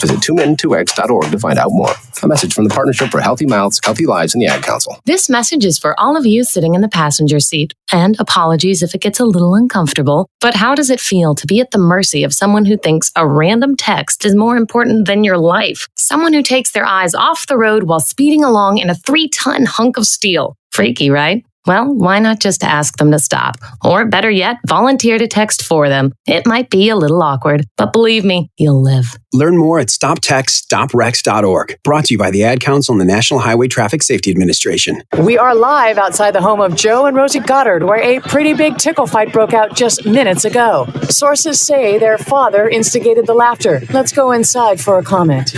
Visit TuneIn2X.org to find out more. A message from the Partnership for Healthy Mouths, Healthy Lives, and the Ad Council. This message is for all of you sitting in the passenger seat. And apologies if it gets a little uncomfortable. But how does it feel to be at the mercy of someone who thinks a random text is more important than your life? Someone who takes their eyes off the road while speeding along in a 3-ton hunk of steel. Freaky, right? Well, why not just ask them to stop? Or better yet, volunteer to text for them. It might be a little awkward, but believe me, you'll live. Learn more at stoptextstoprex.org. Brought to you by the Ad Council and the National Highway Traffic Safety Administration. We are live outside the home of Joe and Rosie Goddard, where a pretty big tickle fight broke out just minutes ago. Sources say their father instigated the laughter. Let's go inside for a comment.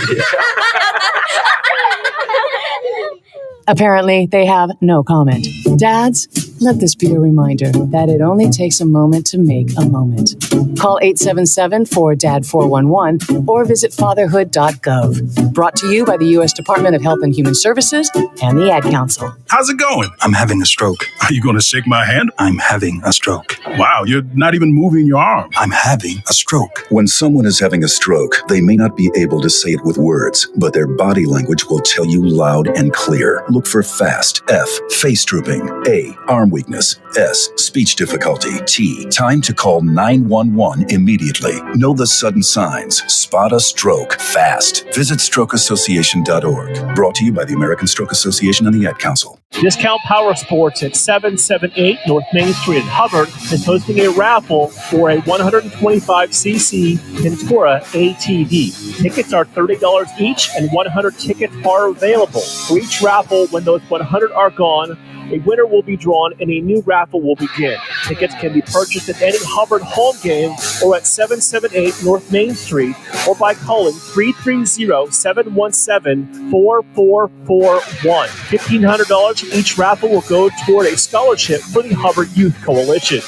Apparently, they have no comment. Dads, let this be a reminder that it only takes a moment to make a moment. Call 877-4DAD-411 or visit fatherhood.gov. Brought to you by the U.S. Department of Health and Human Services and the Ad Council. How's it going? I'm having a stroke. Are you going to shake my hand? I'm having a stroke. Wow, you're not even moving your arm. I'm having a stroke. When someone is having a stroke, they may not be able to say it with words, but their body language will tell you loud and clear. Look for FAST. F, face drooping. A, arm weakness. S, speech difficulty. T, time to call 911 immediately. Know the sudden signs. Spot a stroke fast. Visit strokeassociation.org. Brought to you by the American Stroke Association and the Ad Council. Discount Power Sports at 778 North Main Street in Hubbard is hosting a raffle for a 125cc Ventura ATV. Tickets are $30 each, and 100 tickets are available. For each raffle, when those 100 are gone, a winner will be drawn and a new raffle will begin. Tickets can be purchased at any Hubbard home game or at 778 North Main Street or by calling 330-717-4441. $1,500 from each raffle will go toward a scholarship for the Hubbard Youth Coalition.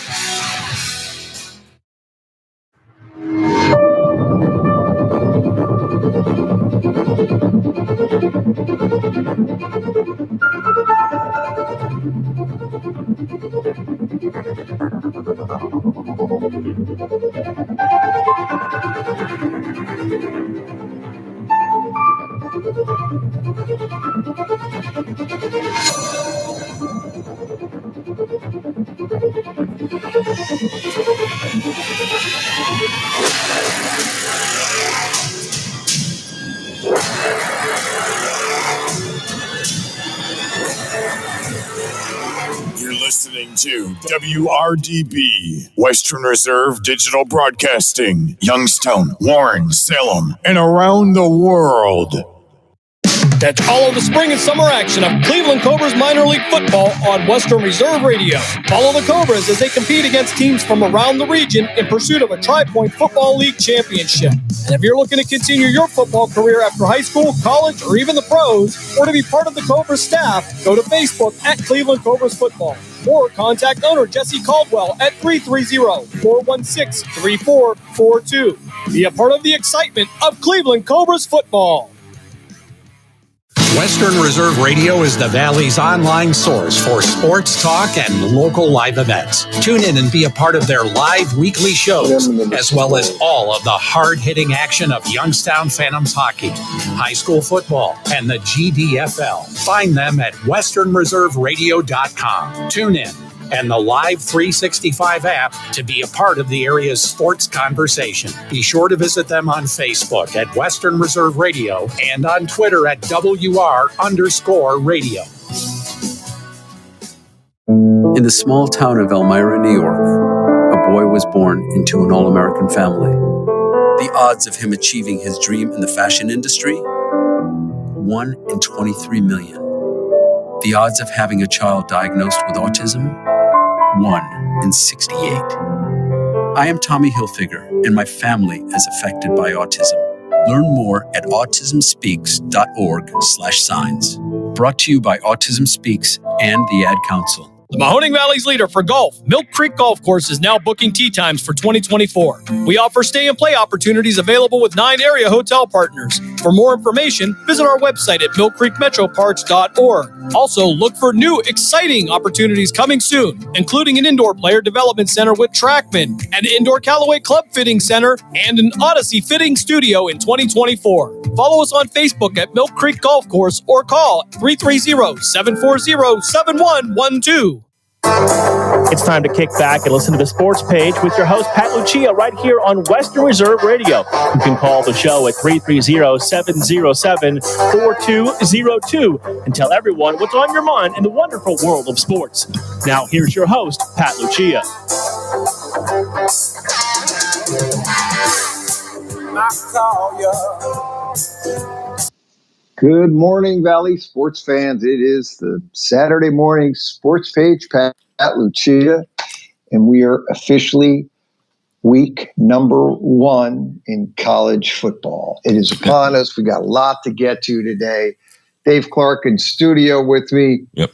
You're listening to WRDB, Western Reserve Digital Broadcasting, Youngstown, Warren, Salem, and around the world. Catch all of the spring and summer action of Cleveland Cobras minor league football on Western Reserve Radio. Follow the Cobras as they compete against teams from around the region in pursuit of a Tri-Point Football League championship. And if you're looking to continue your football career after high school, college, or even the pros, or to be part of the Cobras staff, go to Facebook at Cleveland Cobras Football. Or contact owner Jesse Caldwell at 330-416-3442. Be a part of the excitement of Cleveland Cobras football. Western Reserve Radio is the Valley's online source for sports talk and local live events. Tune in and be a part of their live weekly shows, as well as all of the hard-hitting action of Youngstown Phantoms hockey, high school football, and the GDFL. Find them at westernreserveradio.com. Tune in and the Live 365 app to be a part of the area's sports conversation. Be sure to visit them on Facebook at Western Reserve Radio and on Twitter at WR_radio. In the small town of Elmira, New York, a boy was born into an all-American family. The odds of him achieving his dream in the fashion industry? 1 in 23 million. The odds of having a child diagnosed with autism? 1 in 68. I am Tommy Hilfiger, and my family is affected by autism. Learn more at autismspeaks.org/signs. Brought to you by Autism Speaks and the Ad Council. The Mahoning Valley's leader for golf, Milk Creek Golf Course, is now booking tee times for 2024. We offer stay and play opportunities available with 9 area hotel partners. For more information, visit our website at millcreekmetroparks.org. Also, look for new, exciting opportunities coming soon, including an indoor player development center with Trackman, an indoor Callaway Club fitting center, and an Odyssey fitting studio in 2024. Follow us on Facebook at Mill Creek Golf Course or call 330-740-7112. It's time to kick back and listen to the Sports Page with your host, Pat Lucia, right here on Western Reserve Radio. You can call the show at 330-707-4202 and tell everyone what's on your mind in the wonderful world of sports. Now, here's your host, Pat Lucia. Good morning, Valley sports fans. It is the Saturday morning Sports Page, Pat Lucia, and we are officially week number 1 in college football. It is upon us. We got a lot to get to today. Dave Clark in studio with me. Yep.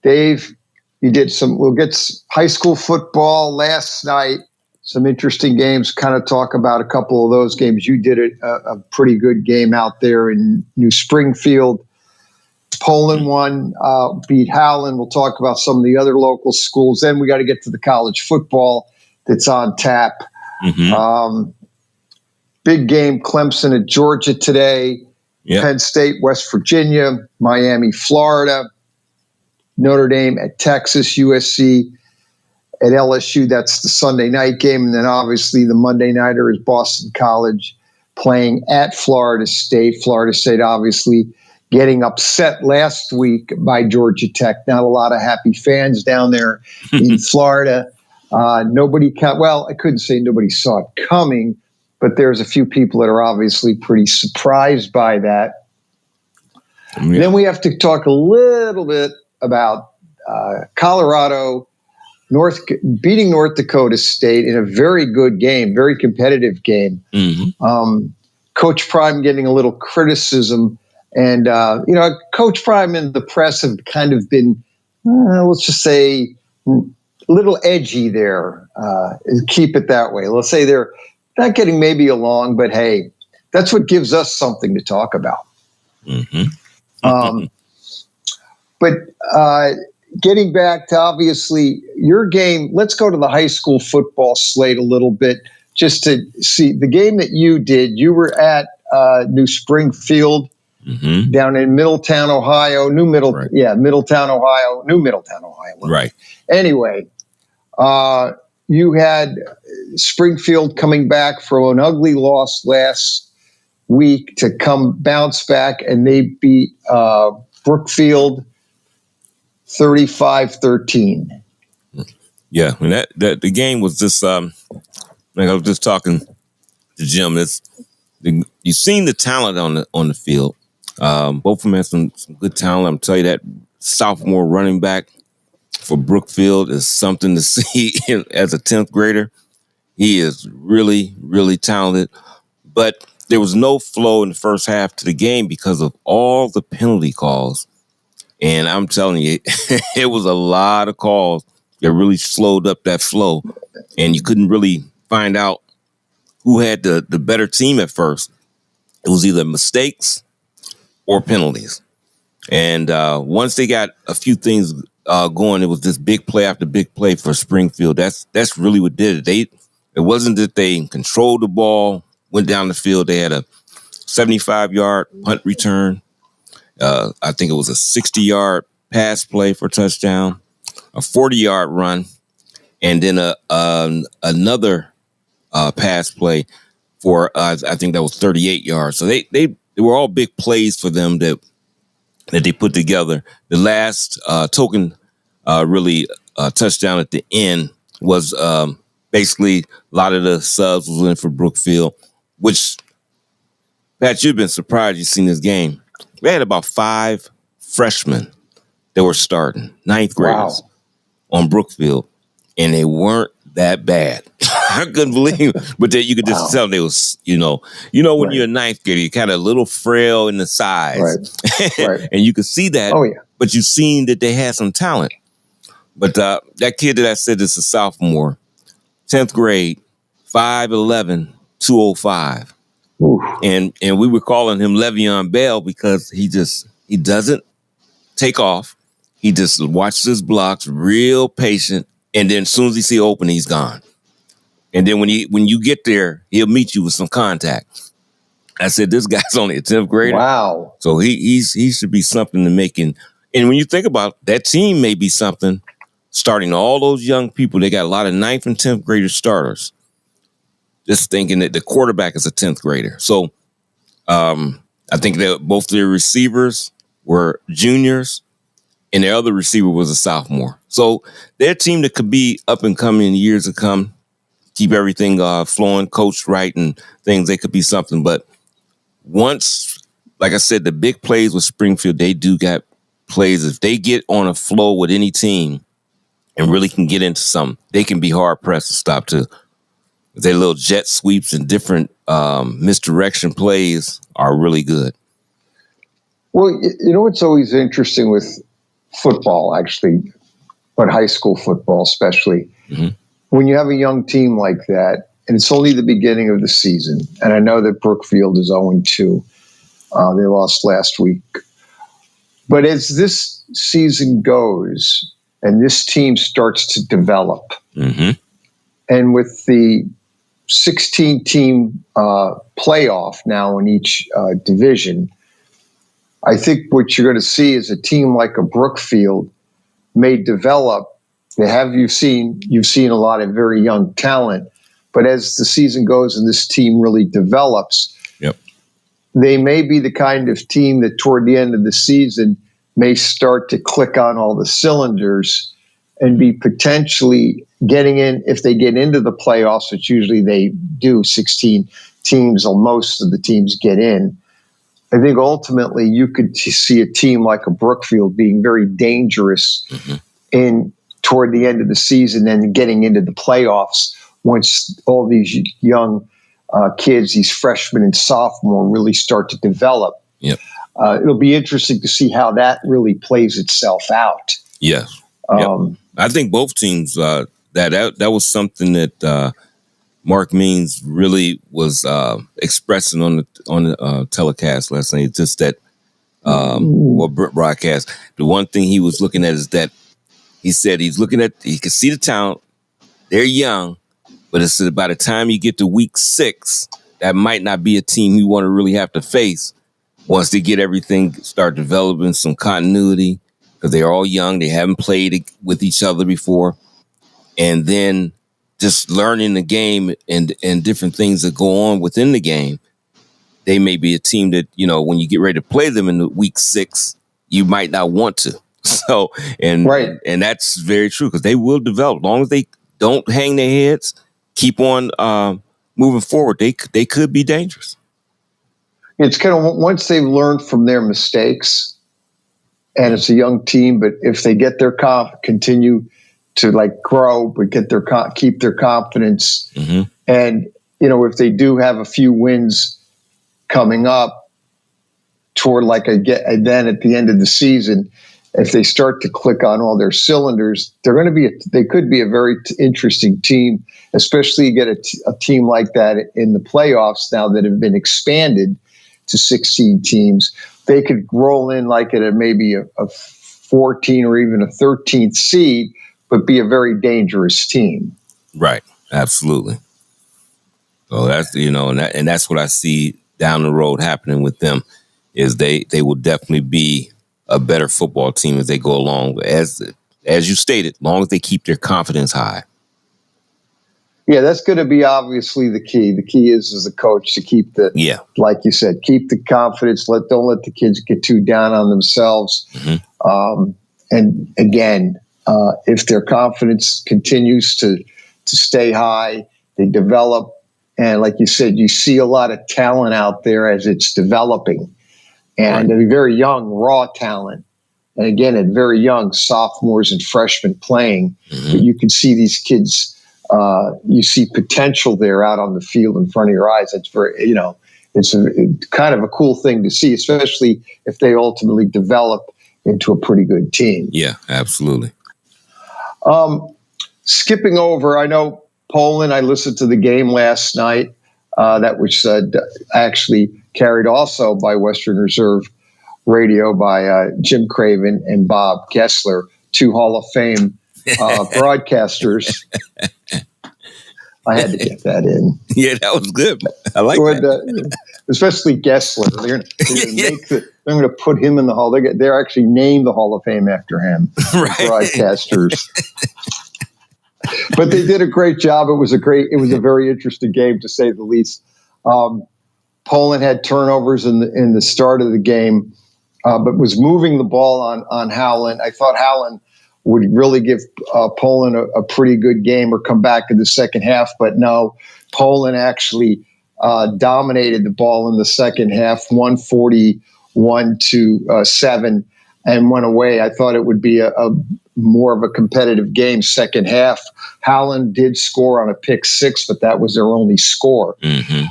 Dave, we'll get high school football last night. Some interesting games, kind of talk about a couple of those games. You did a pretty good game out there in New Springfield. Poland won, beat Howland. We'll talk about some of the other local schools. Then we got to get to the college football that's on tap. Mm-hmm. Big game, Clemson at Georgia today. Yep. Penn State, West Virginia, Miami, Florida, Notre Dame at Texas, USC at LSU. That's the Sunday night game. And then obviously the Monday nighter is Boston College playing at Florida State. Florida State obviously getting upset last week by Georgia Tech. Not a lot of happy fans down there in Florida. I couldn't say nobody saw it coming, but there's a few people that are obviously pretty surprised by that. Yeah. Then we have to talk a little bit about Colorado beating North Dakota State in a very good game, very competitive game. Mm-hmm. Coach Prime getting a little criticism. And, Coach Prime and the press have kind of been, let's just say, a little edgy there. Keep it that way. Let's say they're not getting maybe along, but hey, that's what gives us something to talk about. Mm-hmm. But getting back to obviously your game, let's go to the high school football slate a little bit just to see the game that you did. You were at New Springfield. Mm-hmm. Down in Middletown, Ohio, Middletown, Ohio. Right. Anyway, you had Springfield coming back from an ugly loss last week to bounce back, and they beat Brookfield 35-13. Yeah, and that the game was just like I was just talking to Jim. You've seen the talent on the field. Both of them have some good talent. I'm telling you, that sophomore running back for Brookfield is something to see as a 10th grader. He is really, really talented. But there was no flow in the first half to the game because of all the penalty calls. And I'm telling you, it was a lot of calls that really slowed up that flow. And you couldn't really find out who had the better team at first. It was either mistakes or penalties. And once they got a few things going, it was this big play after big play for Springfield. That's really what did it. It wasn't that they controlled the ball, went down the field. They had a 75-yard punt return. I think it was a 60-yard pass play for a touchdown, a 40-yard run, and then another pass play for I think that was 38 yards. So they were all big plays for them that they put together. The last token really touchdown at the end was basically a lot of the subs was in for Brookfield, which, Pat, you've been surprised you've seen this game. We had about 5 freshmen that were starting, 9th graders on Brookfield, and they weren't that bad. I couldn't believe it. But you could just tell they was, when you're a 9th grader, you're kind of a little frail in the size. Right. And you could see that. Oh, yeah. But you've seen that they had some talent. But that kid that I said is a sophomore, 10th grade, 5'11", 205. And we were calling him Le'Veon Bell because he doesn't take off. He just watches his blocks, real patient, and then as soon as he see open, he's gone. And then when you get there, he'll meet you with some contact. I said, this guy's only a 10th grader. Wow. So he should be something to making. And when you think about it, that team may be something, starting all those young people. They got a lot of 9th and 10th grader starters. Just thinking that the quarterback is a 10th grader. So I think that both their receivers were juniors and their other receiver was a sophomore. So their team that could be up and coming in years to come, keep everything flowing, coached right and things, they could be something. But once, like I said, the big plays with Springfield, they do got plays. If they get on a flow with any team and really can get into something, they can be hard pressed to stop too. Their little jet sweeps and different misdirection plays are really good. Well, you know what's always interesting with football, actually, but high school football especially, when you have a young team like that, and it's only the beginning of the season, and I know that Brookfield is 0-2. They lost last week. But as this season goes and this team starts to develop, and with the 16-team playoff now in each division, I think what you're going to see is a team like a Brookfield may develop. You've seen a lot of very young talent, but as the season goes and this team really develops, they may be the kind of team that toward the end of the season may start to click on all the cylinders and be potentially getting in. If they get into the playoffs, which usually they do, 16 teams, or most of the teams get in, I think ultimately you could see a team like a Brookfield being very dangerous toward the end of the season and getting into the playoffs once all these young kids, these freshmen and sophomore, really start to develop. It'll be interesting to see how that really plays itself out. Yes. I think both teams, that was something that Mark Means really was expressing on the telecast last night. Just that, broadcast. The one thing he was looking at is that he said he could see the talent. They're young, but it's by the time you get to week 6, that might not be a team you want to really have to face once they get everything, start developing some continuity, because they're all young. They haven't played with each other before. And then just learning the game and different things that go on within the game, they may be a team that, when you get ready to play them in the week 6, you might not want to. So, and that's very true, because they will develop. As long as they don't hang their heads, keep on moving forward, they could be dangerous. It's kind of once they've learned from their mistakes, and it's a young team, but if they get their continue to grow, but keep their confidence, and if they do have a few wins coming up toward then at the end of the season, if they start to click on all their cylinders, they could be a very interesting team, especially you get a team like that in the playoffs now that have been expanded to 16 teams. They could roll in at maybe a 14 or even a 13th seed, but be a very dangerous team. Right. Absolutely. So that's, and that's what I see down the road happening with them, is they will definitely be a better football team as they go along. As you stated, as long as they keep their confidence high. Yeah, that's going to be obviously the key. The key is as a coach to keep like you said, keep the confidence. Don't let the kids get too down on themselves. And again, if their confidence continues to stay high, they develop. And like you said, you see a lot of talent out there as it's developing, and they're very young, raw talent. And again, at very young sophomores and freshmen playing, but you can see these kids. You see potential there out on the field in front of your eyes. That's very, it's kind of a cool thing to see, especially if they ultimately develop into a pretty good team. Yeah, absolutely. Skipping over, I know Poland, I listened to the game last night. that was actually carried also by Western Reserve Radio by Jim Craven and Bob Gessler, two Hall of Fame broadcasters. I had to get that in. Yeah, that was good. I like that. Especially Gessler. They're going to put him in the Hall. They're actually named the Hall of Fame after him. Right. Broadcasters. But they did a great job. It was a very interesting game, to say the least. Poland had turnovers in the start of the game, but was moving the ball on Howland. I thought Howland would really give Poland a pretty good game or come back in the second half, but no, Poland actually dominated the ball in the second half, 141-7, and went away. I thought it would be a more of a competitive game second half. Howland did score on a pick six, but that was their only score. Mm-hmm.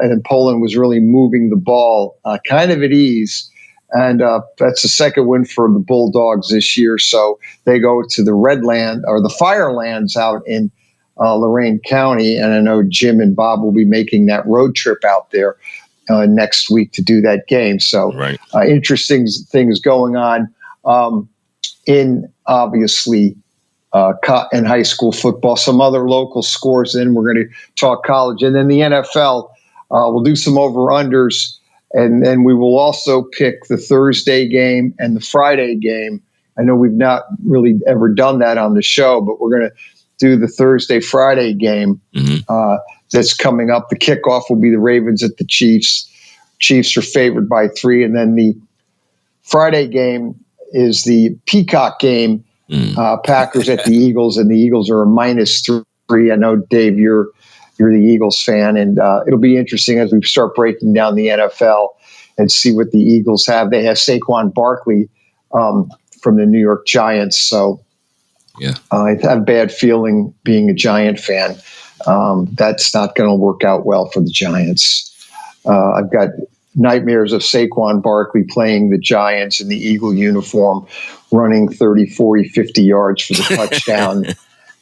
And then Poland was really moving the ball kind of at ease. And that's the second win for the Bulldogs this year. So they go to the Redland or the Firelands out in Lorain County. And I know Jim and Bob will be making that road trip out there next week to do that game. So interesting things going on in obviously in high school football. Some other local scores. Then we're going to talk college. And then the NFL, we'll do some over-unders. And then we will also pick the Thursday game and the Friday game. I know we've not really ever done that on the show, but we're going to do the Thursday-Friday game that's coming up. The kickoff will be the Ravens at the Chiefs. Chiefs are favored by 3. And then the Friday game is the Peacock game, Packers at the Eagles, and the Eagles are a -3. I know, Dave, you're the Eagles fan, and it'll be interesting as we start breaking down the NFL and see what the Eagles have. They have Saquon Barkley from the New York Giants, so I have a bad feeling being a Giant fan. That's not going to work out well for the Giants. I've got nightmares of Saquon Barkley playing the Giants in the Eagle uniform, running 30, 40, 50 yards for the touchdown.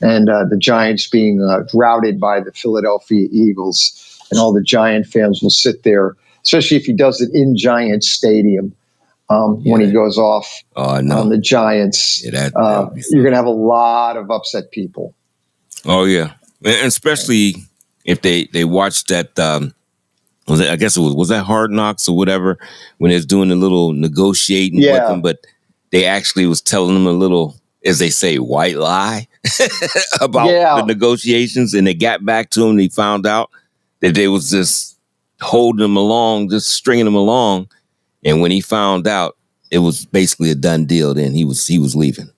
And the Giants being routed by the Philadelphia Eagles. And all the Giant fans will sit there, especially if he does it in Giant Stadium when he goes off on the Giants. You're going to have a lot of upset people. Oh, yeah. And especially if they watched that, was that Hard Knocks or whatever, when it's doing a little negotiating with them, but they actually was telling them a little, as they say, white lie about the negotiations, and they got back to him and he found out that they was just holding him along, just stringing him along. And when he found out, it was basically a done deal. Then he was leaving.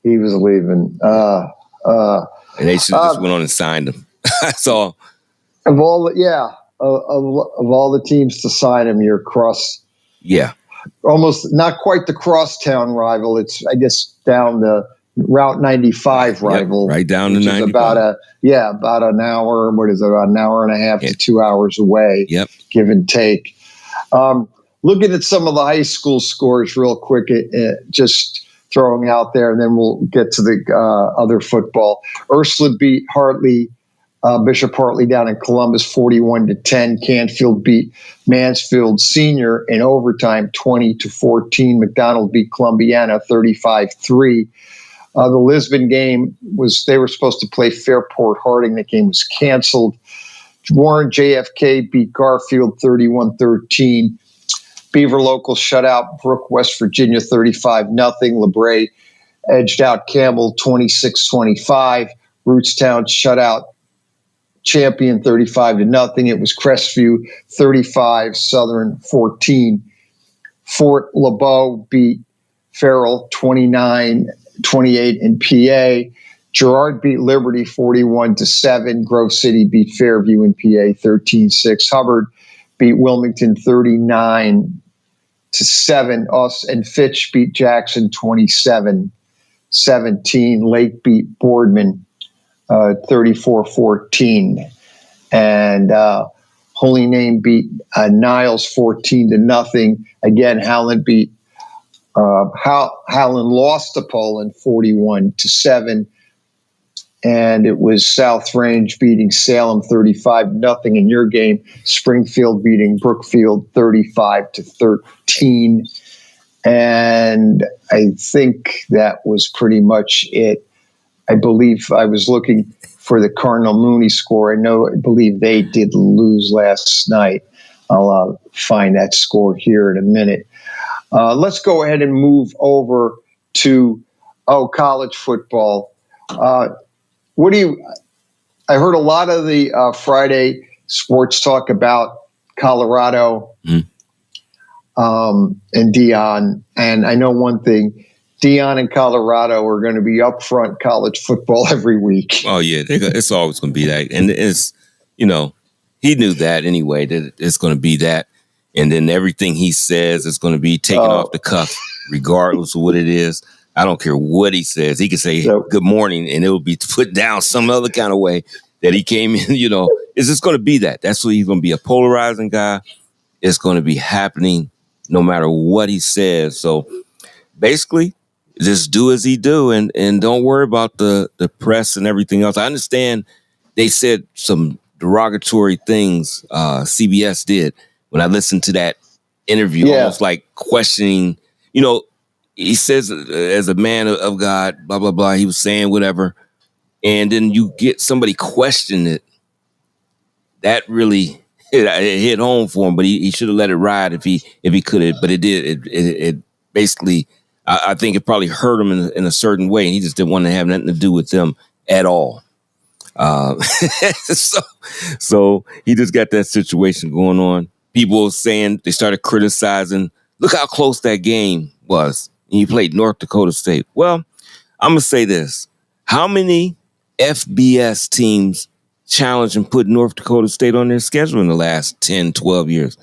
He was leaving. And they should have just went on and signed him. So of all the teams to sign him, you're across. Yeah. Almost not quite the crosstown rival. It's, I guess, down the Route 95 rival. Right down to 95. About an hour. What is it? About an hour and a half to 2 hours away. Yep. Give and take. Looking at some of the high school scores real quick, just throwing out there, and then we'll get to the other football. Ursula beat Hartley. Bishop Hartley down in Columbus, 41-10. Canfield beat Mansfield Senior in overtime, 20-14. McDonald beat Columbiana, 35-3. The Lisbon game they were supposed to play Fairport Harding. That game was canceled. Warren JFK beat Garfield, 31-13. Beaver Local shut out Brook, West Virginia, 35-0. LeBray edged out Campbell, 26-25. Rootstown shut out Champion 35-0. It was Crestview 35, Southern 14. Fort Lebeau beat Farrell 29-28 in PA. Girard beat Liberty 41-7. Grove City beat Fairview in PA 13-6. Hubbard beat Wilmington 39-7. And Fitch beat Jackson 27-17. Lake beat Boardman 34-14, and Holy Name beat Niles 14-0. Again, Howland beat Howland lost to Poland 41-7. and it was South Range beating Salem 35-0 in your game. Springfield beating Brookfield 35-13. And I think that was pretty much it. I believe I was looking for the Cardinal Mooney score. I believe they did lose last night. I'll find that score here in a minute. Let's go ahead and move over to college football. I heard a lot of the Friday sports talk about Colorado and Deion. And I know one thing, Deion and Colorado are going to be up front college football every week. Oh, yeah. It's always going to be that. And it's, he knew that anyway, that it's going to be that. And then everything he says is going to be taken off the cuff, regardless of what it is. I don't care what he says. He could say good morning and it will be put down some other kind of way that he came in, It's just going to be that. That's what he's going to be, a polarizing guy. It's going to be happening no matter what he says. So basically, just do as he do and don't worry about the press and everything else. I understand they said some derogatory things, CBS did, when I listened to that interview, almost like questioning, he says as a man of God, blah, blah, blah, he was saying whatever. And then you get somebody question it. That really hit home for him, but he should have let it ride if he could have, but it did. It basically, I think it probably hurt him in a certain way, and he just didn't want to have nothing to do with them at all. So he just got that situation going on. People saying, they started criticizing, look how close that game was. And he played North Dakota State. Well, I'm going to say this. How many FBS teams challenge and put North Dakota State on their schedule in the last 10, 12 years?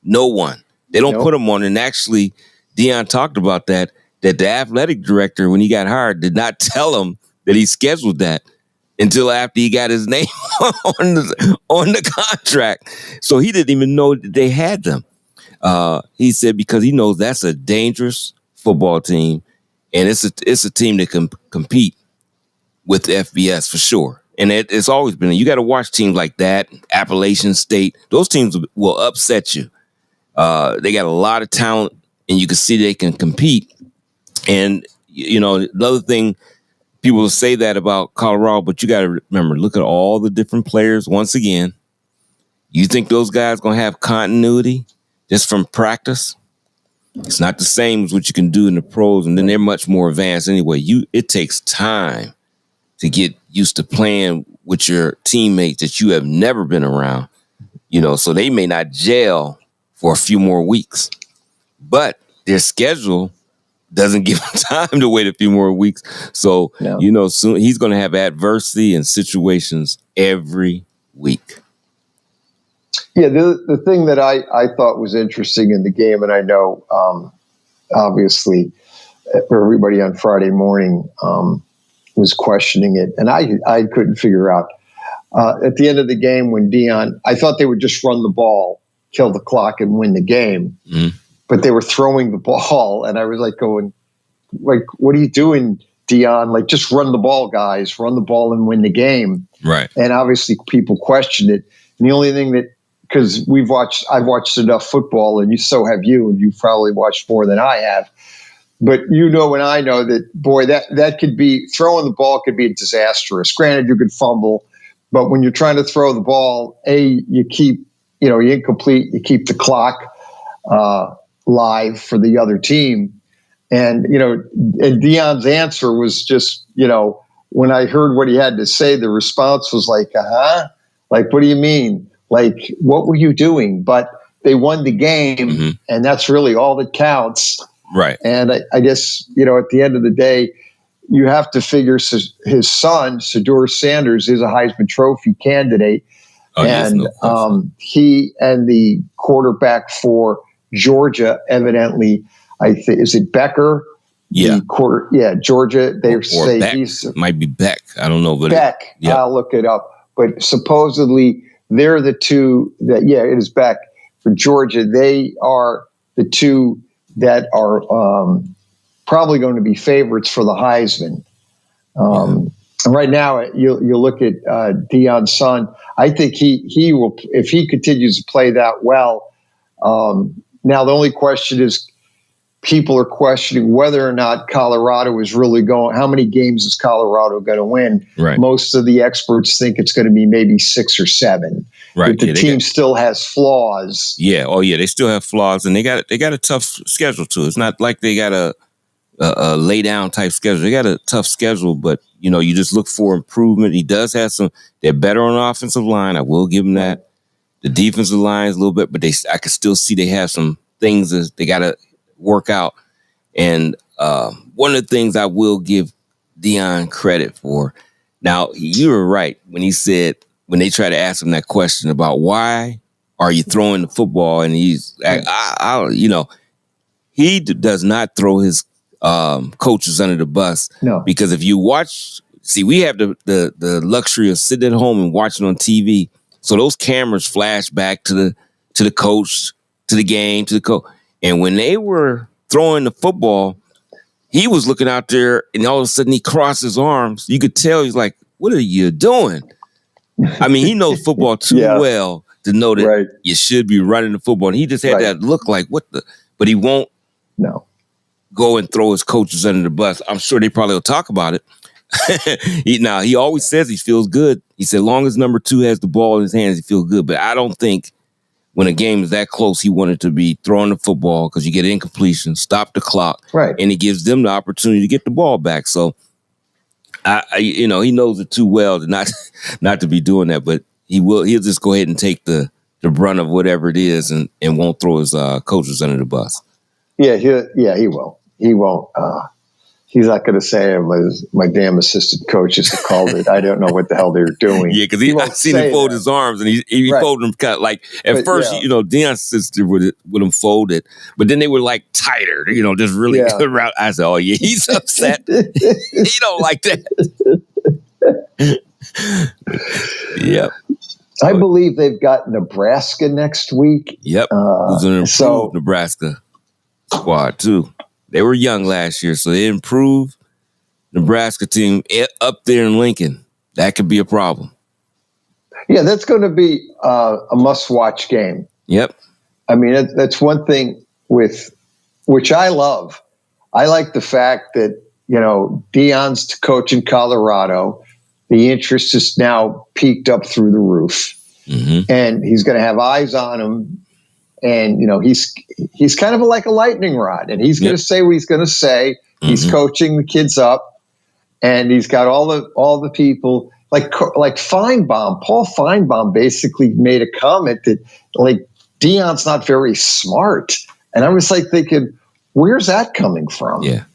No one. They don't put them on. And actually, Deion talked about that the athletic director, when he got hired, did not tell him that he scheduled that until after he got his name on the contract. So he didn't even know that they had them. He said because he knows that's a dangerous football team, and it's a team that can compete with the FBS for sure. And it's always been. You got to watch teams like that, Appalachian State. Those teams will upset you. They got a lot of talent, and you can see they can compete. And another thing, people will say that about Colorado, but you got to remember, look at all the different players. Once again, you think those guys going to have continuity just from practice? It's not the same as what you can do in the pros, and then they're much more advanced anyway. It takes time to get used to playing with your teammates that you have never been around, so they may not gel for a few more weeks, but their schedule doesn't give him time to wait a few more weeks. So, soon he's going to have adversity and situations every week. Yeah, the thing that I thought was interesting in the game, and I know obviously for everybody on Friday morning was questioning it, and I couldn't figure out. At the end of the game when Deion, I thought they would just run the ball, kill the clock, and win the game. Mm-hmm. But they were throwing the ball, and I was going, what are you doing, Deion? Just run the ball, guys. Run the ball and win the game. Right. And obviously people questioned it. And the only thing because I've watched enough football, and so have you, and you've probably watched more than I have. But and I know that, boy, that could be, throwing the ball could be disastrous. Granted, you could fumble, but when you're trying to throw the ball, you keep, you're incomplete, you keep the clock live for the other team. And, and Deion's answer was just, when I heard what he had to say, the response was what do you mean? What were you doing? But they won the game, mm-hmm. and that's really all that counts. Right. And I guess, at the end of the day, you have to figure his son, Shedeur Sanders, is a Heisman Trophy candidate. Oh, and he and the quarterback for Georgia, evidently, I think, is it Becker? Yeah. Georgia. They say Beck. Might be Beck. I don't know. But Beck. I'll look it up. But supposedly they're the two that, it is Beck for Georgia. They are the two that are probably going to be favorites for the Heisman. And right now, you look at Deion's son. I think he will, if he continues to play that well. Now the only question is, people are questioning whether or not Colorado is really going. How many games is Colorado going to win? Right. Most of the experts think it's going to be maybe 6 or 7. Right. But the team still has flaws. Yeah. Oh, yeah. They still have flaws, and they got a tough schedule too. It's not like they got a lay down type schedule. They got a tough schedule, but you just look for improvement. He does have some. They're better on the offensive line. I will give him that. The defensive line is a little bit, but I can still see they have some things that they got to work out. And one of the things I will give Deion credit for. Now, you were right when he said, when they try to ask him that question about why are you throwing the football, and he's he does not throw his coaches under the bus. No, because if you watch, we have the luxury of sitting at home and watching on TV. So those cameras flash back to the coach, to the game, to the coach. And when they were throwing the football, he was looking out there, and all of a sudden he crossed his arms. You could tell he's like, "What are you doing?" I mean, he knows football too well to know that you should be running the football. And he just had that look like, what the? But he won't go and throw his coaches under the bus. I'm sure they probably will talk about it. He always says he feels good. He said, long as number 2 has the ball in his hands, he feels good. But I don't think when a game is that close, he wanted to be throwing the football, because you get incompletion, stop the clock, and it gives them the opportunity to get the ball back. So, he knows it too well to not to be doing that. But he'll just go ahead and take the brunt of whatever it is, and won't throw his coaches under the bus. Yeah, he will. He won't. He's not going to say it was my damn assistant coaches that called it. I don't know what the hell they were doing. Yeah, because I seen him fold his arms, and he folded them kind of like at first. Deion's sister with them folded, but then they were like tighter. Just really good route. I said, "Oh yeah, he's upset. He don't like that." Yep. I believe they've got Nebraska next week. Yep, who's an improved Nebraska squad too. They were young last year, so they improved. Nebraska team up there in Lincoln. That could be a problem. Yeah, that's going to be a must-watch game. Yep. I mean, that's one thing which I love. I like the fact that, Deion's coaching Colorado. The interest is now peaked up through the roof. Mm-hmm. And he's going to have eyes on him. And, he's kind of like a lightning rod, and he's going to say what he's going to say. Mm-hmm. He's coaching the kids up, and he's got all the people like Feinbaum. Paul Feinbaum basically made a comment that like Deion's not very smart. And I was like thinking, where's that coming from? Yeah.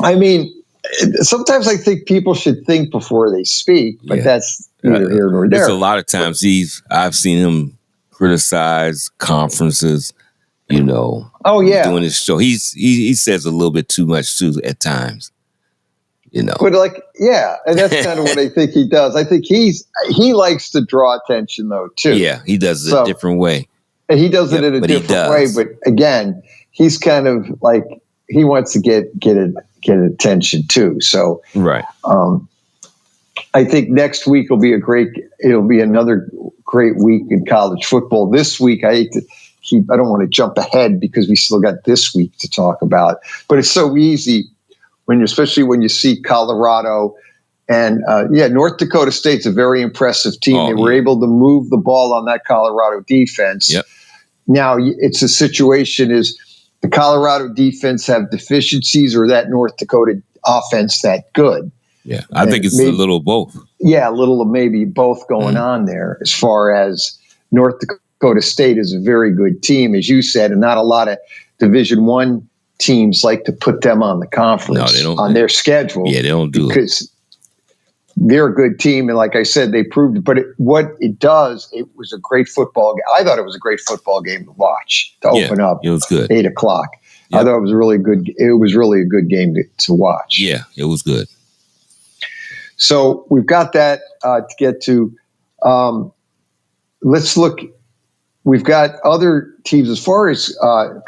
I mean, sometimes I think people should think before they speak, but that's neither here nor there. There's a lot of times I've seen him criticize conferences, Oh yeah, doing his show. He says a little bit too much too at times, But and that's kind of what I think he does. I think he likes to draw attention though too. Yeah, he does it a different way. He does it in a different way. But again, he's kind of like he wants to get attention too. So right. I think next week it'll be another great week in college football. This week, I don't want to jump ahead because we still got this week to talk about, but it's so easy especially when you see Colorado and North Dakota State's a very impressive team. They were able to move the ball on that Colorado defense. Yep. Now it's a situation is the Colorado defense have deficiencies or that North Dakota offense that good? Yeah, I think it's a little of both. Yeah, a little of maybe both going on there. As far as North Dakota State is a very good team, as you said, and not a lot of Division I teams like to put them on the conference. No, they don't, on their schedule. Yeah, they don't do because they're a good team, and like I said, they proved it. But it was a great football game. I thought it was a great football game to watch to open up. It was good. 8:00. Yep. I thought it was really good. It was really a good game to watch. Yeah, it was good. So we've got that to get to. Let's look. We've got other teams as far as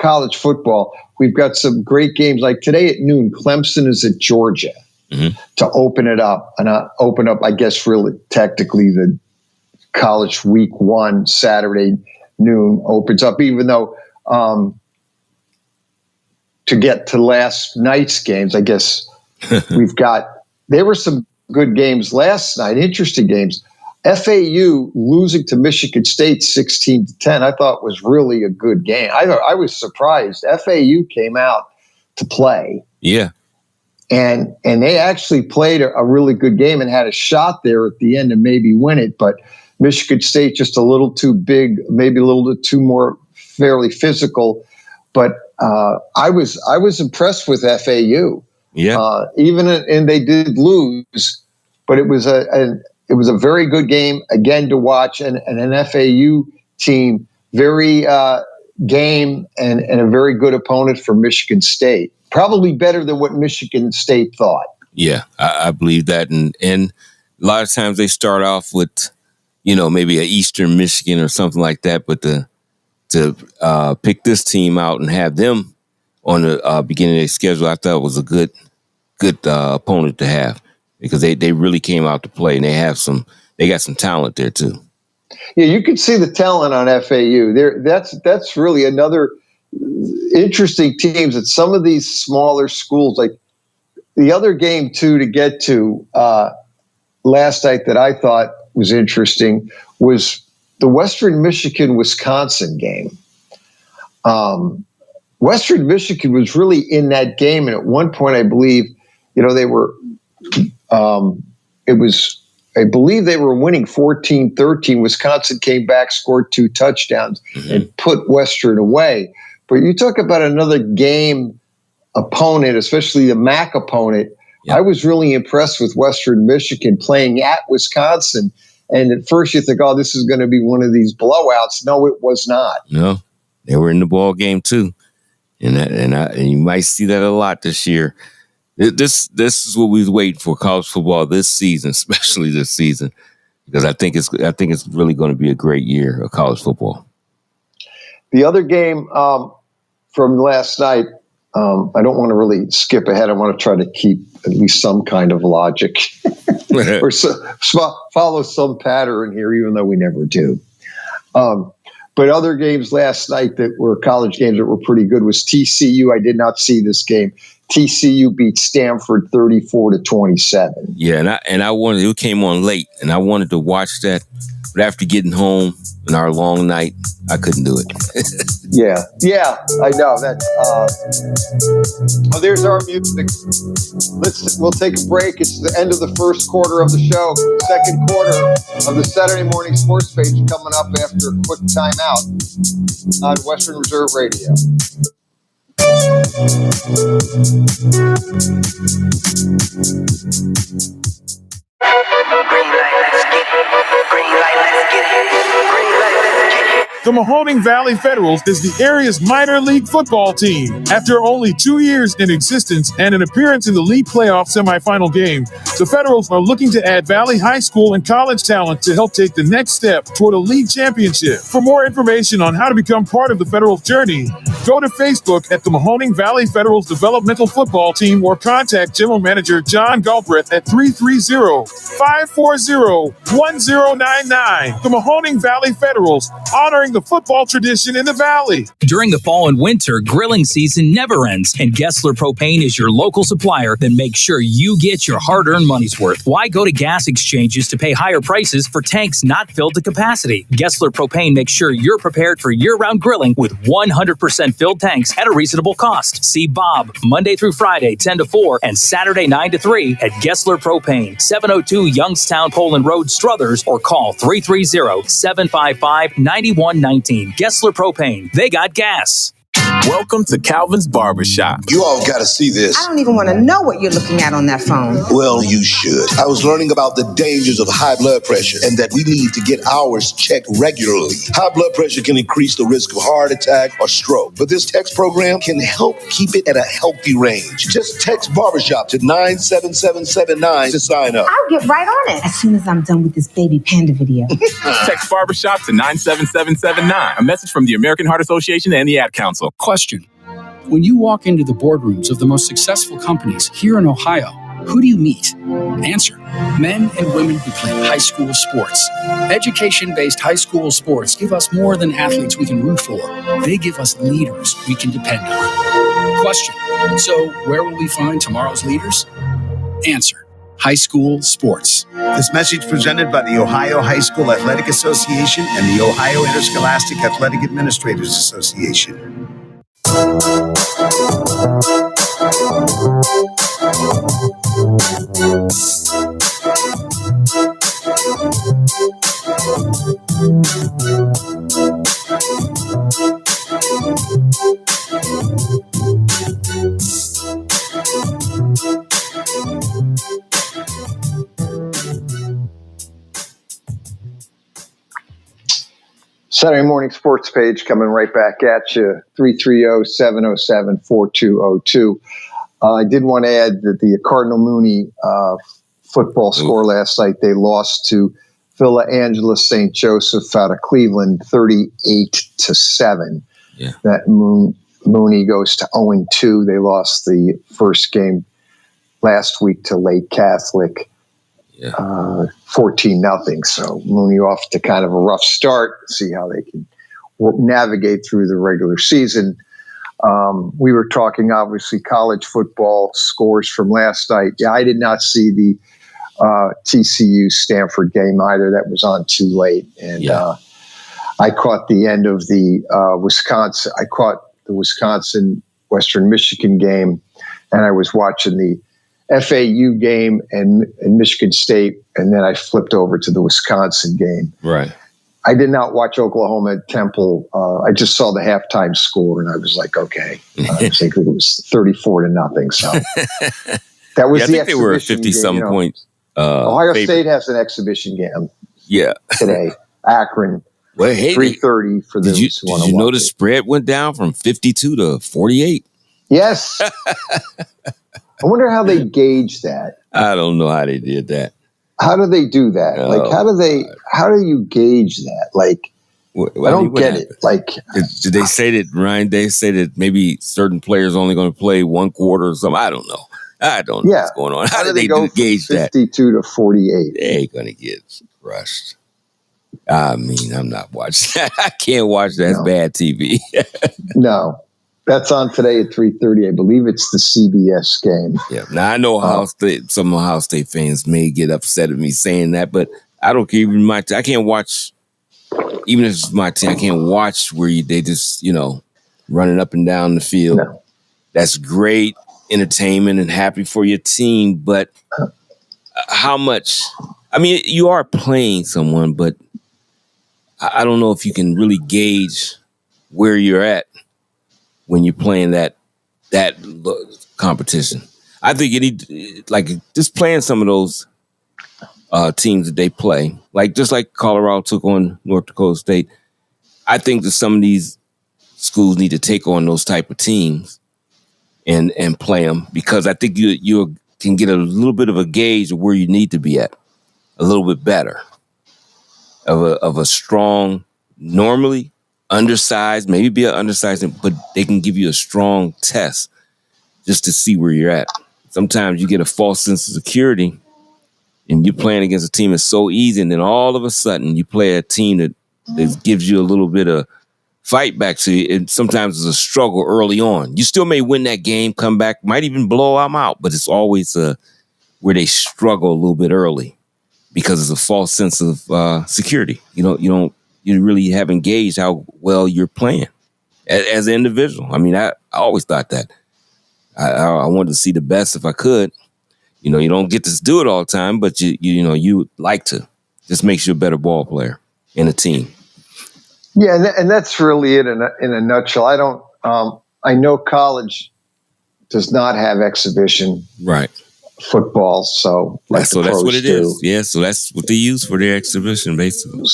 college football. We've got some great games like today at noon. Clemson is at Georgia. to open it up. And open up, I guess, really technically the college week 1, Saturday noon opens up, even though to get to last night's games, I guess there were some good games last night, interesting games. FAU losing to Michigan State 16-10, I thought was really a good game. I was surprised. FAU came out to play. Yeah. And they actually played a really good game and had a shot there at the end to maybe win it. But Michigan State just a little too big, maybe a little bit too more fairly physical. But I was impressed with FAU. Yeah. And they did lose, but it was a very good game again to watch, and an FAU team very game and a very good opponent for Michigan State. Probably better than what Michigan State thought. Yeah, I believe that, and a lot of times they start off with, maybe a Eastern Michigan or something like that, but to pick this team out and have them on the beginning of their schedule, I thought was a good opponent to have, because they really came out to play, and they got some talent there too. Yeah, you could see the talent on FAU. That's really another interesting teams at some of these smaller schools. Like the other game too to get to last night that I thought was interesting was the Western Michigan-Wisconsin game. Western Michigan was really in that game, and at one point, I believe, they were. I believe they were winning 14-13. Wisconsin came back, scored 2 touchdowns, and put Western away. But you talk about another game opponent, especially the MAC opponent. Yep. I was really impressed with Western Michigan playing at Wisconsin. And at first you think, this is going to be one of these blowouts. No, it was not. No, they were in the ball game too. And you might see that a lot this year. This is what we was waiting for, college football this season, especially this season, because I think it's really going to be a great year of college football. The other game from last night, I don't want to really skip ahead. I want to try to keep at least some kind of logic or follow some pattern here, even though we never do. But other games last night that were college games that were pretty good was TCU. I did not see this game. TCU beat Stanford 34-27. Yeah, and I wanted, it came on late, and I wanted to watch that, but after getting home and our long night, I couldn't do it. Yeah, I know that. There's our music. We'll take a break. It's the end of the first quarter of the show. Second quarter of the Saturday Morning Sports Page coming up after a quick timeout on Western Reserve Radio. The Mahoning Valley Federals is the area's minor league football team. After only 2 years in existence and an appearance in the league playoff semifinal game, the Federals are looking to add Valley High School and college talent to help take the next step toward a league championship. For more information on how to become part of the Federals' journey, go to Facebook at the Mahoning Valley Federals Developmental Football Team or contact General Manager John Galbraith at 330-540-1099. The Mahoning Valley Federals, honoring the football tradition in the Valley. During the fall and winter, grilling season never ends, and Gessler Propane is your local supplier that makes sure you get your hard-earned money's worth. Why go to gas exchanges to pay higher prices for tanks not filled to capacity? Gessler Propane makes sure you're prepared for year-round grilling with 100% filled tanks at a reasonable cost. See Bob Monday through Friday, 10 to 4, and Saturday, 9 to 3 at Gessler Propane, 702 Youngstown Poland Road, Struthers, or call 330-755-9119. Gessler Propane. They got gas. Welcome to Calvin's Barbershop. You all got to see this. I don't even want to know what you're looking at on that phone. Well, you should. I was learning about the dangers of high blood pressure and that we need to get ours checked regularly. High blood pressure can increase the risk of heart attack or stroke, but this text program can help keep it at a healthy range. Just text Barbershop to 97779 to sign up. I'll get right on it as soon as I'm done with this baby panda video. Text Barbershop to 97779. A message from the American Heart Association and the Ad Council. Question. When you walk into the boardrooms of the most successful companies here in Ohio, Who do you meet? Answer. Men and women who play high school sports. Education-based high school sports give us more than athletes we can root for. They give us leaders we can depend on. Question. So where will we find tomorrow's leaders? Answer. High school sports. This message presented by the Ohio High School Athletic Association and the Ohio Interscholastic Athletic Administrators Association. Saturday morning sports page coming right back at you, 330-707-4202. I did want to add that the Cardinal Mooney football score last night, they lost to Villa Angela St. Joseph out of Cleveland, 38-7. Yeah. That Mooney goes to 0-2. They lost the first game last week to Lake Catholic. 14-0. So Mooney off to kind of a rough start. See how they can navigate through the regular season. We were talking, obviously, college football scores from last night. Yeah, I did not see the TCU Stanford game either. That was on too late. And I caught the end of the Wisconsin. I caught the Wisconsin Western Michigan game, and I was watching the FAU game and Michigan State, and then I flipped over to the Wisconsin game. Right. I did not watch Oklahoma at Temple. I just saw the halftime score, and I was like, okay. I think it was 34-0. So that was I the think they were 50-some game, point. Ohio favorite. State has an exhibition game. Yeah. Today, Akron. Well, hey, 3:30 for those who want to Did you know watch the spread went down from 52 to 48? Yes. I wonder how they gauge that. I don't know how they did that. How do they do that? How do you gauge that? Like, I don't get it. Like, did they say that, Ryan, they say that maybe certain players only going to play one quarter or something? I don't know. What's going on. How did they gauge that? 52 to 48. They ain't going to get crushed. I mean, I'm not watching that. I can't watch that. That's bad TV. No. That's on today at 3:30. I believe it's the CBS game. Yeah. Now, I know some Ohio State fans may get upset at me saying that, but I don't care. Even I can't watch, even if it's my team, I can't watch where they just, running up and down the field. No. That's great entertainment and happy for your team, but how much? I mean, you are playing someone, but I don't know if you can really gauge where you're at when you're playing that competition. I think just playing some of those teams that they play, just like Colorado took on North Dakota State. I think that some of these schools need to take on those type of teams and play them, because I think you can get a little bit of a gauge of where you need to be at, a little bit better of a strong, normally undersized, maybe be an undersized, but they can give you a strong test just to see where you're at. Sometimes you get a false sense of security and you're playing against a team that's so easy, and then all of a sudden you play a team that gives you a little bit of fight back to you. And sometimes it's a struggle early on. You still may win that game, come back, might even blow them out, but it's always where they struggle a little bit early because it's a false sense of security. You really haven't gauged how well you're playing as an individual. I mean, I always thought that. I wanted to see the best if I could. You don't get to do it all the time, but you like to. Just makes you a better ball player in a team. Yeah, and that's really it in a nutshell. I don't. I know college does not have exhibition football, so that's what it is. Yeah, so that's what they use for their exhibition, basically.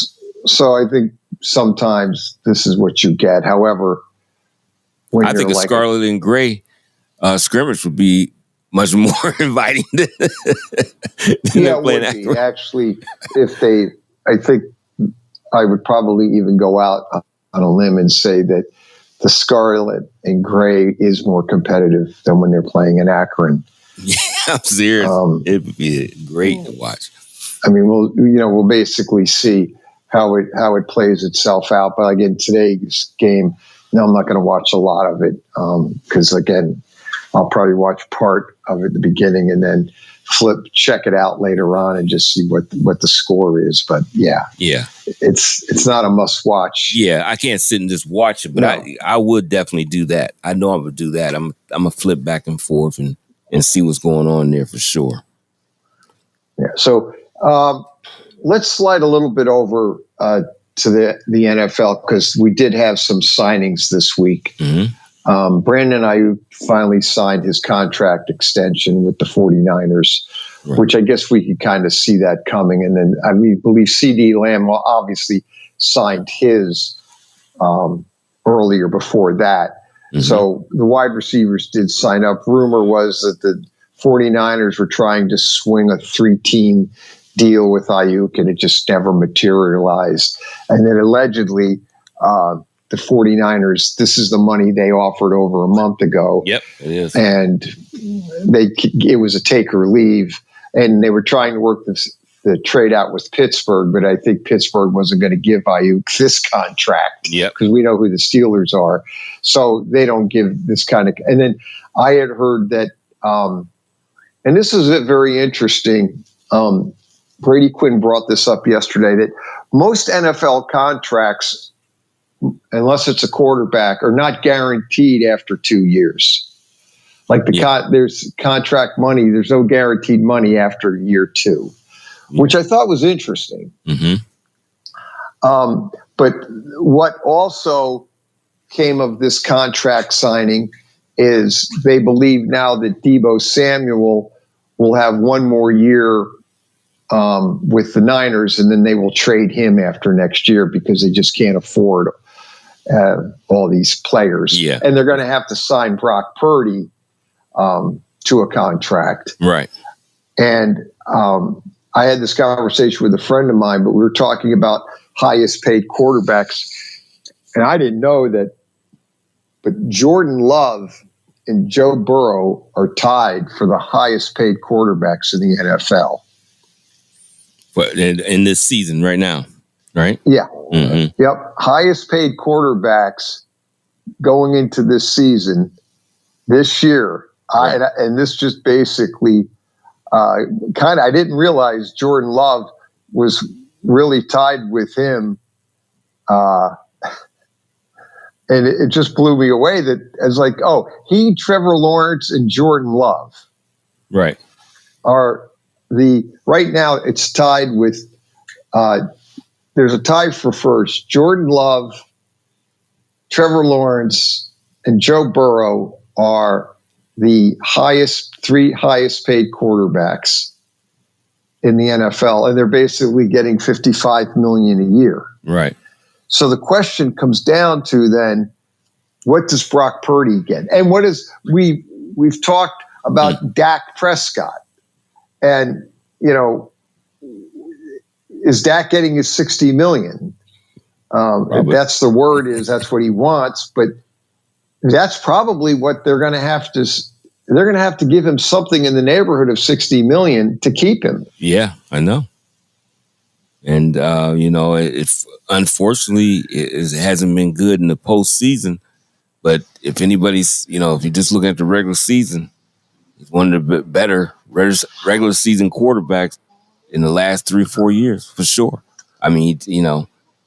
So I think sometimes this is what you get. However, I think a scarlet and gray scrimmage would be much more inviting than it would be. Actually, I think I would probably even go out on a limb and say that the scarlet and gray is more competitive than when they're playing in Akron. Yeah, I'm serious. It would be great to watch. I mean, we'll basically see how it plays itself out. But again, today's game, no, I'm not going to watch a lot of it because again, I'll probably watch part of it at the beginning and then check it out later on and just see what the score is. But yeah, it's not a must watch. Yeah, I can't sit and just watch it, but no. I would definitely do that. I know I would do that. I'm gonna flip back and forth and see what's going on there for sure. Yeah. So let's slide a little bit over to the NFL because we did have some signings this week. Mm-hmm. Brandon Ayuk finally signed his contract extension with the 49ers, right, which I guess we could kind of see that coming. And then I believe CD Lamb obviously signed his earlier before that. Mm-hmm. So the wide receivers did sign up. Rumor was that the 49ers were trying to swing a 3-team deal with Ayuk, and it just never materialized. And then allegedly, the 49ers, this is the money they offered over a month ago. Yep, it is. And it was a take or leave. And they were trying to work the trade out with Pittsburgh, but I think Pittsburgh wasn't going to give Ayuk this contract. Yep. Because we know who the Steelers are. So they don't give this kind of. And then I had heard that, and this is very interesting. Brady Quinn brought this up yesterday, that most NFL contracts, unless it's a quarterback, are not guaranteed after 2 years. Like there's contract money. There's no guaranteed money after year 2, which I thought was interesting. Mm-hmm. But what also came of this contract signing is they believe now that Deebo Samuel will have one more year with the Niners, and then they will trade him after next year because they just can't afford all these players. Yeah. And they're going to have to sign Brock Purdy to a contract. Right. And I had this conversation with a friend of mine, but we were talking about highest paid quarterbacks. And I didn't know that, but Jordan Love and Joe Burrow are tied for the highest paid quarterbacks in the NFL. But in this season right now, right? Yeah. Mm-hmm. Yep. Highest paid quarterbacks going into this season, this year. Right. And this just basically I didn't realize Jordan Love was really tied with him. And it just blew me away that it's like, Trevor Lawrence and Jordan Love. Right. Are right now it's tied with there's a tie for first. Jordan Love, Trevor Lawrence, and Joe Burrow are the three highest paid quarterbacks in the NFL, and they're basically getting $55 million a year. Right. So the question comes down to then, what does Brock Purdy get? And what is we've talked about Dak Prescott. And, is Dak getting his $60 million? That's the word that's what he wants. But that's probably what they're going to have to give him something in the neighborhood of $60 million to keep him. Yeah, I know. And, unfortunately, it hasn't been good in the postseason. But if anybody's, if you just look at the regular season, he's one of the better regular season quarterbacks in the last 3-4 years, for sure. I mean,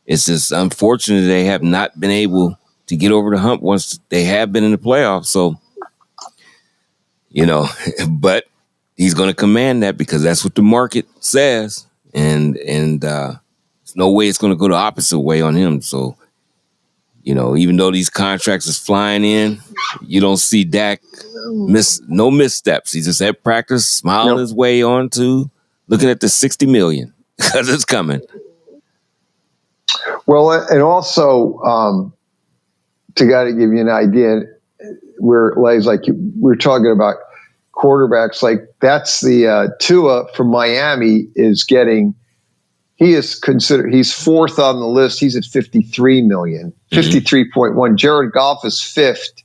it's just unfortunate they have not been able to get over the hump once they have been in the playoffs. So, but he's going to command that because that's what the market says. And there's no way it's going to go the opposite way on him. So, even though these contracts is flying in, you don't see Dak no missteps. He just had practice, smiling his way on to looking at the $60 million because it's coming. Well, and also to give you an idea, where we're talking about quarterbacks, like that's the Tua from Miami is getting. He is considered. He's fourth on the list. He's at $53 million, 53.1. Jared Goff is fifth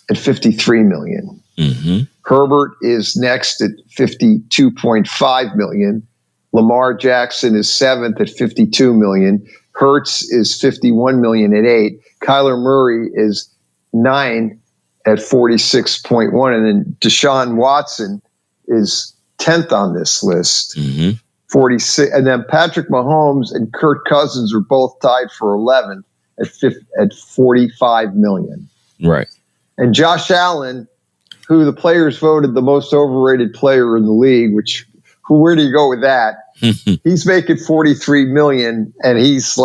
at $53 million. Mm-hmm. Herbert is next at $52.5 million. Lamar Jackson is seventh at $52 million. Hurts is $51 million at 8. Kyler Murray is 9 at $46.1. And then Deshaun Watson is 10th on this list. Mm-hmm. 46. And then Patrick Mahomes and Kirk Cousins are both tied for 11th at $45 million. Right. And Josh Allen, who the players voted the most overrated player in the league, where do you go with that? He's making $43 million, and he's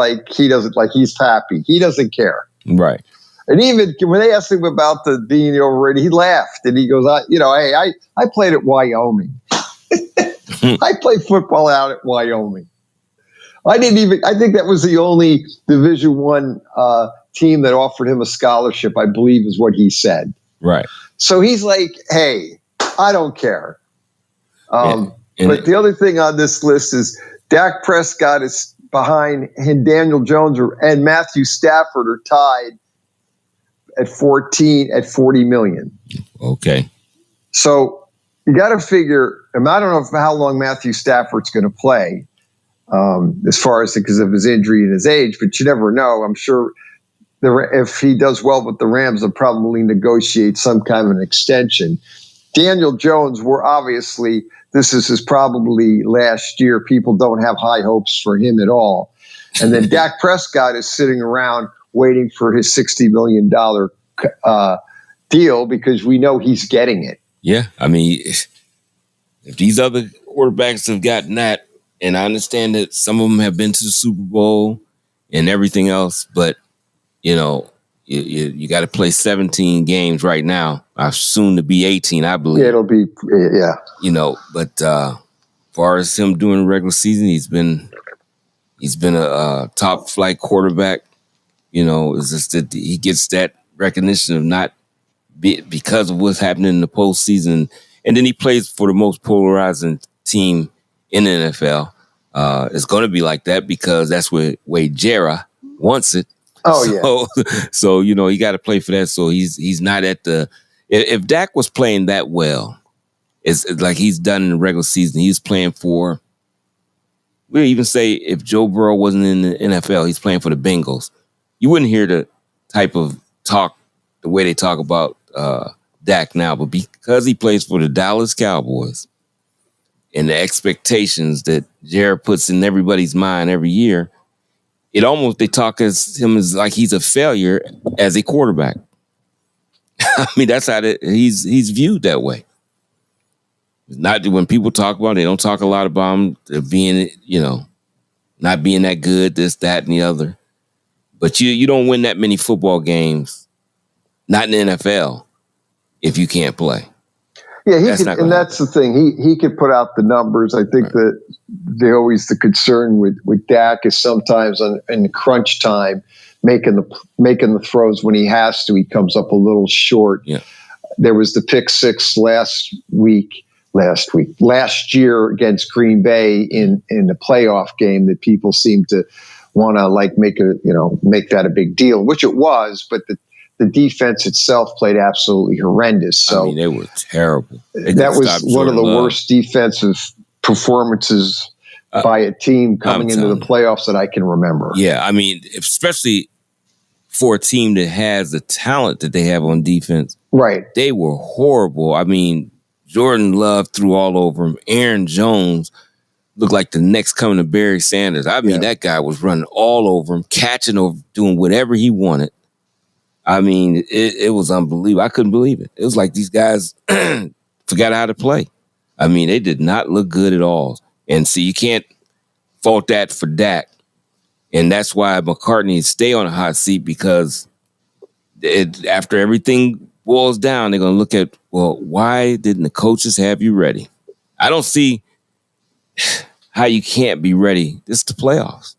happy. He doesn't care. Right. And even when they asked him about being overrated, he laughed and he goes, "Hey, I played at Wyoming. I played football out at Wyoming. I think that was the only Division I team that offered him a scholarship, I believe is what he said." Right. So he's like, "Hey, I don't care." But the other thing on this list is Dak Prescott is behind, and Daniel Jones and Matthew Stafford are tied at 40 million. Okay. So you got to figure, and I don't know how long Matthew Stafford's going to play as far as because of his injury and his age, but you never know. I'm sure if he does well with the Rams, they'll probably negotiate some kind of an extension. Daniel Jones, this is his probably last year. People don't have high hopes for him at all. And then Dak Prescott is sitting around waiting for his $60 million deal because we know he's getting it. Yeah. I mean, if these other quarterbacks have gotten that, and I understand that some of them have been to the Super Bowl and everything else, but, you got to play 17 games right now. Soon to be 18, I believe. Yeah, it'll be, yeah. But as far as him doing the regular season, he's been a top flight quarterback. It's just that he gets that recognition of not because of what's happening in the postseason. And then he plays for the most polarizing team in the NFL. It's going to be like that because that's where Wade Jarrah wants it. Oh, yeah. So, he got to play for that. So he's not at the – if Dak was playing that well, it's like he's done in the regular season. He's playing for – we'll even say if Joe Burrow wasn't in the NFL, he's playing for the Bengals. You wouldn't hear the type of talk, the way they talk about Dak now. But because he plays for the Dallas Cowboys and the expectations that Jared puts in everybody's mind every year, they talk as him as like he's a failure as a quarterback. I mean, that's how he's viewed that way. Not when people talk about him, they don't talk a lot about him being, not being that good, this, that, and the other. But you don't win that many football games, not in the NFL, if you can't play. Yeah, that's the thing. He could put out the numbers. I think that the concern with Dak is sometimes in crunch time, making the throws when he has to. He comes up a little short. Yeah. There was the pick six last year against Green Bay in the playoff game that people seem to want to make that a big deal, which it was, but the defense itself played absolutely horrendous. So I mean, they were terrible. That was one of the worst defensive performances by a team coming into the playoffs that I can remember. Yeah, I mean, especially for a team that has the talent that they have on defense. Right. They were horrible. I mean, Jordan Love threw all over him. Aaron Jones looked like the next coming of Barry Sanders. I mean, that guy was running all over him, catching over, doing whatever he wanted. I mean, it was unbelievable. I couldn't believe it. It was like these guys forgot how to play. I mean, they did not look good at all. And see, you can't fault that for Dak. And that's why McCartney stay on a hot seat because after everything boils down, they're going to look at, well, why didn't the coaches have you ready? I don't see how you can't be ready. This is the playoffs.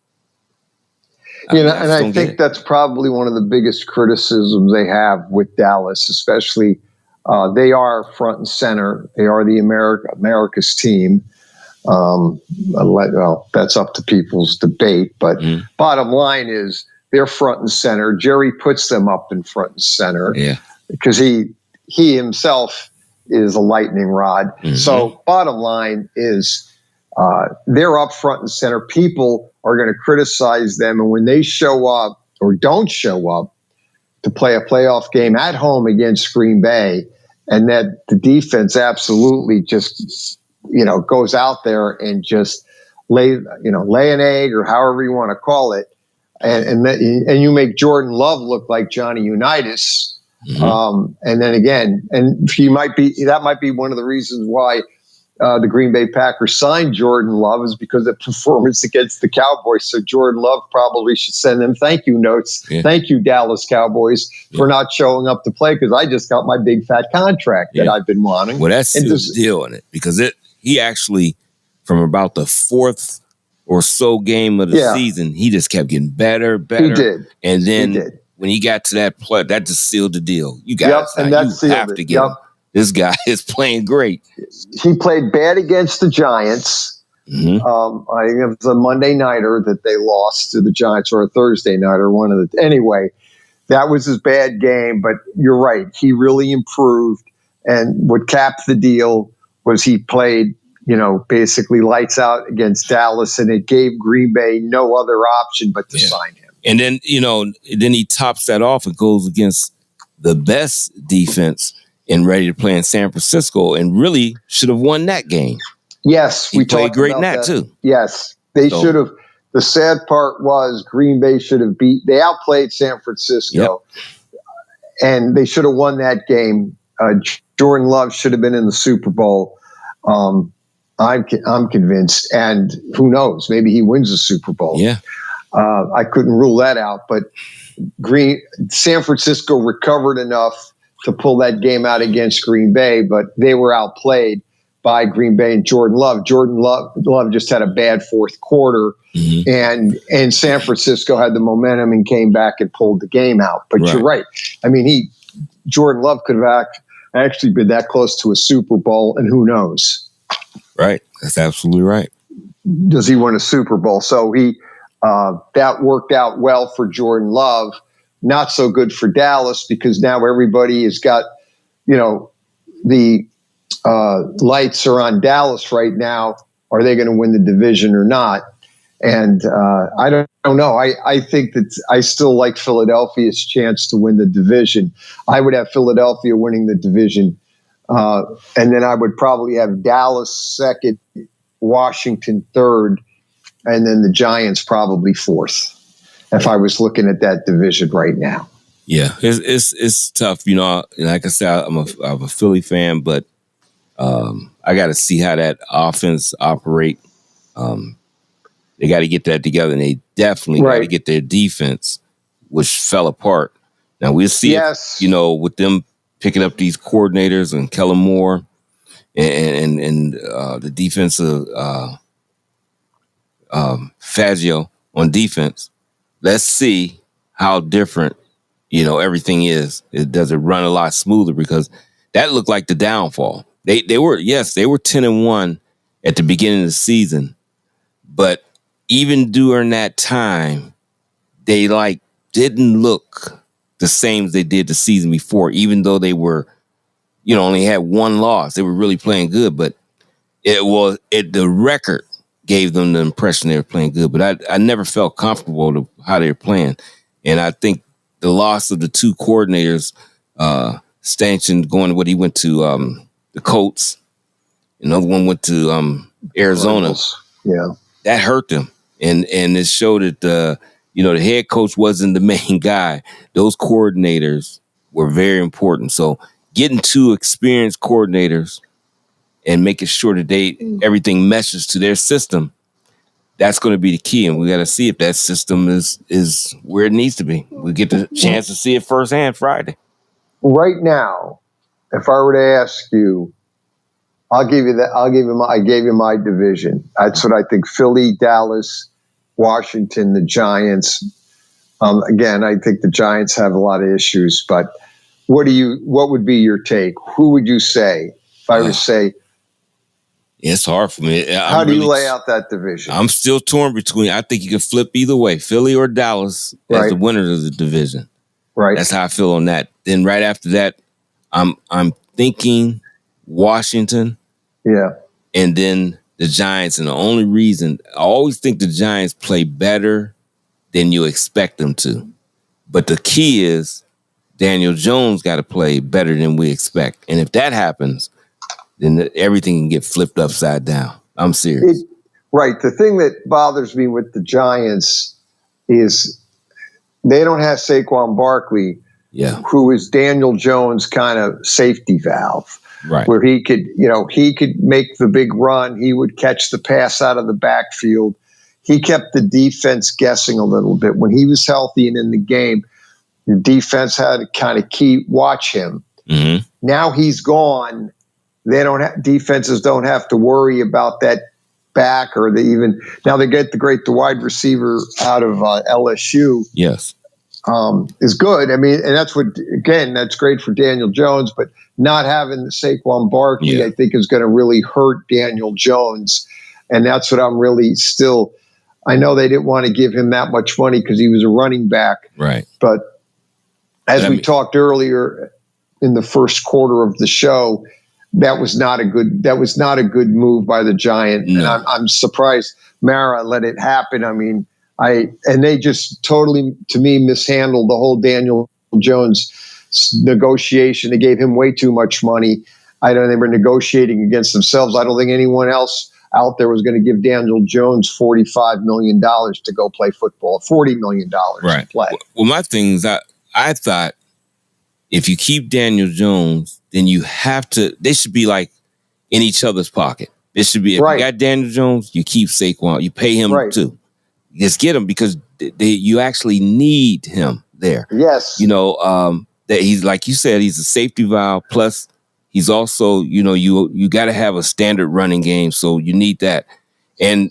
I think that's probably one of the biggest criticisms they have with Dallas, especially they are front and center. They are the America's team. Well, that's up to people's debate, but bottom line is they're front and center. Jerry puts them up in front and center because he himself is a lightning rod. Mm-hmm. So bottom line is they're up front and center. People are going to criticize them. And when they show up or don't show up to play a playoff game at home against Green Bay, and that the defense absolutely just, goes out there and just lay an egg or however you want to call it. And you make Jordan Love look like Johnny Unitas. Mm-hmm. And then again, and that might be one of the reasons why the Green Bay Packers signed Jordan Love, is because of performance against the Cowboys. So Jordan Love probably should send them thank you notes. Yeah. Thank you, Dallas Cowboys, for not showing up to play, because I just got my big fat contract that I've been wanting. Well, that's the deal in it, because he actually, from about the fourth or so game of the season, he just kept getting better. He did. And then when he got to that play, that just sealed the deal. You guys, you have to get him. This guy is playing great. He played bad against the Giants. Mm-hmm. I think it was a Monday nighter that they lost to the Giants, or a Thursday nighter. Anyway, that was his bad game. But you're right. He really improved. And what capped the deal was he played, basically lights out against Dallas, and it gave Green Bay no other option but to sign him. And then, then he tops that off and goes against the best defense and ready to play in San Francisco, and really should have won that game. Yes, we played great in that too. Yes, they should have. The sad part was Green Bay should have they outplayed San Francisco, and they should have won that game. Jordan Love should have been in the Super Bowl. I'm convinced, and who knows? Maybe he wins the Super Bowl. Yeah, I couldn't rule that out, but San Francisco recovered enough to pull that game out against Green Bay, but they were outplayed by Green Bay and Jordan Love. Jordan Love just had a bad fourth quarter, and San Francisco had the momentum and came back and pulled the game out. But you're right. I mean, Jordan Love could have actually been that close to a Super Bowl, and who knows? Right. That's absolutely right. Does he win a Super Bowl? So that worked out well for Jordan Love. Not so good for Dallas, because now everybody has got, the lights are on Dallas right now. Are they going to win the division or not? And I don't know. I think that I still like Philadelphia's chance to win the division. I would have Philadelphia winning the division. And then I would probably have Dallas second, Washington third, and then the Giants probably fourth, if I was looking at that division right now. Yeah, it's tough. Like I said, I'm a Philly fan, but I got to see how that offense operate. They got to get that together, and they definitely got to get their defense, which fell apart. Now we'll see if, with them picking up these coordinators and Kellen Moore and the defensive Fangio on defense. Let's see how different, everything is. Does it run a lot smoother? Because that looked like the downfall. They were 10-1 at the beginning of the season, but even during that time, they didn't look the same as they did the season before. Even though they were, only had one loss, they were really playing good. But the record gave them the impression they were playing good, but I never felt comfortable with how they were playing. And I think the loss of the two coordinators, Stanchion he went to the Colts, another one went to Arizona. Yeah, that hurt them, and it showed that the head coach wasn't the main guy. Those coordinators were very important. So getting two experienced coordinators and making sure that everything meshes to their system, that's going to be the key. And we got to see if that system is where it needs to be. We get the chance to see it firsthand Friday. Right now, if I were to ask you, I gave you my division. That's what I think: Philly, Dallas, Washington, the Giants. Again, I think the Giants have a lot of issues, but what would be your take? Who would you say if I were to say? It's hard for me. How do you lay out that division? I'm still torn between. I think you can flip either way, Philly or Dallas as the winners of the division. Right. That's how I feel on that. Then right after that, I'm thinking Washington, and then the Giants. And the only reason, I always think the Giants play better than you expect them to. But the key is Daniel Jones got to play better than we expect. And if that happens, then everything can get flipped upside down. I'm serious. Right. The thing that bothers me with the Giants is they don't have Saquon Barkley, who is Daniel Jones' kind of safety valve. Right. Where he could make the big run. He would catch the pass out of the backfield. He kept the defense guessing a little bit. When he was healthy and in the game, the defense had to kind of watch him. Mm-hmm. Now he's gone. Defenses don't have to worry about that back, or now they get the wide receiver out of LSU. Yes. Is good. I mean, and that's great for Daniel Jones, but not having Saquon Barkley, I think, is going to really hurt Daniel Jones. And that's what I'm really I know they didn't want to give him that much money because he was a running back. Right. But as we talked earlier in the first quarter of the show, that was not a good move by the Giants. No. And I'm surprised Mara let it happen. I mean, they just totally, to me, mishandled the whole Daniel Jones negotiation. They gave him way too much money. They were negotiating against themselves. I don't think anyone else out there was going to give Daniel Jones $45 million to go play football, $40 million to play. Well, my thing is, I thought if you keep Daniel Jones, then they should be like in each other's pocket. It should be, if you got Daniel Jones, you keep Saquon, you pay him too. Just get him because you actually need him there. Yes. That he's, like you said, he's a safety valve. Plus, he's also, you got to have a standard running game. So you need that. And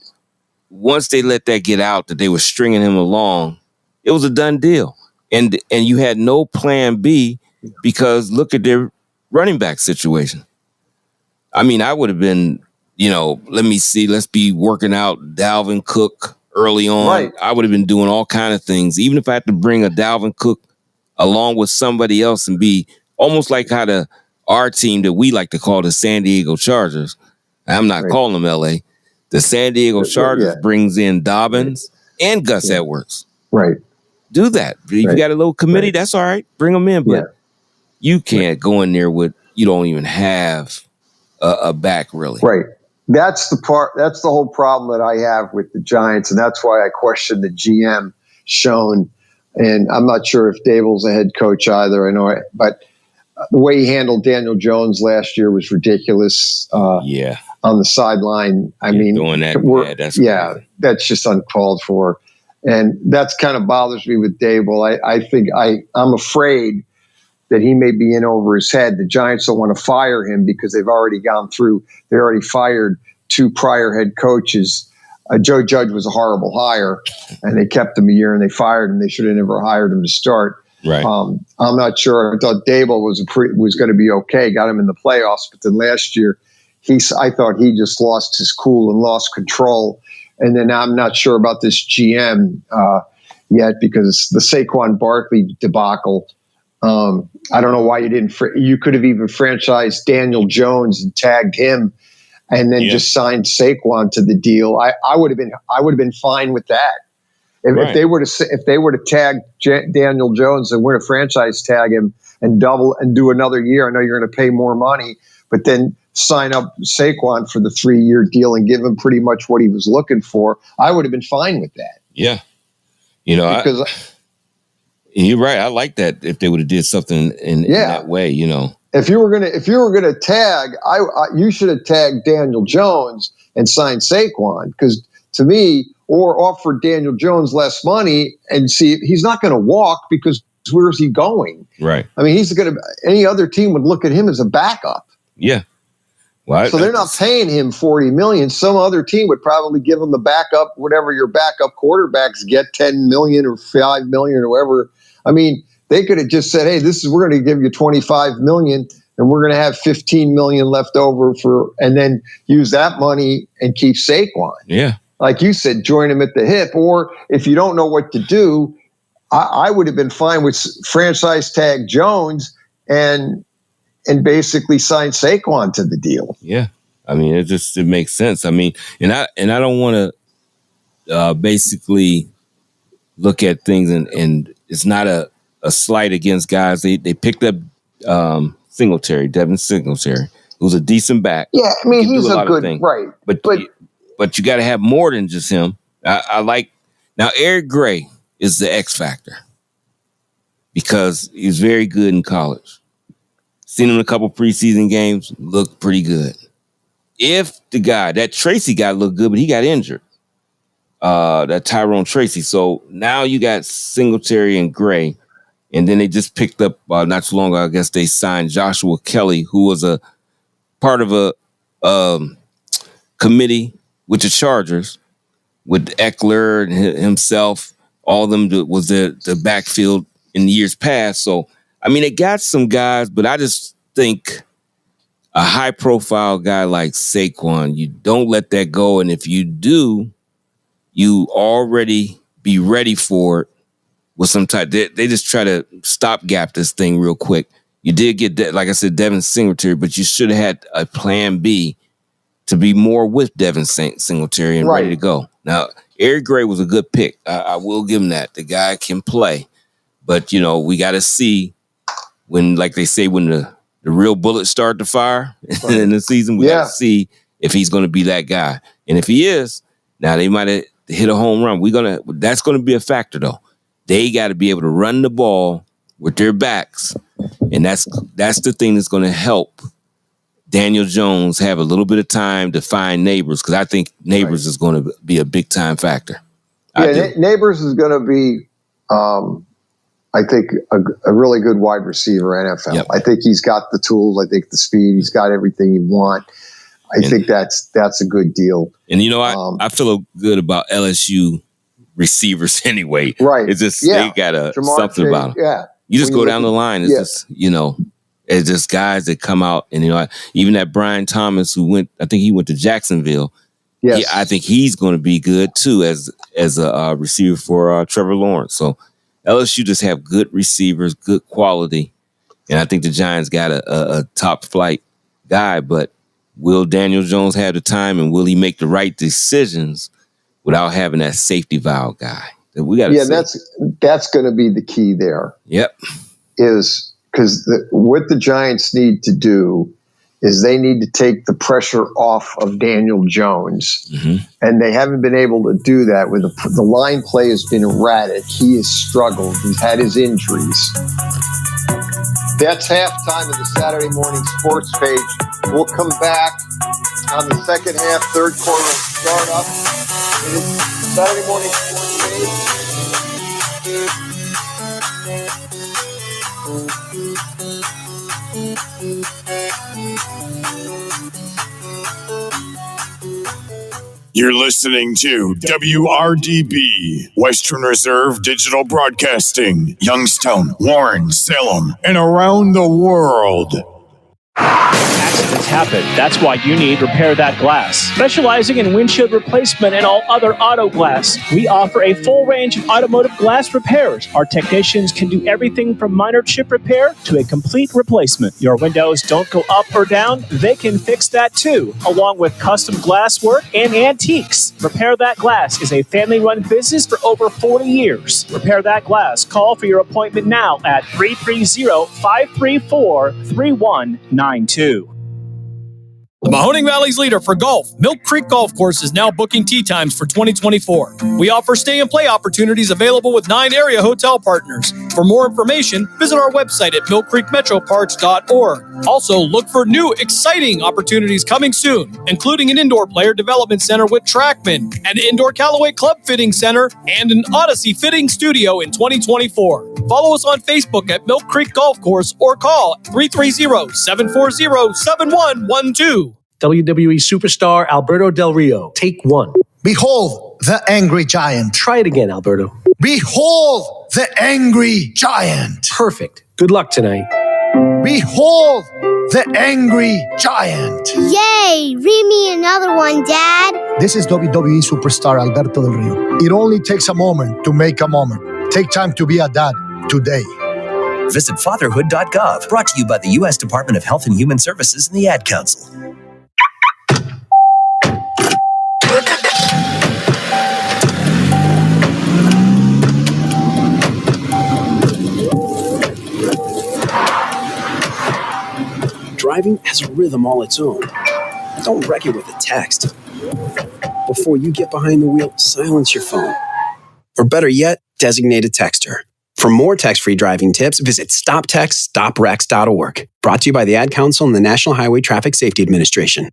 once they let that get out, that they were stringing him along, it was a done deal. And you had no plan B because look at their running back situation. I mean, I would have been, let's be working out Dalvin Cook early on. Right. I would have been doing all kind of things, even if I had to bring a Dalvin Cook along with somebody else and be almost like how our team that we like to call the San Diego Chargers. I'm not calling them LA. The San Diego Chargers brings in Dobbins and Gus Edwards. Right. Do that. If you got a little committee, that's all right. Bring them in, but you can't go in there with, you don't even have a back really. Right. That's the whole problem that I have with the Giants, and that's why I question the GM, Schoen. And I'm not sure if Dable's a head coach either. I know, but the way he handled Daniel Jones last year was ridiculous. On the sideline. I mean, doing that, that's crazy. That's just uncalled for, and that's kind of bothers me with Dable. I think I'm afraid that he may be in over his head. The Giants don't want to fire him because they've already gone through. They already fired 2 prior head coaches. Joe Judge was a horrible hire, and they kept him a year, and they fired him. They should have never hired him to start. Right. I'm not sure. I thought Dable was going to be okay. Got him in the playoffs, but then last year, I thought he just lost his cool and lost control. And then I'm not sure about this GM yet because the Saquon Barkley debacle. I don't know why you didn't. You could have even franchised Daniel Jones and tagged him, and then just signed Saquon to the deal. I would have been fine with that. If they were to tag Daniel Jones and we're to franchise tag him and double and do another year, I know you're going to pay more money, but then sign up Saquon for the 3-year deal and give him pretty much what he was looking for. I would have been fine with that. Yeah, because you're right. I like that if they would have did something in that way. If you were gonna tag, you should have tagged Daniel Jones and signed Saquon, because to me, or offered Daniel Jones less money and see he's not going to walk because where's he going? Right. I mean, any other team would look at him as a backup. Yeah. Well, so they're not paying him $40 million. Some other team would probably give him the backup, whatever your backup quarterbacks get, $10 million or $5 million or whatever. I mean, they could have just said, "Hey, we're going to give you $25 million, and we're going to have $15 million left over and then use that money and keep Saquon." Yeah, like you said, join him at the hip. Or if you don't know what to do, I would have been fine with franchise tag Jones and and basically sign Saquon to the deal. Yeah. I mean, it makes sense. I mean, and I don't want to basically look at things and it's not a slight against guys. They picked up Devin Singletary, who's a decent back. Yeah, I mean, he's a good right, but you got to have more than just him. I like now Eric Gray is the X factor because he's very good in college. Seen him in a couple preseason games, looked pretty good. If the guy, that Tracy guy looked good, but he got injured. That Tyrone Tracy. So now you got Singletary and Gray. And then they just picked up, not too long ago, I guess they signed Joshua Kelly, who was a part of a committee with the Chargers, with Eckler and himself. All of them was the backfield in years past. So, I mean, they got some guys, but I just think a high-profile guy like Saquon, you don't let that go. And if you do, you already be ready for it with some type. They just try to stopgap this thing real quick. You did get, like I said, Devin Singletary, but you should have had a plan B to be more with Devin Singletary and ready to go. Now, Eric Gray was a good pick. I will give him that. The guy can play. But, we got to see when, like they say, when the real bullets start to fire in the season, we got to see if he's going to be that guy. And if he is, now they might have hit a home run. That's going to be a factor, though. They got to be able to run the ball with their backs. And that's the thing that's going to help Daniel Jones have a little bit of time to find Neighbors, because I think Neighbors is going to be a big-time factor. Neighbors is going to be, I think, a really good wide receiver NFL. Yep. I think he's got the tools. I think the speed. He's got everything you want. I think that's a good deal. And, I feel good about LSU receivers anyway. Right. It's just they got something about them. Yeah. You just go down the line. It's just, it's just guys that come out. And, even that Brian Thomas who I think he went to Jacksonville. Yes. I think he's going to be good, too, as a receiver for Trevor Lawrence. So LSU just have good receivers, good quality. And I think the Giants got a top flight guy. But will Daniel Jones have the time, and will he make the right decisions without having that safety valve guy? We got that's going to be the key there. Yep. Is because what the Giants need to do is they need to take the pressure off of Daniel Jones. Mm-hmm. And they haven't been able to do that. With the line play has been erratic. He has struggled. He's had his injuries. That's halftime of the Saturday Morning Sports Page. We'll come back on the second half, third quarter, and start up. It is Saturday Morning Sports Page. You're listening to WRDB, Western Reserve Digital Broadcasting, Youngstown, Warren, Salem, and around the world. Accidents happen. That's why you need Repair That Glass. Specializing in windshield replacement and all other auto glass, we offer a full range of automotive glass repairs. Our technicians can do everything from minor chip repair to a complete replacement. Your windows don't go up or down, they can fix that too, along with custom glass work and antiques. Repair That Glass is a family-run business for over 40 years. Repair That Glass. Call for your appointment now at 330-534-3192. The Mahoning Valley's leader for golf, Milk Creek Golf Course, is now booking tee times for 2024. We offer stay and play opportunities available with 9 area hotel partners. For more information, visit our website at millcreekmetroparks.org. Also, look for new, exciting opportunities coming soon, including an indoor player development center with Trackman, an indoor Callaway Club Fitting Center, and an Odyssey Fitting Studio in 2024. Follow us on Facebook at Milk Creek Golf Course or call 330-740-7112. WWE superstar Alberto Del Rio. Take one. Behold the angry giant. Try it again, Alberto. Behold the angry giant. Perfect. Good luck tonight. Behold the angry giant. Yay! Read me another one, Dad. This is WWE superstar Alberto Del Rio. It only takes a moment to make a moment. Take time to be a dad today. visit fatherhood.gov. Brought to you by the U.S. Department of Health and Human Services and the Ad Council. Driving has a rhythm all its own. Don't wreck it with a text. Before you get behind the wheel, silence your phone. Or better yet, designate a texter. For more text-free driving tips, visit stoptextstoprex.org. Brought to you by the Ad Council and the National Highway Traffic Safety Administration.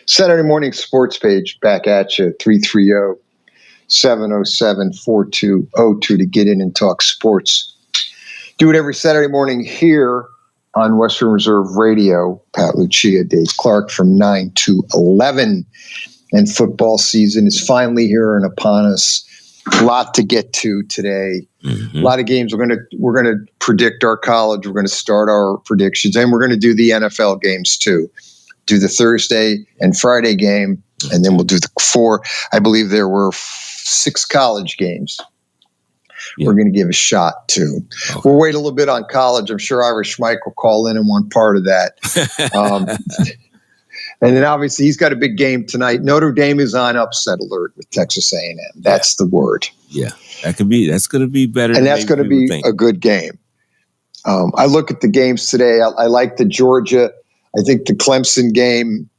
Saturday morning sports page back at you, 330-707-4202 to get in and talk sports. Do it every Saturday morning here on Western Reserve Radio. Pat Lucia, Dave Clark from 9 to 11. And football season is finally here and upon us. A lot to get to today. A lot of games. We're gonna predict our college. We're going to start our predictions, and we're going to do the NFL games too. Do the Thursday and Friday game, and then we'll do the 4. I believe there were 6 college games. Yeah. We're going to give a shot to. Okay. We'll wait a little bit on college. I'm sure Irish Mike will call in and want part of that. And then obviously he's got a big game tonight. Notre Dame is on upset alert with Texas A&M. That's the word. Yeah, that's going to be better. And that's going to be a good game. I look at the games today. I like the Georgia. I think the Clemson game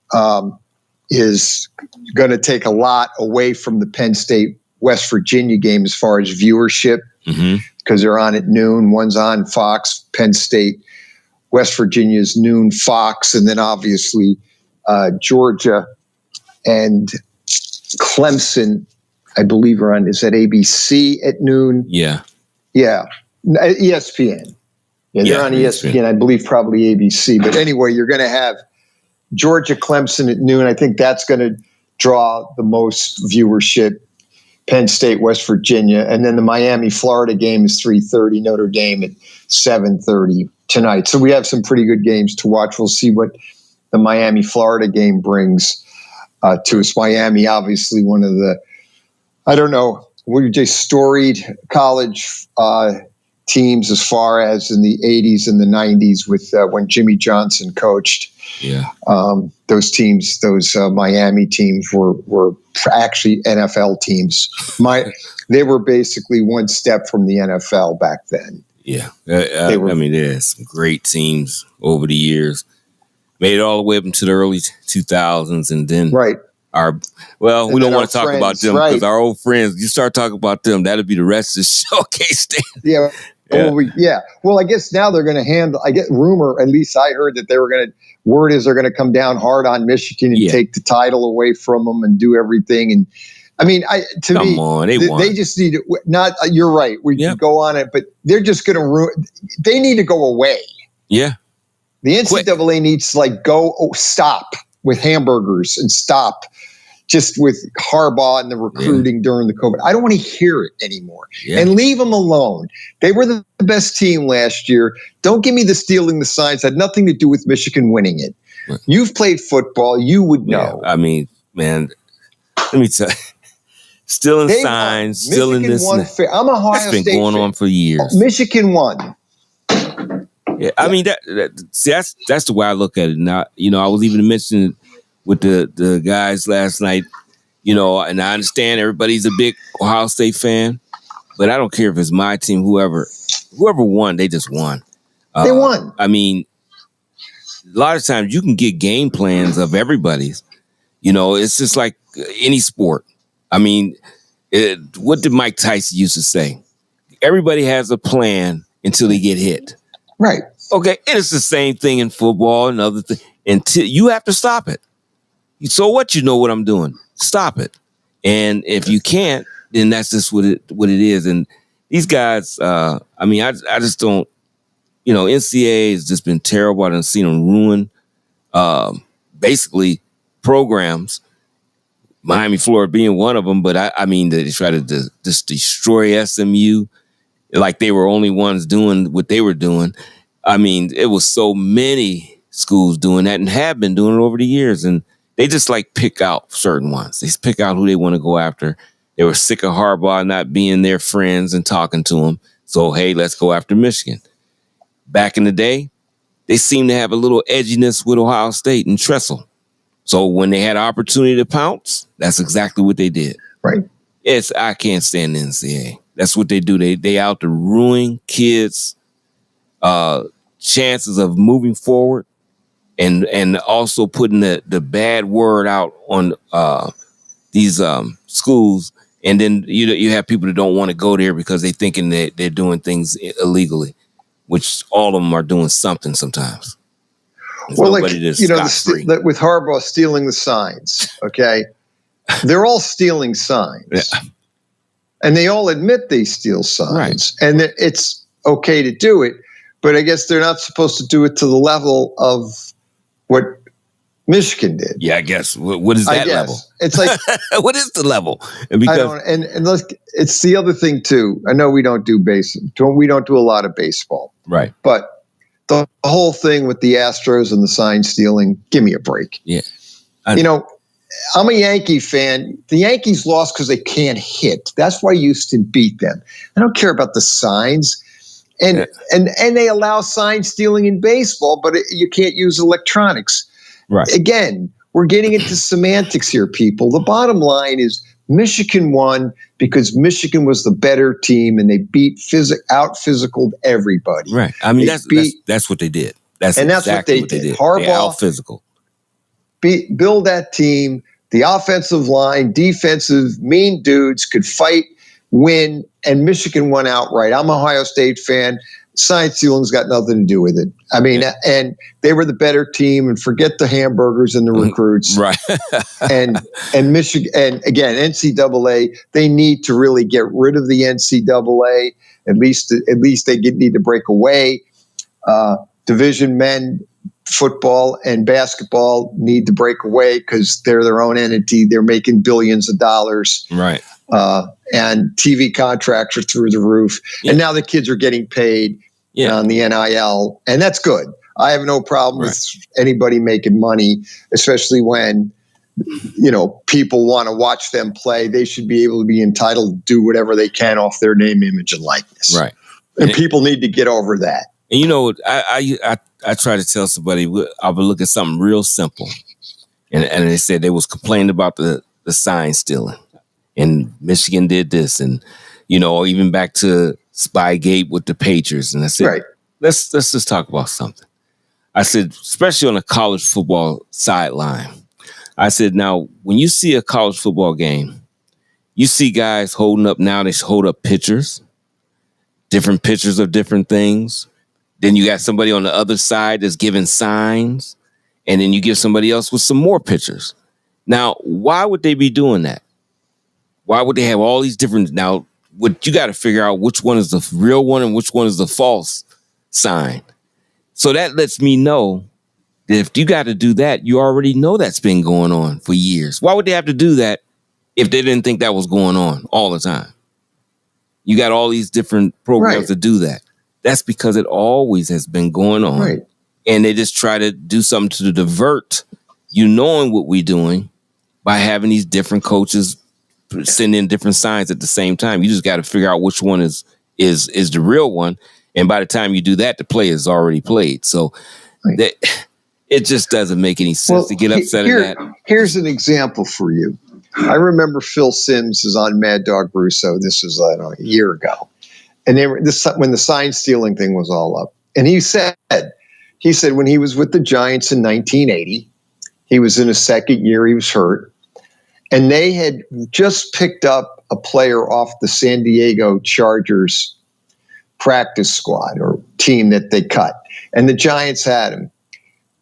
is going to take a lot away from the Penn State West Virginia game as far as viewership, because they're on at noon. One's on Fox, Penn State, West Virginia's noon Fox, and then obviously Georgia and Clemson, I believe, are on. Is that ABC at noon? Yeah. ESPN. Yeah, they're on ESPN. I believe probably ABC. But anyway, you're going to have Georgia, Clemson at noon. I think that's going to draw the most viewership. Penn State, West Virginia. And then the Miami, Florida game is 3:30. Notre Dame at 7:30 tonight. So we have some pretty good games to watch. We'll see what the Miami, Florida game brings to us. Miami, obviously one of the, I don't know, storied college teams as far as in the 80s and the 90s with when Jimmy Johnson coached. Yeah. Those teams, those Miami teams were actually NFL teams. They were basically one step from the NFL back then. Yeah. There's some great teams over the years. Made it all the way up into the early 2000s. And then we don't want to talk about them because our old friends, you start talking about them, that'll be the rest of the showcase. Yeah. Well, I guess now they're going to handle, I get rumor, at least I heard that word is they're going to come down hard on Michigan and take the title away from them and do everything. And I mean, they just need to, you're right. We can go on it, but they're just going to they need to go away. Yeah. The NCAA needs to stop with hamburgers and stop just with Harbaugh and the recruiting during the COVID. I don't want to hear it anymore. Yeah. And leave them alone. They were the best team last year. Don't give me the stealing the signs. Had nothing to do with Michigan winning it. Right. You've played football. You would know. I mean, man, let me tell you. Stealing signs, stealing this. I'm Ohio State. That's been going on for years. Michigan won. Yeah, I mean that's the way I look at it. Now, I was even mentioning with the guys last night, and I understand everybody's a big Ohio State fan, but I don't care if it's my team, whoever won, they just won. They won. I mean, a lot of times you can get game plans of everybody's. It's just like any sport. I mean, what did Mike Tyson used to say? Everybody has a plan until they get hit. Right. Okay, and it's the same thing in football and other things. Until you have to stop it. So what? You know what I'm doing? Stop it. And if you can't, then that's just what it is. And these guys, I just don't. NCAA has just been terrible. I done seen them ruin basically programs, Miami, Florida being one of them. But I mean, they try to just destroy SMU like they were only ones doing what they were doing. I mean, it was so many schools doing that and have been doing it over the years. And they just like pick out certain ones. They pick out who they want to go after. They were sick of Harbaugh not being their friends and talking to them. So, hey, let's go after Michigan. Back in the day, they seemed to have a little edginess with Ohio State and Tressel. So when they had an opportunity to pounce, that's exactly what they did. Right. I can't stand the NCAA. That's what they do. They out to ruin kids' chances of moving forward, and also putting the bad word out on these schools. And then you have people that don't want to go there because they thinking that they're doing things illegally, which all of them are doing something sometimes. There's well, like, with Harbaugh stealing the signs, okay? They're all stealing signs. Yeah. And they all admit they steal signs. Right. And it's okay to do it, but I guess they're not supposed to do it to the level of what Michigan did. Yeah, I guess. What is that level? It's like what is the level? And because and it's the other thing too. I know we don't do we don't do a lot of baseball. Right. But the whole thing with the Astros and the sign stealing, give me a break. Yeah. I'm a Yankee fan. The Yankees lost because they can't hit. That's why Houston beat them. I don't care about the signs. And they allow sign stealing in baseball, but you can't use electronics. Right. Again, we're getting into semantics here, people. The bottom line is Michigan won because Michigan was the better team and they out-physicaled everybody. Right. I mean, that's what they did. That's exactly what they did. Harbaugh, Harbaugh out-physical. Build that team. The offensive line, defensive, mean dudes could fight, win, and Michigan won outright. I'm an Ohio State fan. Sign stealing's got nothing to do with it. I mean, and they were the better team, and forget the hamburgers and the recruits. Right. and Michigan, and again, NCAA, they need to really get rid of the NCAA. At least they need to break away. Division men, football and basketball need to break away because they're their own entity. They're making billions of dollars. Right. And TV contracts are through the roof. Yeah. And now the kids are getting paid on the NIL. And that's good. I have no problem with anybody making money, especially when, people want to watch them play. They should be able to be entitled to do whatever they can off their name, image, and likeness. Right. And people need to get over that. And I try to tell somebody, I would look at something real simple. And they said they was complaining about the sign stealing. And Michigan did this. And, even back to Spygate with the Patriots. And I said, let's just talk about something. I said, especially on a college football sideline. I said, now, when you see a college football game, you see guys holding up, now they hold up pictures, different pictures of different things. Then you got somebody on the other side that's giving signs, and then you give somebody else with some more pictures. Now, why would they be doing that? Why would they have all these different? Now, what you got to figure out which one is the real one and which one is the false sign. So that lets me know that if you got to do that, you already know that's been going on for years. Why would they have to do that if they didn't think that was going on all the time? You got all these different programs to do that. That's because it always has been going on. Right. And they just try to do something to divert you knowing what we're doing by having these different coaches send in different signs at the same time. You just got to figure out which one is the real one. And by the time you do that, the play is already played. So it just doesn't make any sense to get upset at that. Here's an example for you. I remember Phil Simms is on Mad Dog Russo. This was, a year ago. And when the sign stealing thing was all up. And he said when he was with the Giants in 1980, he was in his second year, he was hurt. And they had just picked up a player off the San Diego Chargers practice squad or team that they cut. And the Giants had him.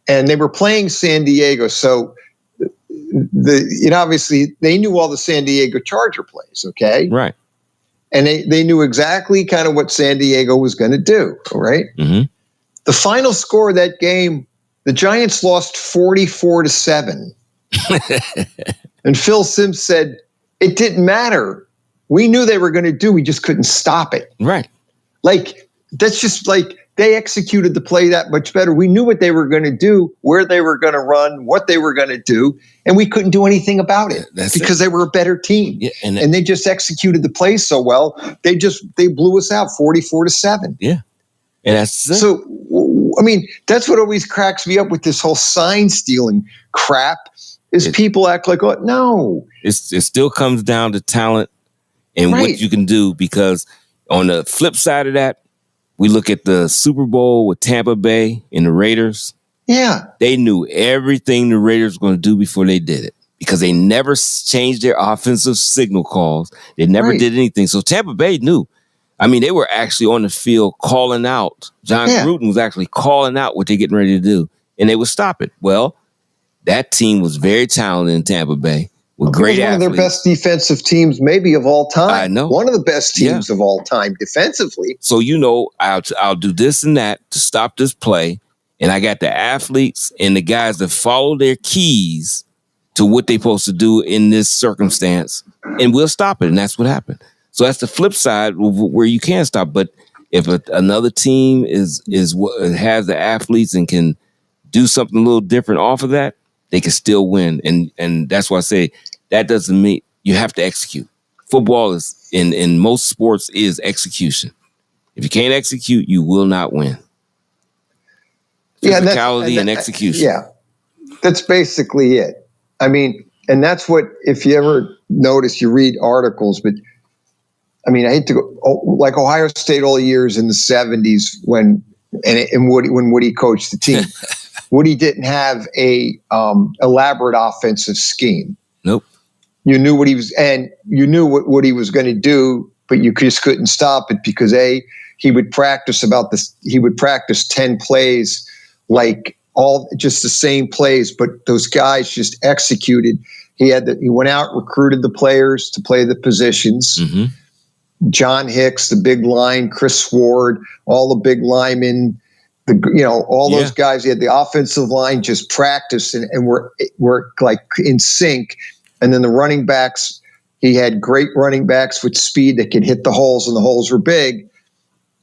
And they were playing San Diego. So obviously they knew all the San Diego Charger plays, okay? Right. And they knew exactly kind of what San Diego was going to do, all right? Mm-hmm. The final score of that game The Giants lost 44-7. And Phil Simms said, it didn't matter. We knew they were going to do. We just couldn't stop it. Right. Like, that's just like they executed the play that much better. We knew what they were going to do, where they were going to run, what they were going to do, and we couldn't do anything about it because they were a better team. Yeah, and they just executed the play so well. They blew us out 44-7. Yeah. And that's so, I mean, that's what always cracks me up with this whole sign stealing crap is people act like, oh, no. It still comes down to talent and what you can do, because on the flip side of that, we look at the Super Bowl with Tampa Bay and the Raiders. Yeah. They knew everything the Raiders were going to do before they did it because they never changed their offensive signal calls. They never did anything. So Tampa Bay knew. I mean, they were actually on the field calling out. John Gruden was actually calling out what they're getting ready to do, and they would stop it. Well, that team was very talented in Tampa Bay with great athletes. One of their best defensive teams maybe of all time. I know. One of the best teams of all time defensively. So, I'll do this and that to stop this play, and I got the athletes and the guys that follow their keys to what they're supposed to do in this circumstance, and we'll stop it, and that's what happened. So that's the flip side where you can stop. But if another team has the athletes and can do something a little different off of that, they can still win. And that's why I say that doesn't mean you have to execute. Football is in most sports is execution. If you can't execute, you will not win. Physicality and execution. Yeah, that's basically it. I mean, and that's what, if you ever notice, you read articles, but I mean, I hate to go like Ohio State all the years in the 70s when Woody coached the team. Woody didn't have a elaborate offensive scheme. Nope. You knew what he was, and you knew what he was going to do, but you just couldn't stop it because he would practice he would practice 10 plays, like all just the same plays, but those guys just executed. He went out, recruited the players to play the positions. Mm-hmm. John Hicks, the big line, Chris Ward, all the big linemen, all those guys. He had the offensive line just practice and were like in sync. And then the running backs, he had great running backs with speed that could hit the holes, and the holes were big.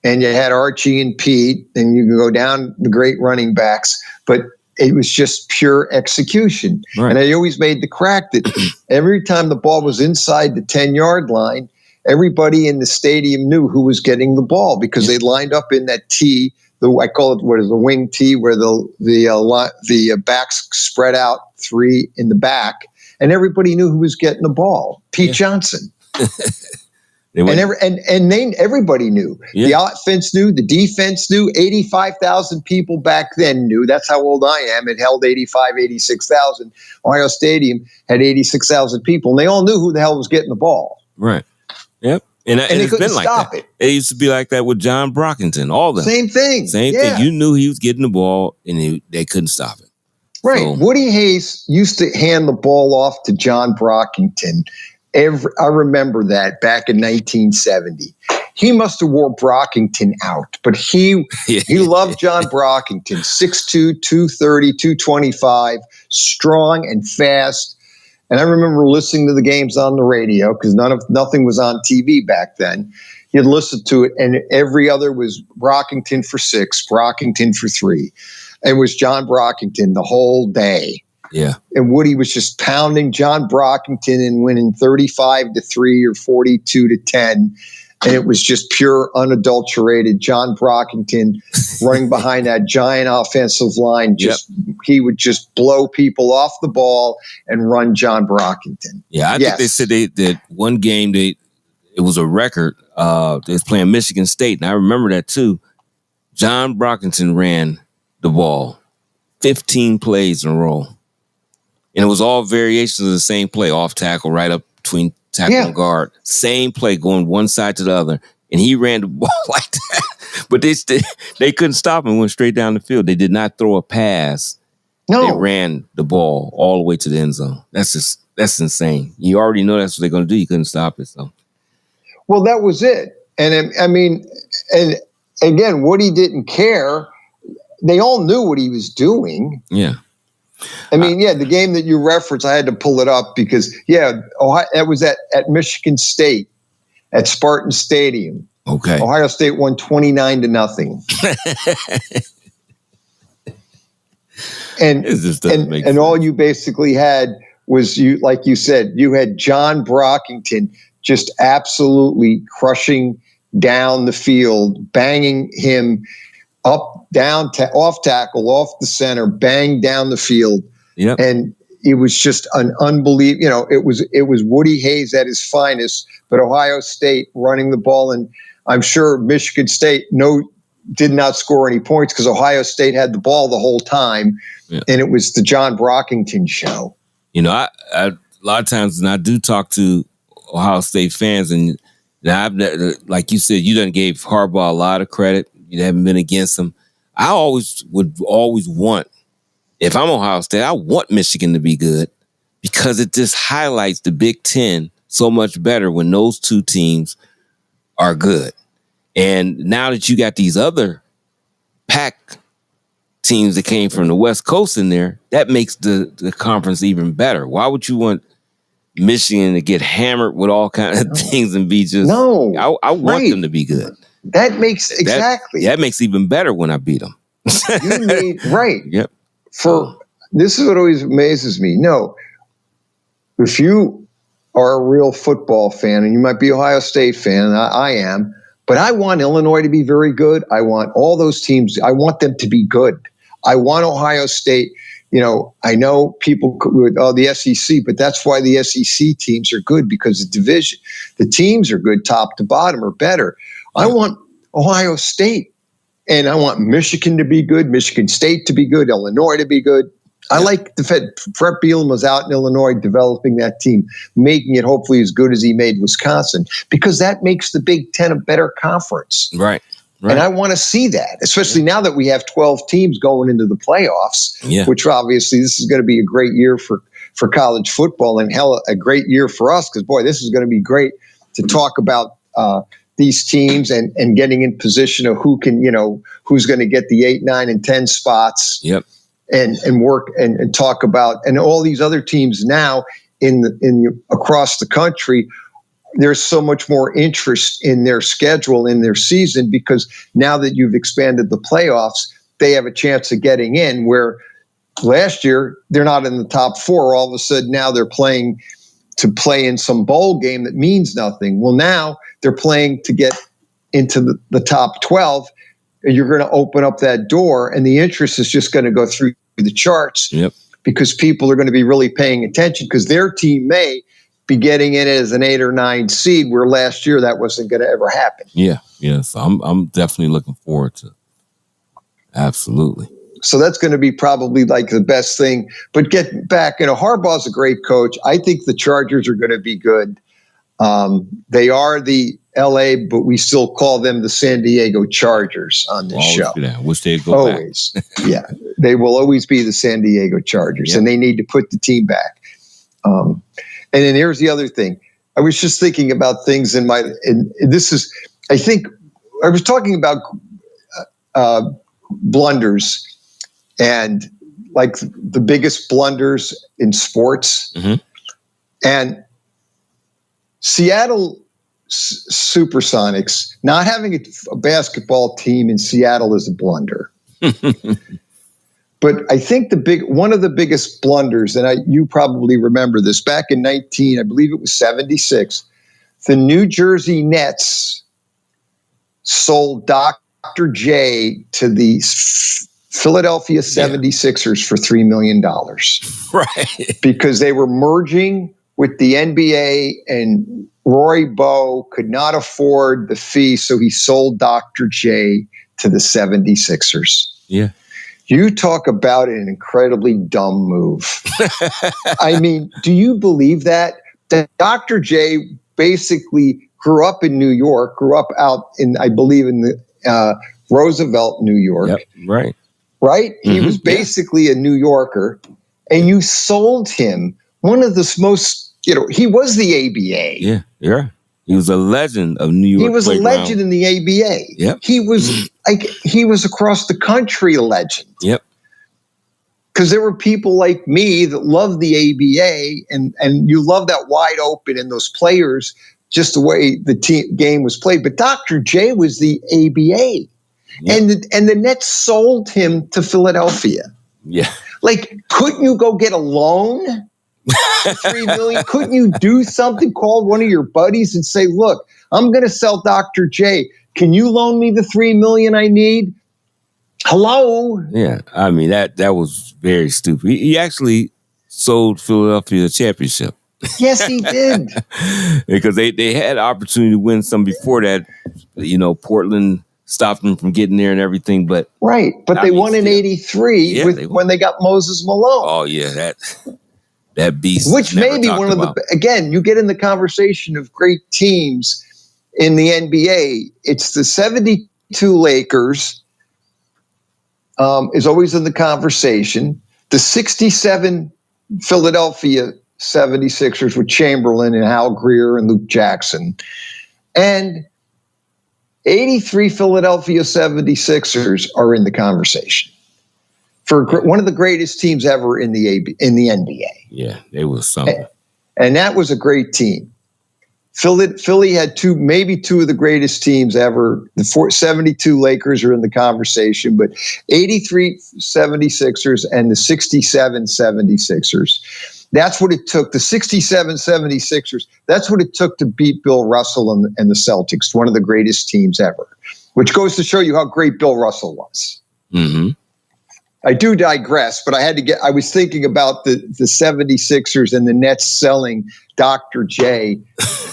And you had Archie and Pete, and you can go down the great running backs, but it was just pure execution. Right. And I always made the crack that every time the ball was inside the 10-yard line, everybody in the stadium knew who was getting the ball because they lined up in that T. I call it the wing T, where the backs spread out three in the back, and everybody knew who was getting the ball. Pete Johnson, everybody knew. The offense knew, the defense knew. 85,000 people back then knew. That's how old I am. It held 86,000. Ohio Stadium had 86,000 people, and they all knew who the hell was getting the ball. Right. Yep. And it's been like that. It used to be like that with John Brockington. All the same thing. Same thing. You knew he was getting the ball, and they couldn't stop it. Right. So, Woody Hayes used to hand the ball off to John Brockington. I remember that back in 1970. He must have wore Brockington out, but he loved John Brockington. 6'2", 230, 225, strong and fast. And I remember listening to the games on the radio because nothing was on TV back then. You'd listen to it, and every other was Brockington for 6, Brockington for 3. It was John Brockington the whole day. Yeah. And Woody was just pounding John Brockington and winning 35-3 or 42-10. And it was just pure, unadulterated John Brockington running behind that giant offensive line. He would just blow people off the ball and run John Brockington. Yeah, I think they said that one game it was a record. They was playing Michigan State, and I remember that too. John Brockington ran the ball 15 plays in a row. And it was all variations of the same play, off tackle, right up between tackle and guard. Same play going one side to the other. And he ran the ball like that. But they couldn't stop him and went straight down the field. They did not throw a pass. No. They ran the ball all the way to the end zone. That's insane. You already know that's what they're going to do. You couldn't stop it. So, well, that was it. And I mean, and again, Woody didn't care. they all knew what he was doing. Yeah. I mean, the game that you referenced, I had to pull it up because, Ohio, that was at Michigan State at Spartan Stadium. Okay. Ohio State won 29-0. And all you basically had was, like you said, you had John Brockington just absolutely crushing down the field, banging him up, down, off tackle, off the center, bang down the field. Yep. And it was just an unbelievable, it was Woody Hayes at his finest, but Ohio State running the ball. And I'm sure Michigan State did not score any points because Ohio State had the ball the whole time. Yeah. And it was the John Brockington show. I a lot of times, and I do talk to Ohio State fans, and I've like you said, you done gave Harbaugh a lot of credit. You haven't been against him. I would always want, if I'm Ohio State, I want Michigan to be good because it just highlights the Big Ten so much better when those two teams are good. And now that you got these other Pac teams that came from the West Coast in there, that makes the conference even better. Why would you want Michigan to get hammered with all kinds of things and be just... No, I want them to be good. That makes exactly. That makes even better when I beat them. You need right. Yep. This is what always amazes me. No, if you are a real football fan, and you might be Ohio State fan, and I am, but I want Illinois to be very good. I want all those teams. I want them to be good. I want Ohio State. I know people with the SEC, but that's why the SEC teams are good, because the teams are good top to bottom or better. I want Ohio State, and I want Michigan to be good, Michigan State to be good, Illinois to be good. I like the fact Fred Bielema was out in Illinois developing that team, making it hopefully as good as he made Wisconsin, because that makes the Big Ten a better conference. Right. And I want to see that, especially now that we have 12 teams going into the playoffs, which obviously this is going to be a great year for college football, and a great year for us, because, boy, this is going to be great to talk about these teams and getting in position of who can, who's going to get the 8, 9, and 10 spots. Yep. And work and talk about, and all these other teams now across the country. There's so much more interest in their schedule, in their season, because now that you've expanded the playoffs, they have a chance of getting in, where last year they're not in the top 4. All of a sudden now they're playing to play in some bowl game that means nothing. Well, now they're playing to get into the top 12. And you're going to open up that door, and the interest is just going to go through the charts. Yep. Because people are going to be really paying attention, because their team may be getting in as an 8 or 9 seed, where last year that wasn't going to ever happen. Yeah. So I'm definitely looking forward to it. Absolutely. So that's going to be probably like the best thing. But get back, Harbaugh's a great coach. I think the Chargers are going to be good. They are the LA, but we still call them the San Diego Chargers on this show. Wish they'd go always. Yeah, they will always be the San Diego Chargers, and they need to put the team back. And then here's the other thing. I was just thinking about things I was talking about blunders, and like the biggest blunders in sports. Mm-hmm. And Seattle Supersonics, not having a basketball team in Seattle is a blunder. But I think one of the biggest blunders, and you probably remember this, back in I believe it was 76, the New Jersey Nets sold Dr. J to the Philadelphia 76ers for $3 million. Right. Because they were merging with the NBA, and Roy Bowe could not afford the fee, so he sold Dr. J to the 76ers. Yeah. You talk about an incredibly dumb move. I mean, do you believe that Dr. J basically grew up in New York, grew up out in, I believe, in the Roosevelt, New York. Yep, right. Right? Mm-hmm. He was basically a New Yorker, and you sold him one of the most, he was the ABA. Yeah. He was a legend of New York. He was a legend in the ABA. Yep. He was across the country a legend. Yep. Because there were people like me that loved the ABA, and you love that wide open and those players, just the way the game was played. But Dr. J was the ABA. Yep. And the Nets sold him to Philadelphia. Yeah. Like, couldn't you go get a loan for $3 million? Couldn't you do something? Call one of your buddies and say, look, I'm going to sell Dr. J. Can you loan me the $3 million I need? Hello? Yeah. I mean, that was very stupid. He actually sold Philadelphia a championship. Yes, he did. Because they had opportunity to win some before that. You know, Portland stopped them from getting there and everything. But they won in 83 when they got Moses Malone. Oh, yeah. That beast. Which may be one of the, again, you get in the conversation of great teams in the NBA. It's the 72 Lakers is always in the conversation. The 67 Philadelphia 76ers with Chamberlain and Hal Greer and Luke Jackson. And 83 Philadelphia 76ers are in the conversation for one of the greatest teams ever in the NBA. Yeah, it was something. And that was a great team. Philly had maybe two of the greatest teams ever. The 72 Lakers are in the conversation, but 83 76ers and the 67 76ers. That's what it took. The 67 76ers, that's what it took to beat Bill Russell and the Celtics, one of the greatest teams ever, which goes to show you how great Bill Russell was. Mm-hmm. I do digress, but I was thinking about the 76ers and the Nets selling Dr. J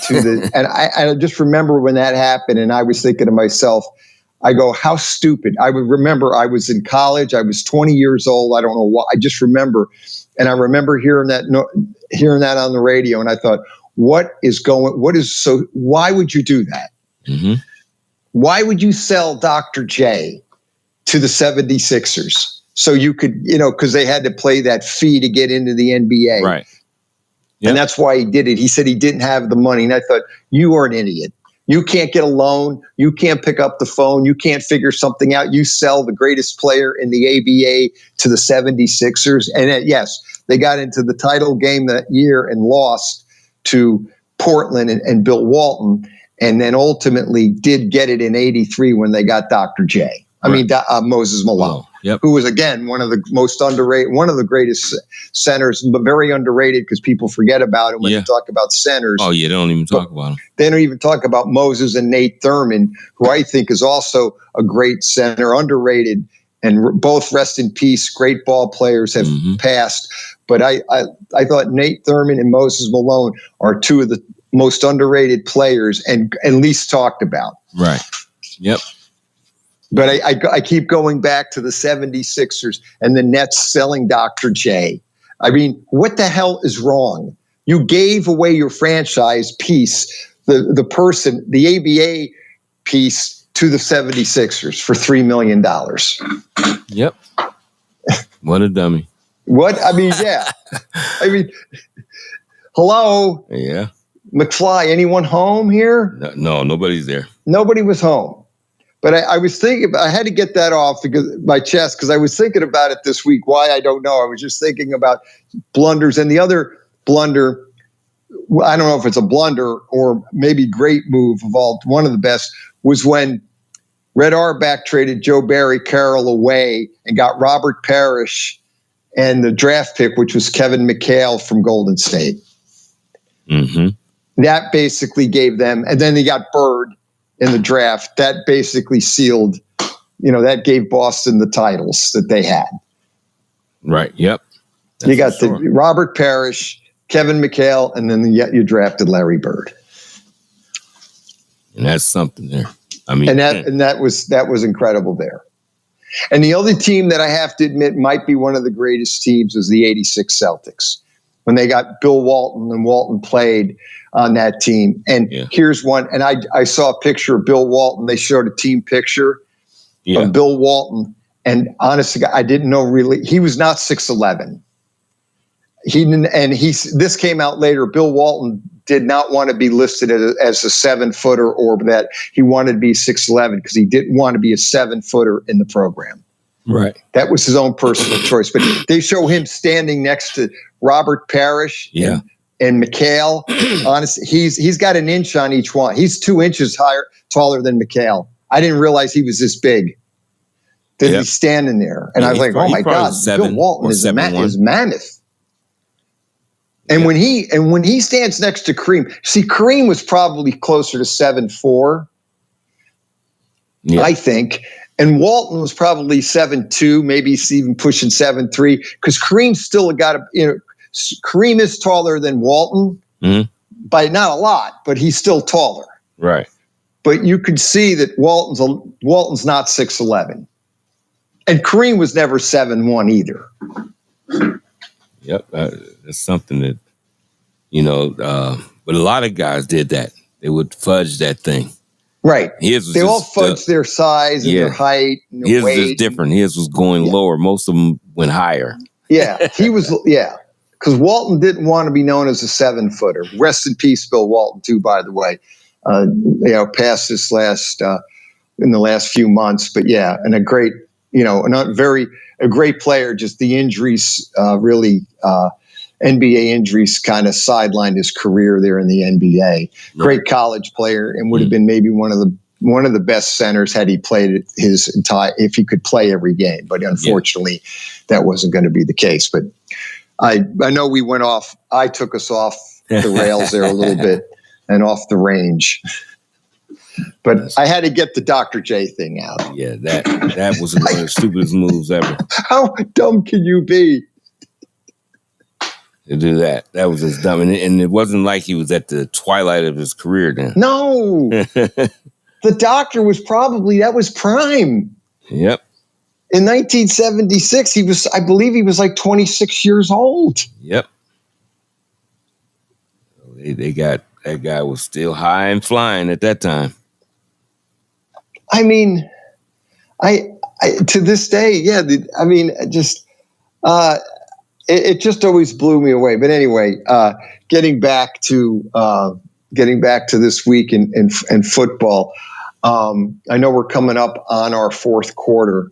to the, and I just remember when that happened, and I was thinking to myself, I go, how stupid. I would remember I was in college. I was 20 years old. I don't know why. I just remember. And I remember hearing that on the radio. And I thought, why would you do that? Mm-hmm. Why would you sell Dr. J to the 76ers? So you could, because they had to play that fee to get into the NBA. Right. Yep. And that's why he did it. He said he didn't have the money. And I thought, you are an idiot. You can't get a loan. You can't pick up the phone. You can't figure something out. You sell the greatest player in the ABA to the 76ers. And yes, they got into the title game that year and lost to Portland and Bill Walton. And then ultimately did get it in 83 when they got Dr. J. Moses Malone. Yep. Who was, again, one of the most underrated, one of the greatest centers, but very underrated because people forget about him when they talk about centers. Oh, yeah, they don't even talk about him. They don't even talk about Moses and Nate Thurman, who I think is also a great center, underrated, and both rest in peace. Great ball players have passed. But I thought Nate Thurman and Moses Malone are two of the most underrated players and least talked about. Right. Yep. But I keep going back to the 76ers and the Nets selling Dr. J. I mean, what the hell is wrong? You gave away your franchise piece, the ABA piece, to the 76ers for $3 million. Yep. What a dummy. What? I mean, yeah. I mean, hello? Yeah. McFly, anyone home here? No, nobody's there. Nobody was home. But I was thinking, I had to get that off my chest because I was thinking about it this week. Why, I don't know. I was just thinking about blunders. And the other blunder, I don't know if it's a blunder or maybe great move of all, one of the best, was when Red Auerbach traded Joe Barry Carroll away and got Robert Parrish and the draft pick, which was Kevin McHale from Golden State. Mm-hmm. That basically gave them, and then they got Bird in the draft. That basically sealed, that gave Boston the titles that they had. Right. Yep. You got the Robert Parrish, Kevin McHale, and then you drafted Larry Bird. And that's something there. I mean, and that was incredible there. And the other team that I have to admit might be one of the greatest teams was the 86 Celtics when they got Bill Walton, and Walton played on that team. And here's one. And I saw a picture of Bill Walton. They showed a team picture of Bill Walton. And honestly, I didn't know really. He was not 6'11". He didn't. And this came out later. Bill Walton did not want to be listed as a 7-footer, or that he wanted to be 6'11", because he didn't want to be a 7-footer in the program. Right. That was his own personal choice. But they show him standing next to Robert Parrish and McHale. Honestly, he's got an inch on each one. He's 2 inches taller than McHale. I didn't realize he was this big. He's standing there. And I was like, oh my God, Bill Walton is mammoth. And when he stands next to Kareem, Kareem was probably closer to 7'4", I think. And Walton was probably 7'2", maybe he's even pushing 7'3", because Kareem still got Kareem is taller than Walton by not a lot, but he's still taller. Right. But you could see that Walton's not 6'11", and Kareem was never 7'1" either. Yep, that's something that but a lot of guys did that. They would fudge that thing. Right. They all fudged their size and their height and their His weight. was different. His was going lower. Most of them went higher. Yeah, he was. Yeah, because Walton didn't want to be known as a 7-footer. Rest in peace, Bill Walton, too. By the way, passed this in the last few months. But yeah, and a great, a great player. Just the injuries really. NBA injuries kind of sidelined his career there in the NBA. Great college player, and would have been maybe one of the best centers had he played if he could play every game. But unfortunately, that wasn't going to be the case. But I know we went off. I took us off the rails there a little bit and off the range. But I had to get the Dr. J thing out. Yeah, that was one of the stupidest moves ever. How dumb can you be? To do that. That was just dumb. And it wasn't like he was at the twilight of his career then. No. The Doctor was that was prime. Yep. In 1976, I believe he was like 26 years old. Yep. They got, that guy was still high and flying at that time. I mean, I to this day, it just always blew me away. But anyway, getting back to this week in football, I know we're coming up on our fourth quarter.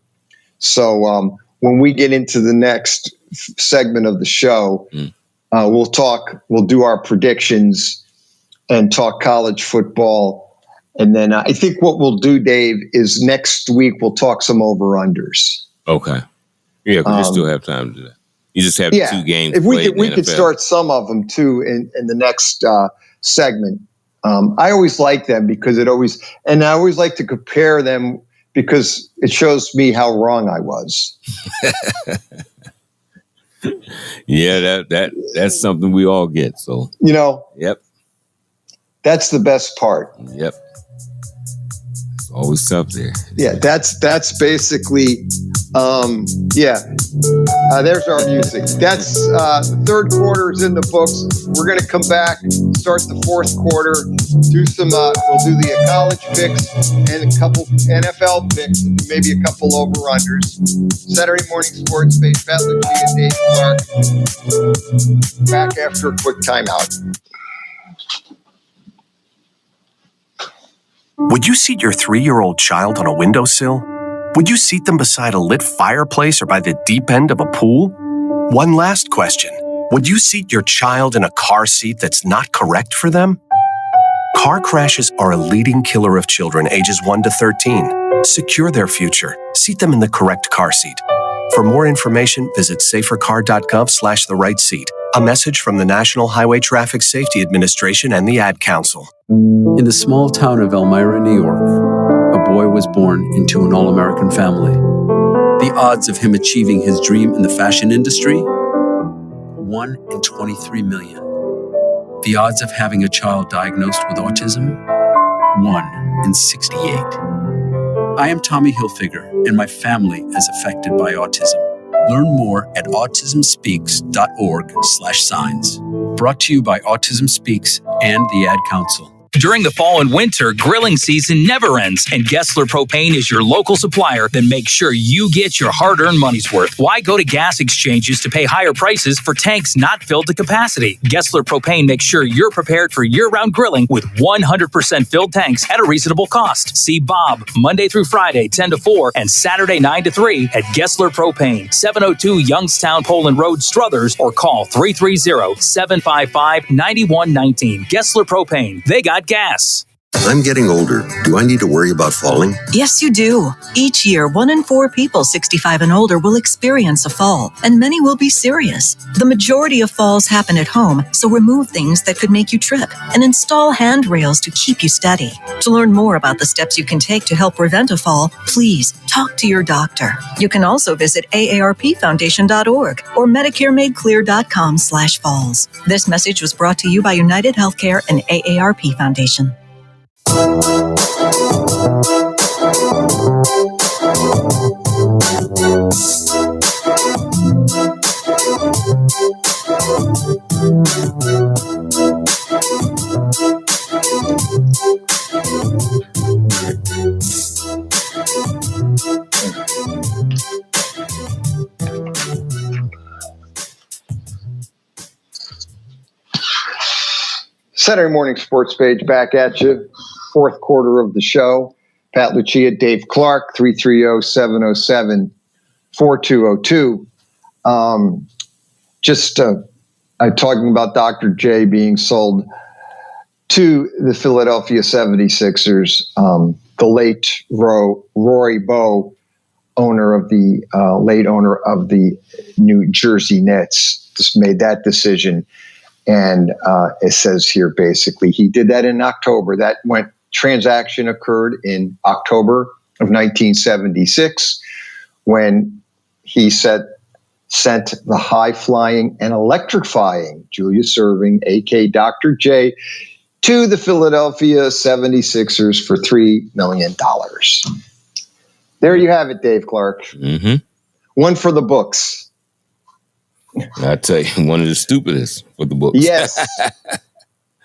So when we get into the next segment of the show, we'll do our predictions and talk college football. And then I think what we'll do, Dave, is next week we'll talk some over-unders. Okay. Yeah, because you still have time to do that. You just have 2 games. If we could start some of them too in the next segment. I always like them because I always like to compare them because it shows me how wrong I was. Yeah, that's something we all get. So yep, that's the best part. Yep, it's always tough there. Yeah, that's basically. There's our music. That's the third quarter is in the books. We're going to come back, start the fourth quarter, do some. We'll do the college picks and a couple NFL picks, and maybe a couple over-unders. Saturday morning sports space. Pat Lucci and Dave Clark. Back after a quick timeout. Would you seat your 3-year-old child on a windowsill? Would you seat them beside a lit fireplace or by the deep end of a pool? One last question. Would you seat your child in a car seat that's not correct for them? Car crashes are a leading killer of children ages 1 to 13. Secure their future. Seat them in the correct car seat. For more information, visit safercar.gov/the-right-seat. A message from the National Highway Traffic Safety Administration and the Ad Council. In the small town of Elmira, New York, a boy was born into an all-American family. The odds of him achieving his dream in the fashion industry? 1 in 23 million. The odds of having a child diagnosed with autism? 1 in 68. I am Tommy Hilfiger, and my family is affected by autism. Learn more at autismspeaks.org/signs. Brought to you by Autism Speaks and the Ad Council. During the fall and winter, grilling season never ends, and Gessler Propane is your local supplier that makes sure you get your hard-earned money's worth. Why go to gas exchanges to pay higher prices for tanks not filled to capacity? Gessler Propane makes sure you're prepared for year-round grilling with 100% filled tanks at a reasonable cost. See Bob Monday through Friday, 10 to 4, and Saturday, 9 to 3 at Gessler Propane, 702 Youngstown Poland Road, Struthers, or call 330-755-9119. Gessler Propane. They got gas. I'm getting older. Do I need to worry about falling? Yes, you do. Each year, 1 in 4 people 65 and older will experience a fall, and many will be serious. The majority of falls happen at home, so remove things that could make you trip and install handrails to keep you steady. To learn more about the steps you can take to help prevent a fall, please talk to your doctor. You can also visit aarpfoundation.org or medicaremadeclear.com/falls. This message was brought to you by United Healthcare and AARP Foundation. Saturday morning sports page back at you. Fourth quarter of the show. Pat Lucia, Dave Clark, 330-707-4202. I'm talking about Dr. J being sold to the Philadelphia 76ers. The late Roy Bowe, late owner of the New Jersey Nets, just made that decision. And it says here, basically, he did that in October. That transaction occurred in October of 1976 when he sent the high-flying and electrifying Julius Erving, a.k.a. Dr. J, to the Philadelphia 76ers for $3 million. There you have it, Dave Clark. Mm-hmm. One for the books. I tell you, one of the stupidest for the books. Yes.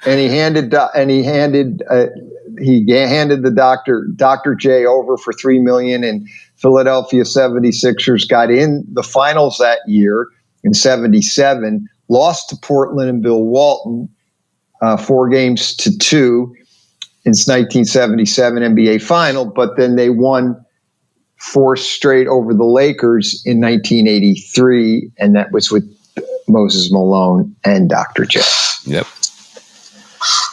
And he handed the Dr. J over for $3 million, and Philadelphia 76ers got in the finals that year in 77, lost to Portland and Bill Walton 4-2 in its 1977 NBA final, but then they won 4 straight over the Lakers in 1983, and that was with Moses Malone and Dr. J. Yep.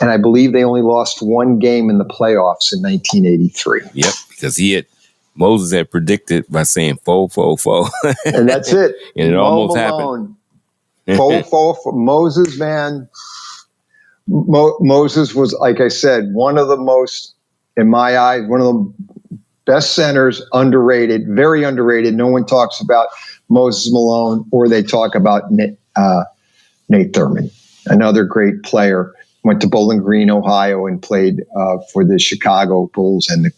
And I believe they only lost 1 game in the playoffs in 1983. Yep, because Moses had predicted by saying 4-4-4. And that's it. And it almost happened. 4-4 for Moses, man. Moses was, like I said, one of the most, in my eyes, one of the best centers, underrated, very underrated. No one talks about Moses Malone, or they talk about Nate Thurman, another great player. Went to Bowling Green, Ohio, and played for the Chicago Bulls and the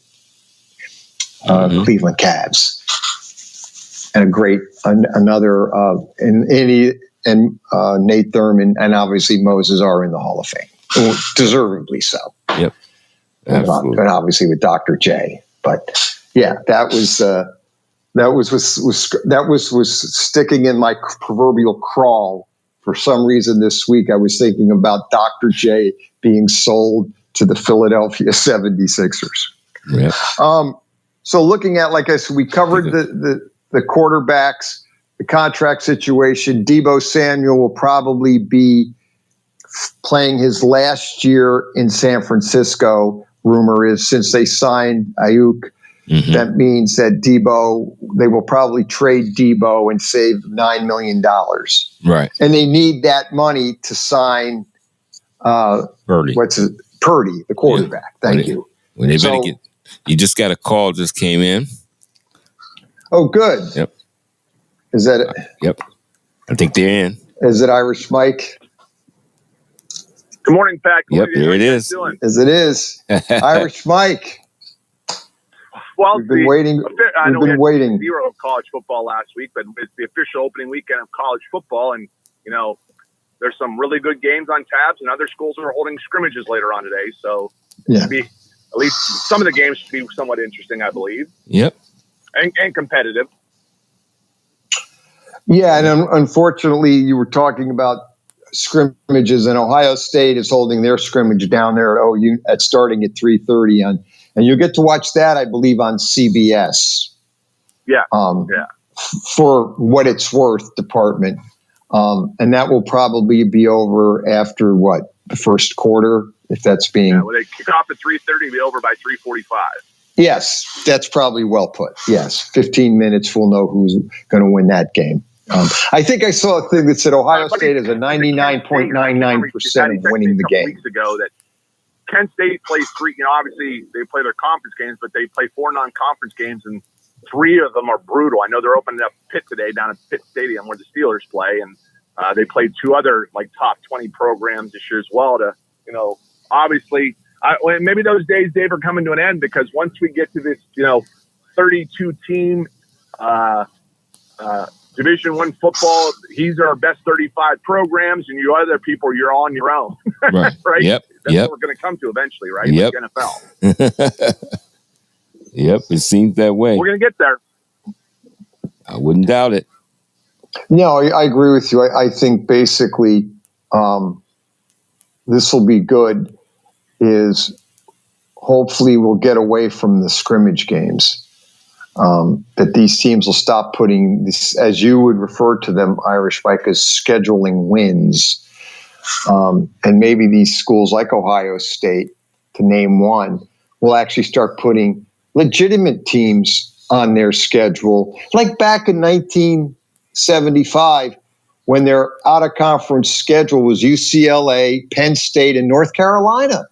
Cleveland Cavs. And Nate Thurman and obviously Moses are in the Hall of Fame, deservedly so. Yep, absolutely. And obviously with Dr. J. But yeah, that was sticking in my proverbial crawl. For some reason this week, I was thinking about Dr. J being sold to the Philadelphia 76ers. Yep. So looking at, like I said, we covered the quarterbacks, the contract situation. Deebo Samuel will probably be playing his last year in San Francisco. Rumor is, since they signed Ayuk, that means that they will probably trade Deebo and save $9 million. Right. And they need that money to sign Purdy, the quarterback. Yeah. Thank you. When they better get, you just got a call just came in. Oh, good. Yep. Is that it? Yep. I think they're in. Is it Irish Mike? Good morning, Pat. Yep, there it is. As it is. Irish Mike. Well, we've been waiting. We've been waiting. 0 college football last week, but it's the official opening weekend of college football, and there's some really good games on tabs, and other schools are holding scrimmages later on today. So Yeah. at least some of the games should be somewhat interesting, I believe. Yep. And competitive. Yeah, and unfortunately, you were talking about scrimmages, and Ohio State is holding their scrimmage down there at OU at starting at 3:30 and you'll get to watch that, I believe, on CBS. Yeah. For what it's worth, department, and that will probably be over after the first quarter, if that's being. Yeah, well, they kick off at 3:30, be over by 3:45. Yes, that's probably well put. Yes, 15 minutes, we'll know who's going to win that game. I think I saw a thing that said Ohio State has a 99.99% of winning the game. Weeks ago, that Kent State plays three. Obviously they play their conference games, but they play 4 non-conference games, and 3 of them are brutal. I know they're opening up Pitt today down at Pitt Stadium where the Steelers play, and they played 2 other top 20 programs this year as well. To obviously, maybe those days, Dave, are coming to an end, because once we get to this 32 team Division I football, these are our best 35 programs, and you other people, you're on your own. Right. Right? Yep. That's what we're going to come to eventually, right? Yep. With the NFL. Yep, it seems that way. We're going to get there. I wouldn't doubt it. No, I agree with you. I think basically this will be good, is hopefully we'll get away from the scrimmage games. That these teams will stop putting this, as you would refer to them, Irish Mike, as scheduling wins. And maybe these schools like Ohio State, to name one, will actually start putting legitimate teams on their schedule, like back in 1975, when their out-of-conference schedule was UCLA, Penn State, and North Carolina.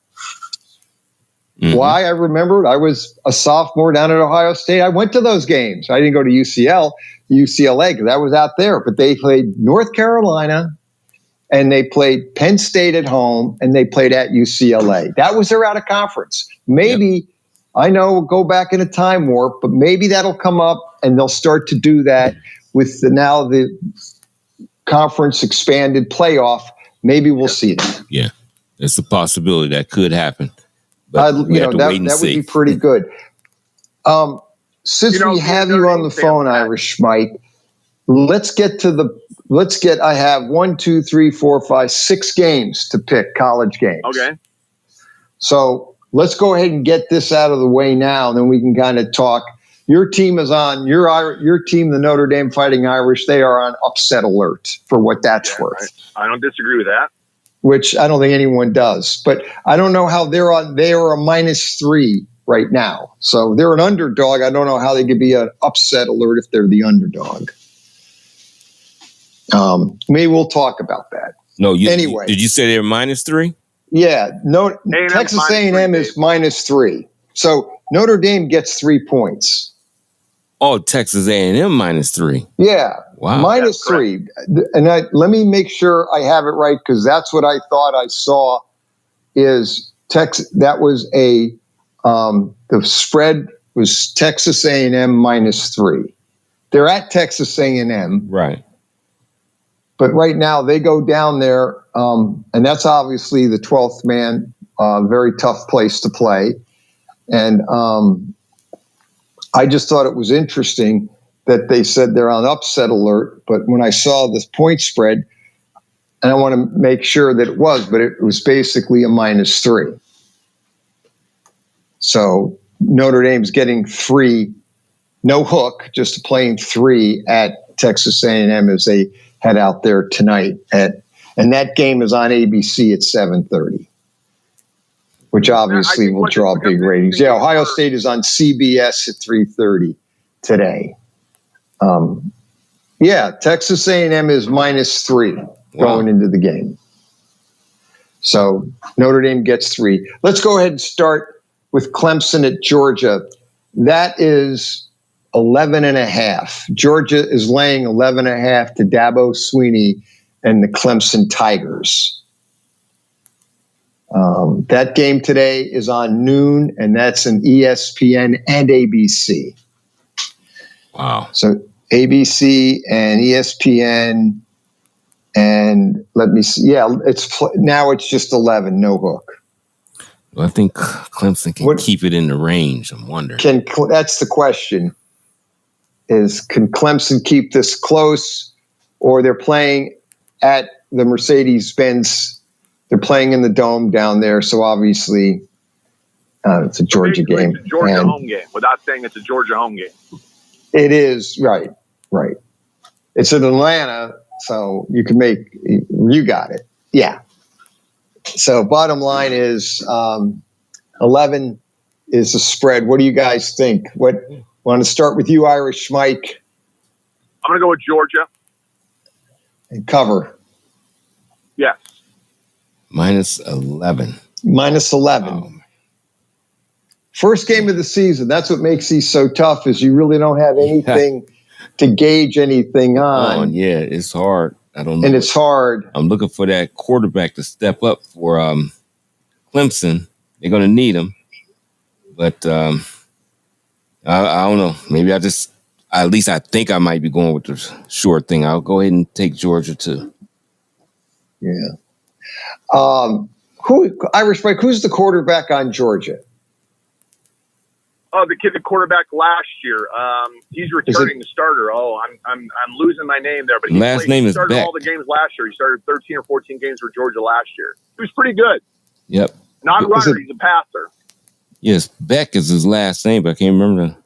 Mm-hmm. Why? I remembered. I was a sophomore down at Ohio State. I went to those games. I didn't go to UCLA because I was out there. But they played North Carolina, and they played Penn State at home, and they played at UCLA. That was their out-of-conference. Maybe, I know we'll go back in a time warp, but maybe that'll come up, and they'll start to do that with the conference expanded playoff. Maybe we'll see that. Yeah, it's a possibility that could happen. But that would be pretty good. Since we have you on the phone, Irish Mike, I have 1, 2, 3, 4, 5, 6 games to pick, college games. Okay. So let's go ahead and get this out of the way now, and then we can kind of talk. Your team is on, your team, the Notre Dame Fighting Irish, they are on upset alert for what that's worth. I don't disagree with that. Which I don't think anyone does. But I don't know how they are a -3 right now. So they're an underdog. I don't know how they could be an upset alert if they're the underdog. Maybe we'll talk about that. No, anyway. Did you say they're -3? Yeah. No, Texas A&M is -3. So Notre Dame gets 3 points. Oh, Texas A&M -3. Yeah. Wow. -3. And let me make sure I have it right, because that's what I thought I saw is Texas. That was the spread was Texas A&M -3. They're at Texas A&M. Right. But right now they go down there, and that's obviously the 12th man, very tough place to play. And I just thought it was interesting that they said they're on upset alert. But when I saw this point spread, and I want to make sure that it was, but it was basically a -3. So Notre Dame's getting 3, no hook, just a plain 3 at Texas A&M as they head out there tonight. And that game is on ABC at 7:30. Which obviously will draw big ratings. Yeah, Ohio State is on CBS at 3:30 today. Texas A&M is -3 going into the game. So Notre Dame gets 3. Let's go ahead and start with Clemson at Georgia. That is 11.5. Georgia is laying 11.5 to Dabo Swinney and the Clemson Tigers. That game today is on noon, and that's an ESPN and ABC. Wow. So ABC and ESPN And let me see. Yeah, now it's just 11, no hook. Well, I think Clemson can keep it in the range. I'm wondering. That's the question. Can Clemson keep this close, or they're playing at the Mercedes-Benz? They're playing in the Dome down there, so obviously it's a Georgia game. It's a Georgia home game, without saying it's a Georgia home game. It is, right. It's in Atlanta, so you got it. Yeah. So bottom line is 11 is the spread. What do you guys think? Want to start with you, Irish Mike? I'm going to go with Georgia. And cover. Yes. Minus 11. First game of the season. That's what makes these so tough, is you really don't have anything to gauge anything on. Yeah, it's hard. I don't know. And it's hard. I'm looking for that quarterback to step up for Clemson. They're going to need him. But I don't know. Maybe at least I think I might be going with the short thing. I'll go ahead and take Georgia too. Yeah. Irish Mike, who's the quarterback on Georgia? Oh, the kid, the quarterback last year. He's returning the starter. Oh, I'm losing my name there, but he started all the games last year. He started 13 or 14 games for Georgia last year. He was pretty good. Yep. Not a runner, he's a passer. Yes, Beck is his last name, but I can't remember.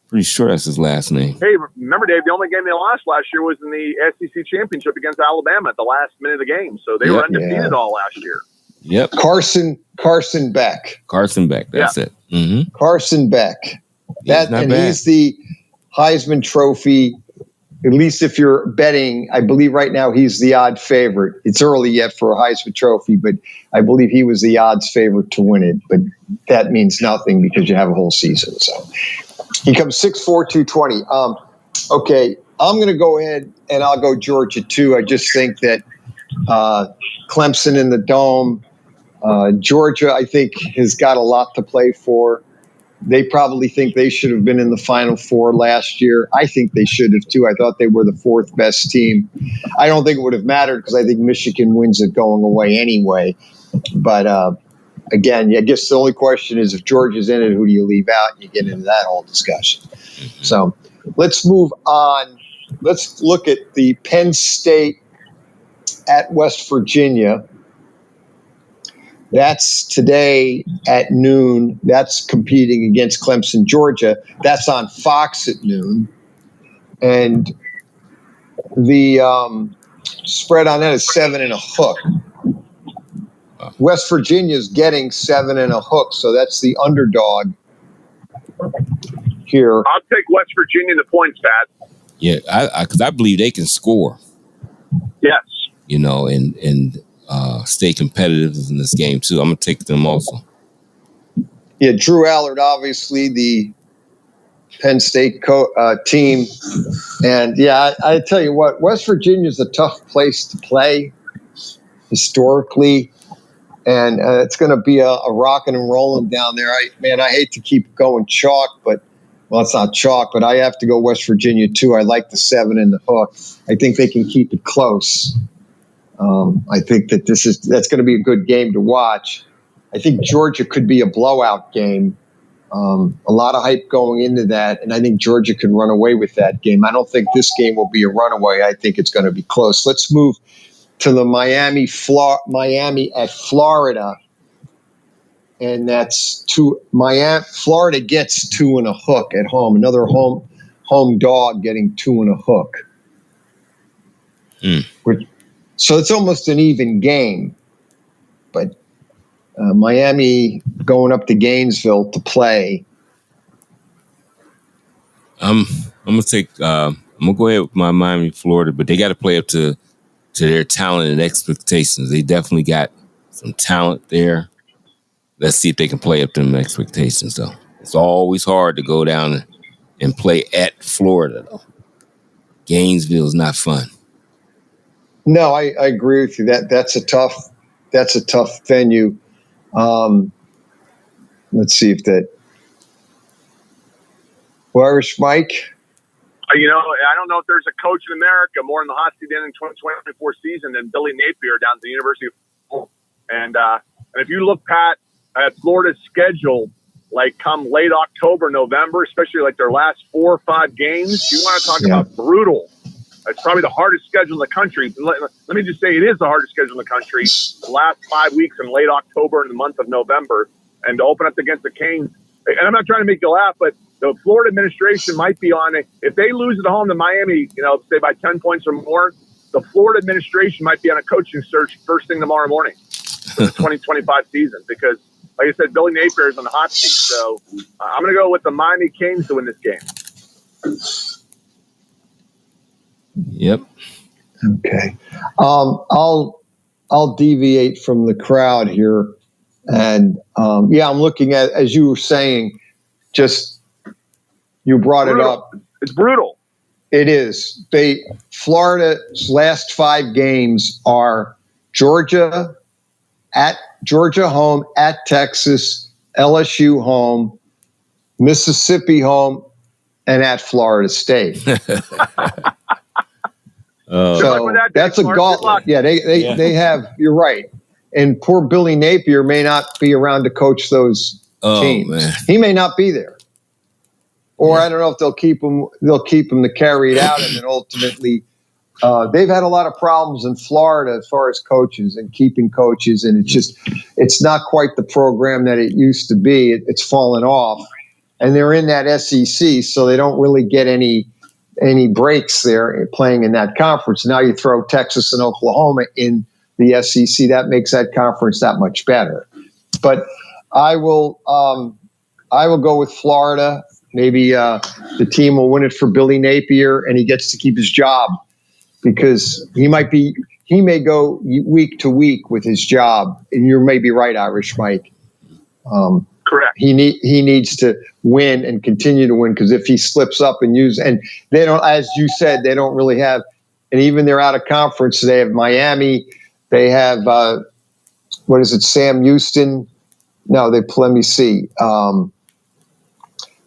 Pretty sure that's his last name. Hey, remember, Dave, the only game they lost last year was in the SEC championship against Alabama at the last minute of the game. So they were undefeated all last year. Yep. Carson Beck. That's it. Mm-hmm. Carson Beck. He's the Heisman Trophy. At least if you're betting, I believe right now he's the odd favorite. It's early yet for a Heisman Trophy, but I believe he was the odds favorite to win it. But that means nothing because you have a whole season. So he comes 6'4", 220. Okay, I'm going to go ahead and I'll go Georgia too. I just think that Clemson in the Dome, Georgia, I think, has got a lot to play for. They probably think they should have been in the Final Four last year. I think they should have, too. I thought they were the fourth best team. I don't think it would have mattered because I think Michigan wins it going away anyway. But, again, I guess the only question is if Georgia's in it, who do you leave out? And you get into that whole discussion. So let's move on. Let's look at the Penn State at West Virginia. That's today at noon. That's competing against Clemson, Georgia. That's on Fox at noon. And the spread on that is 7 and a hook. West Virginia's getting 7 and a hook, so that's the underdog here. I'll take West Virginia in the points, Pat. Yeah, because I believe they can score. Yes. And stay competitive in this game too. I'm gonna take them also. Yeah, Drew Allard, obviously the Penn State team, and yeah, I tell you what, West Virginia is a tough place to play historically, and it's going to be a rocking and rolling down there. I hate to keep going chalk, but it's not chalk, but I have to go West Virginia too. I like the 7 and the hook. I think they can keep it close. I think that that's going to be a good game to watch. I think Georgia could be a blowout game. A lot of hype going into that, and I think Georgia could run away with that game. I don't think this game will be a runaway. I think it's going to be close. Let's move to the Miami at Florida, and that's Florida gets 2 and a hook at home. Another home dog getting 2 and a hook. So it's almost an even game, but Miami going up to Gainesville to play. I'm gonna go ahead with my Miami, Florida, but they got to play up to their talent and expectations. They definitely got some talent there. Let's see if they can play up to them expectations, though. It's always hard to go down and play at Florida, though. Gainesville is not fun. No, I agree with you. That's a tough venue. Let's see if that. Well, Irish Mike. I don't know if there's a coach in America more in the hot seat in the 2024 season than Billy Napier down at the University of Florida. And if you look, Pat, at Florida's schedule, like come late October, November, especially like their last 4 or 5 games, you want to talk about brutal. It's probably the hardest schedule in the country. Let me just say it is the hardest schedule in the country. The last 5 weeks in late October and the month of November. And to open up against the Canes. And I'm not trying to make you laugh, but the Florida administration might be on it. If they lose at home to Miami, say by 10 points or more, the Florida administration might be on a coaching search first thing tomorrow morning for the 2025 season. Because, like I said, Billy Napier is on the hot seat. So I'm going to go with the Miami Canes to win this game. Yep. Okay. I'll deviate from the crowd here. And, I'm looking at, as you were saying, you brought it up. It's brutal. It is. Florida's last 5 games are Georgia home, at Texas, LSU home, Mississippi home, and at Florida State. So that's a gauntlet. Yeah, they have. You're right. And poor Billy Napier may not be around to coach those teams. Man. He may not be there. Or I don't know if they'll keep him to carry it out, and then ultimately, they've had a lot of problems in Florida as far as coaches and keeping coaches, and it's not quite the program that it used to be. It's fallen off, and they're in that SEC, so they don't really get any breaks there playing in that conference. Now you throw Texas and Oklahoma in the SEC, that makes that conference that much better. But I will go with Florida. Maybe the team will win it for Billy Napier, and he gets to keep his job because he may go week to week with his job. And you may be right, Irish Mike. Correct. He needs to win and continue to win, because if he slips up and they don't, as you said, they don't really have, and even they're out of conference. They have Miami. They have Sam Houston. No, let me see.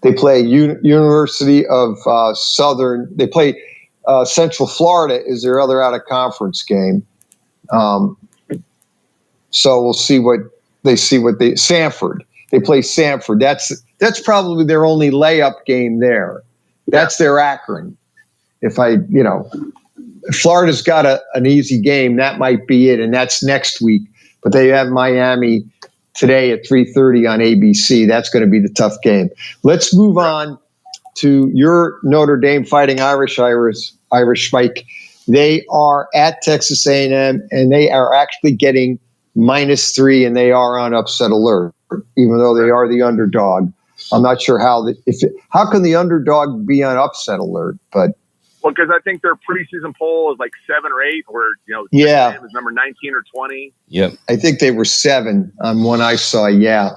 They play University of Southern. They play Central Florida is their other out of conference game. So we'll see Sanford. They play Sanford. That's probably their only layup game there. That's their Akron. If Florida's got an easy game, that might be it, and that's next week. But they have Miami today at 3:30 on ABC. That's going to be the tough game. Let's move on to your Notre Dame Fighting Irish Mike. They are at Texas A&M, and they are actually getting -3, and they are on upset alert, even though they are the underdog. I'm not sure how can the underdog be on upset alert, but. Well, because I think their preseason poll is like 7 or 8, where Texas is number 19 or 20. Yep, I think they were 7 on one I saw. Yeah,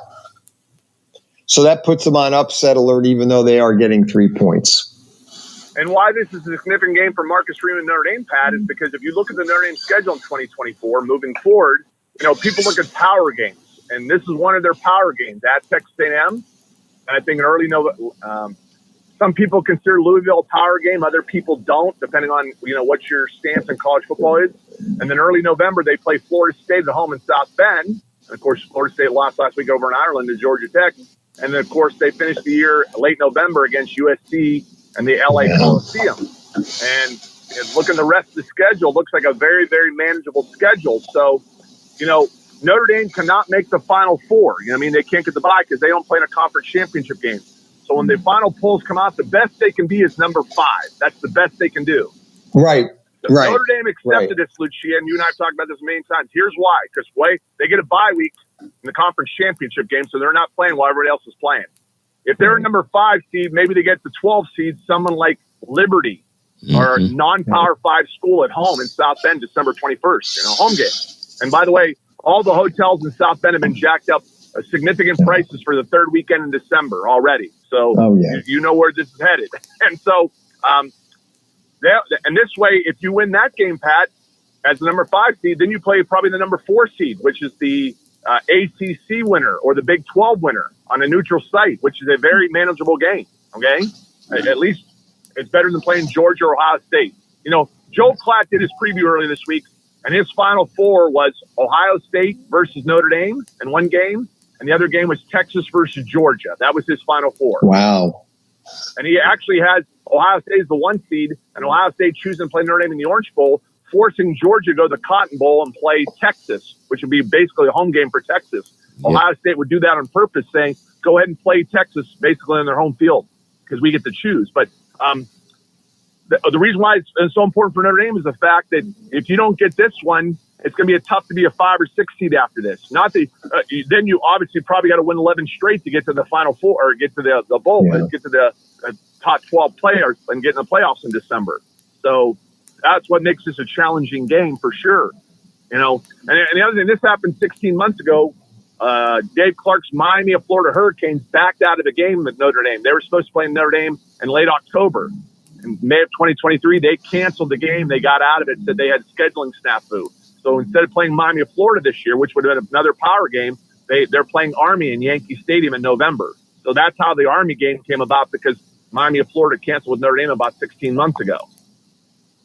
so that puts them on upset alert, even though they are getting 3 points. And why this is a significant game for Marcus Freeman and Notre Dame, Pat, is because if you look at the Notre Dame schedule in 2024, moving forward, people look at power games, and this is one of their power games at Texas A&M. And I think in early November. Some people consider Louisville a power game. Other people don't, depending on, what your stance in college football is. And then early November, they play Florida State at home in South Bend. And, of course, Florida State lost last week over in Ireland to Georgia Tech. And then, of course, they finished the year late November against USC and the LA Coliseum. And looking the rest of the schedule, looks like a very, very manageable schedule. So, Notre Dame cannot make the Final Four. They can't get the bye because they don't play in a conference championship game. So when the final polls come out, the best they can be is number 5. That's the best they can do. Right. So Notre Dame accepted this, Lucia, and you and I have talked about this a million times. Here's why. Because they get a bye week in the conference championship game, so they're not playing while everybody else is playing. If they're a number 5 seed, maybe they get the 12 seed, someone like Liberty or a non-Power 5 school at home in South Bend, December 21st, home game. And by the way, all the hotels in South Bend have been jacked up significant prices for the third weekend in December already. So you know where this is headed. And so, and this way, if you win that game, Pat, as the number 5 seed, then you play probably the number 4 seed, which is the ACC winner or the Big 12 winner on a neutral site, which is a very manageable game. Okay. At least It's better than playing Georgia or Ohio State. You know, Joe Klatt did his preview early this week, and his Final Four was Ohio State versus Notre Dame in one game, and the other game was Texas versus Georgia. That was his Final Four. Wow. And he actually has Ohio State as the 1 seed, and Ohio State choosing to play Notre Dame in the Orange Bowl, forcing Georgia to go to the Cotton Bowl and play Texas, which would be basically a home game for Texas. Yeah. Ohio State would do that on purpose, saying, go ahead and play Texas basically on their home field because we get to choose. But the reason why it's so important for Notre Dame is the fact that if you don't get this one, it's going to be tough to be a 5 or 6 seed after this. Not that then you obviously probably got to win 11 straight to get to the Final Four or get to the bowl, get to the top 12 players and get in the playoffs in December. So that's what makes this a challenging game for sure. You know, and the other thing, this happened 16 months ago. Dave Clark's Miami of Florida Hurricanes backed out of the game at Notre Dame. They were supposed to play Notre Dame in late October. In May of 2023, they canceled the game. They got out of it, said they had scheduling snafu. So instead of playing Miami of Florida this year, which would have been another power game, they're playing Army in Yankee Stadium in November. So that's how the Army game came about, because Miami of Florida canceled with Notre Dame about 16 months ago.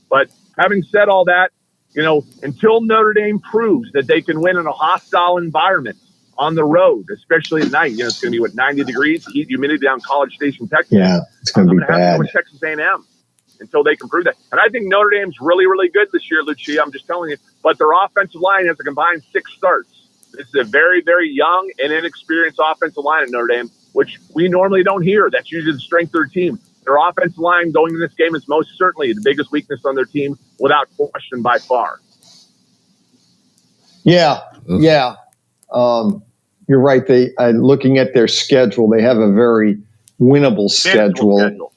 But having said all that, you know, until Notre Dame proves that they can win in a hostile environment on the road, especially at night, you know, it's going to be 90 degrees, heat, humidity down College Station, Texas. Yeah, it's going to be bad. I'm going to have to go with Texas A&M until they can prove that. And I think Notre Dame's really, really good this year, Lucia. I'm just telling you. But their offensive line has a combined 6 starts. This is a very, very young and inexperienced offensive line at Notre Dame, which we normally don't hear. That's usually the strength of their team. Their offensive line going in this game is most certainly the biggest weakness on their team, without question, by far. Yeah. You're right. They looking at their schedule, they have a very winnable schedule.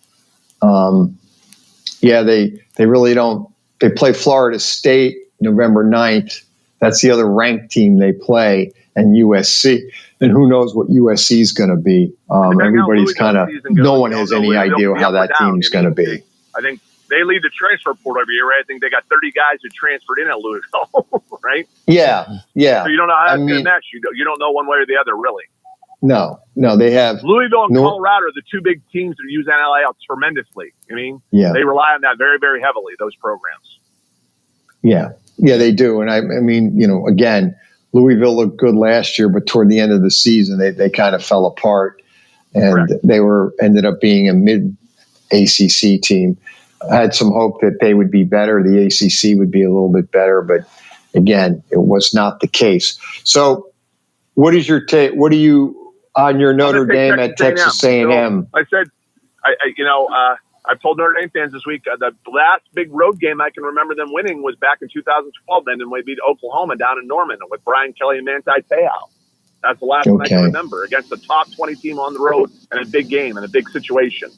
They really don't. They play Florida State November 9th. That's the other ranked team they play, and USC. And who knows what USC is going to be. Everybody's kind of, no one has any idea how that team's going to be. I think they lead the transfer portal every year, right? I think they got 30 guys who transferred in at Louisville, right? Yeah. So you don't know how that's going to match. You don't know one way or the other, really. No, they have Louisville and Colorado are the 2 big teams that use NIL tremendously. I mean, they rely on that very, very heavily, those programs. Yeah, they do. And I mean, you know, again, Louisville looked good last year, but toward the end of the season, they kind of fell apart, and they ended up being a mid-ACC team. I had some hope that they would be better. The ACC would be a little bit better, but again, it was not the case. So, what is your take? What do you on your Notre Dame at Texas A&M? So I said, I've told Notre Dame fans this week, the last big road game I can remember them winning was back in 2012, then, and we beat Oklahoma down in Norman with Brian Kelly and Manti Te'o. That's the last one I can remember, against a top 20 team on the road in a big game, in a big situation.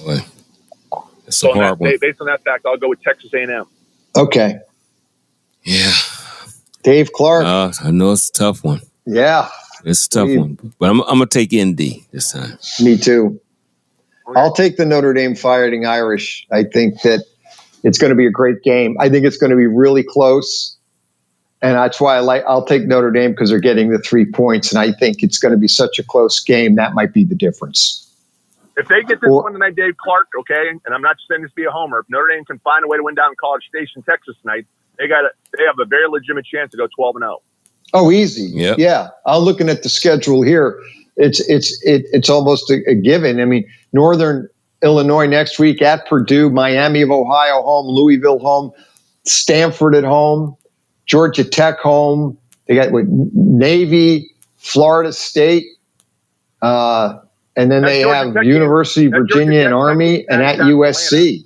Boy, it's so hard one. Based on that fact, I'll go with Texas A&M. Okay. Yeah. Dave Clark. I know it's a tough one. Yeah. It's a tough one. But I'm going to take ND this time. Me too. I'll take the Notre Dame Fighting Irish. I think that it's going to be a great game. I think it's going to be really close. And that's why I'll take Notre Dame, because they're getting the 3 points. And I think it's going to be such a close game. That might be the difference. If they get this one tonight, Dave Clark, okay, and I'm not saying this to be a homer, if Notre Dame can find a way to win down College Station, Texas tonight, they have a very legitimate chance to go 12-0. Oh, easy. Yep. Yeah. I'm looking at the schedule here. It's almost a given. I mean, Northern Illinois next week at Purdue, Miami of Ohio home, Louisville home, Stanford at home, Georgia Tech home. They got Navy, Florida State, and then they have University of Virginia and Army, and at USC.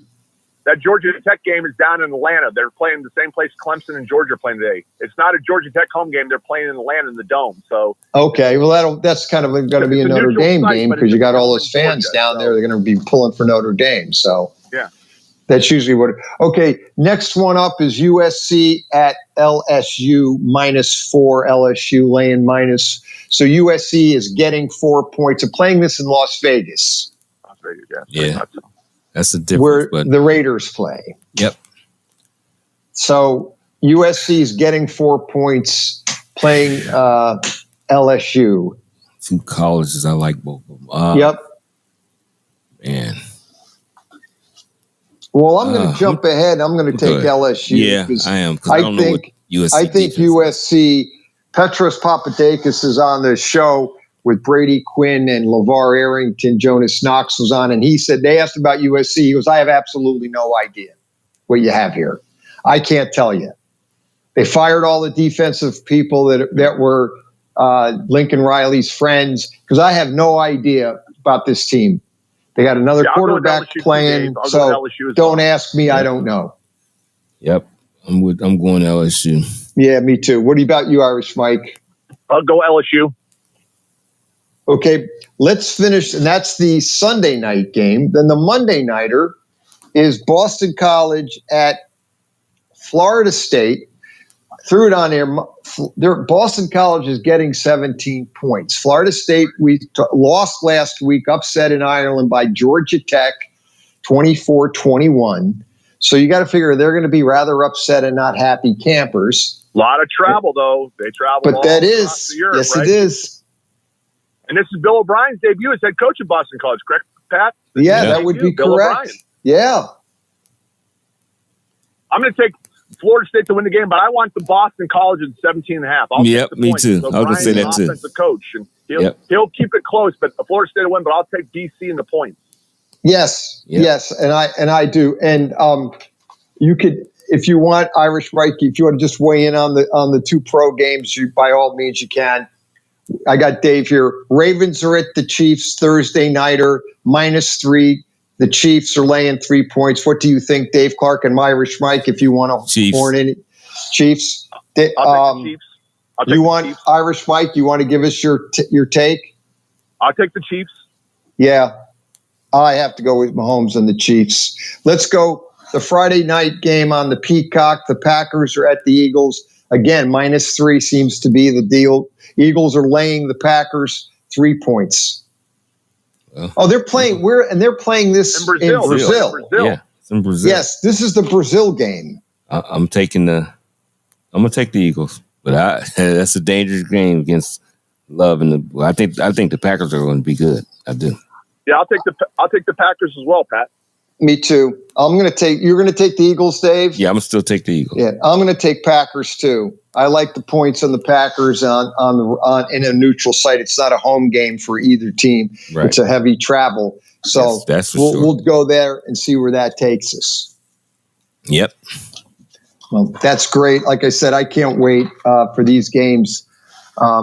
That Georgia Tech game is down in Atlanta. They're playing the same place Clemson and Georgia are playing today. It's not a Georgia Tech home game. They're playing in Atlanta in the Dome. So okay, well that's kind of going to be a Notre Dame game, because you got all those fans down there. They're going to be pulling for Notre Dame. So yeah, that's usually what. Okay, next one up is USC at LSU, -4. LSU laying minus. So USC is getting 4 points. They're playing this in Las Vegas. Las Vegas, yeah. That's the difference. Where but the Raiders play. Yep. So USC is getting 4 points playing LSU. 2 colleges. I like both of them. Yep. Man. Well, I'm going to jump ahead. I'm going to take LSU. Yeah, I am. Because I don't know what USC. I think USC. Petros Papadakis is on the show with Brady Quinn and LeVar Arrington. Jonas Knox was on, and he said they asked about USC. He goes, "I have absolutely no idea what you have here. I can't tell you." They fired all the defensive people that were Lincoln Riley's friends because I have no idea about this team. They got another quarterback playing, so don't ask me. I don't know. Yep, I'm going LSU. Yeah, me too. What about you, Irish Mike? I'll go LSU. Okay, let's finish, and that's the Sunday night game. Then the Monday nighter is Boston College at Florida State. Threw it on there. Boston College is getting 17 points. Florida State, we lost last week, upset in Ireland by Georgia Tech, 24-21. So you got to figure they're going to be rather upset and not happy campers. A lot of travel, though. They travel but all that across is, Europe, yes, right? it is. And this is Bill O'Brien's debut as head coach of Boston College, correct, Pat? Yeah, that would be Bill correct. O'Brien. Yeah. I'm going to take Florida State to win the game, but I want the Boston College at 17.5. Yep, me too. I was going to say that too. Offensive coach, and he'll keep it close, but Florida State will win. But I'll take BC in the points. Yes, yes, and I do. And you could, if you want, Irish Mike, if you want to just weigh in on the two pro games, you by all means you can. I got Dave here. Ravens are at the Chiefs Thursday nighter, -3. The Chiefs are laying 3 points. What do you think, Dave Clark and Irish Mike, if you want to horn in Chiefs? I'll take the Chiefs. You want Irish Mike? You want to give us your take? I'll take the Chiefs. Yeah, I have to go with Mahomes and the Chiefs. Let's go the Friday night game on the Peacock. The Packers are at the Eagles. Again, -3 seems to be the deal. Eagles are laying the Packers 3 points. They're playing. They're playing this in Brazil. Yeah, it's in Brazil. Yes, this is the Brazil game. I'm gonna take the Eagles, but that's a dangerous game against Love and I think the Packers are going to be good. I do. Yeah, I'll take the Packers as well, Pat. Me too. You're going to take the Eagles, Dave? Yeah, I'm going to still take the Eagles. Yeah, I'm going to take Packers too. I like the points on the Packers on in a neutral site. It's not a home game for either team. Right. It's a heavy travel. So that's for sure. We'll go there and see where that takes us. Yep. Well, that's great. Like I said, I can't wait for these games,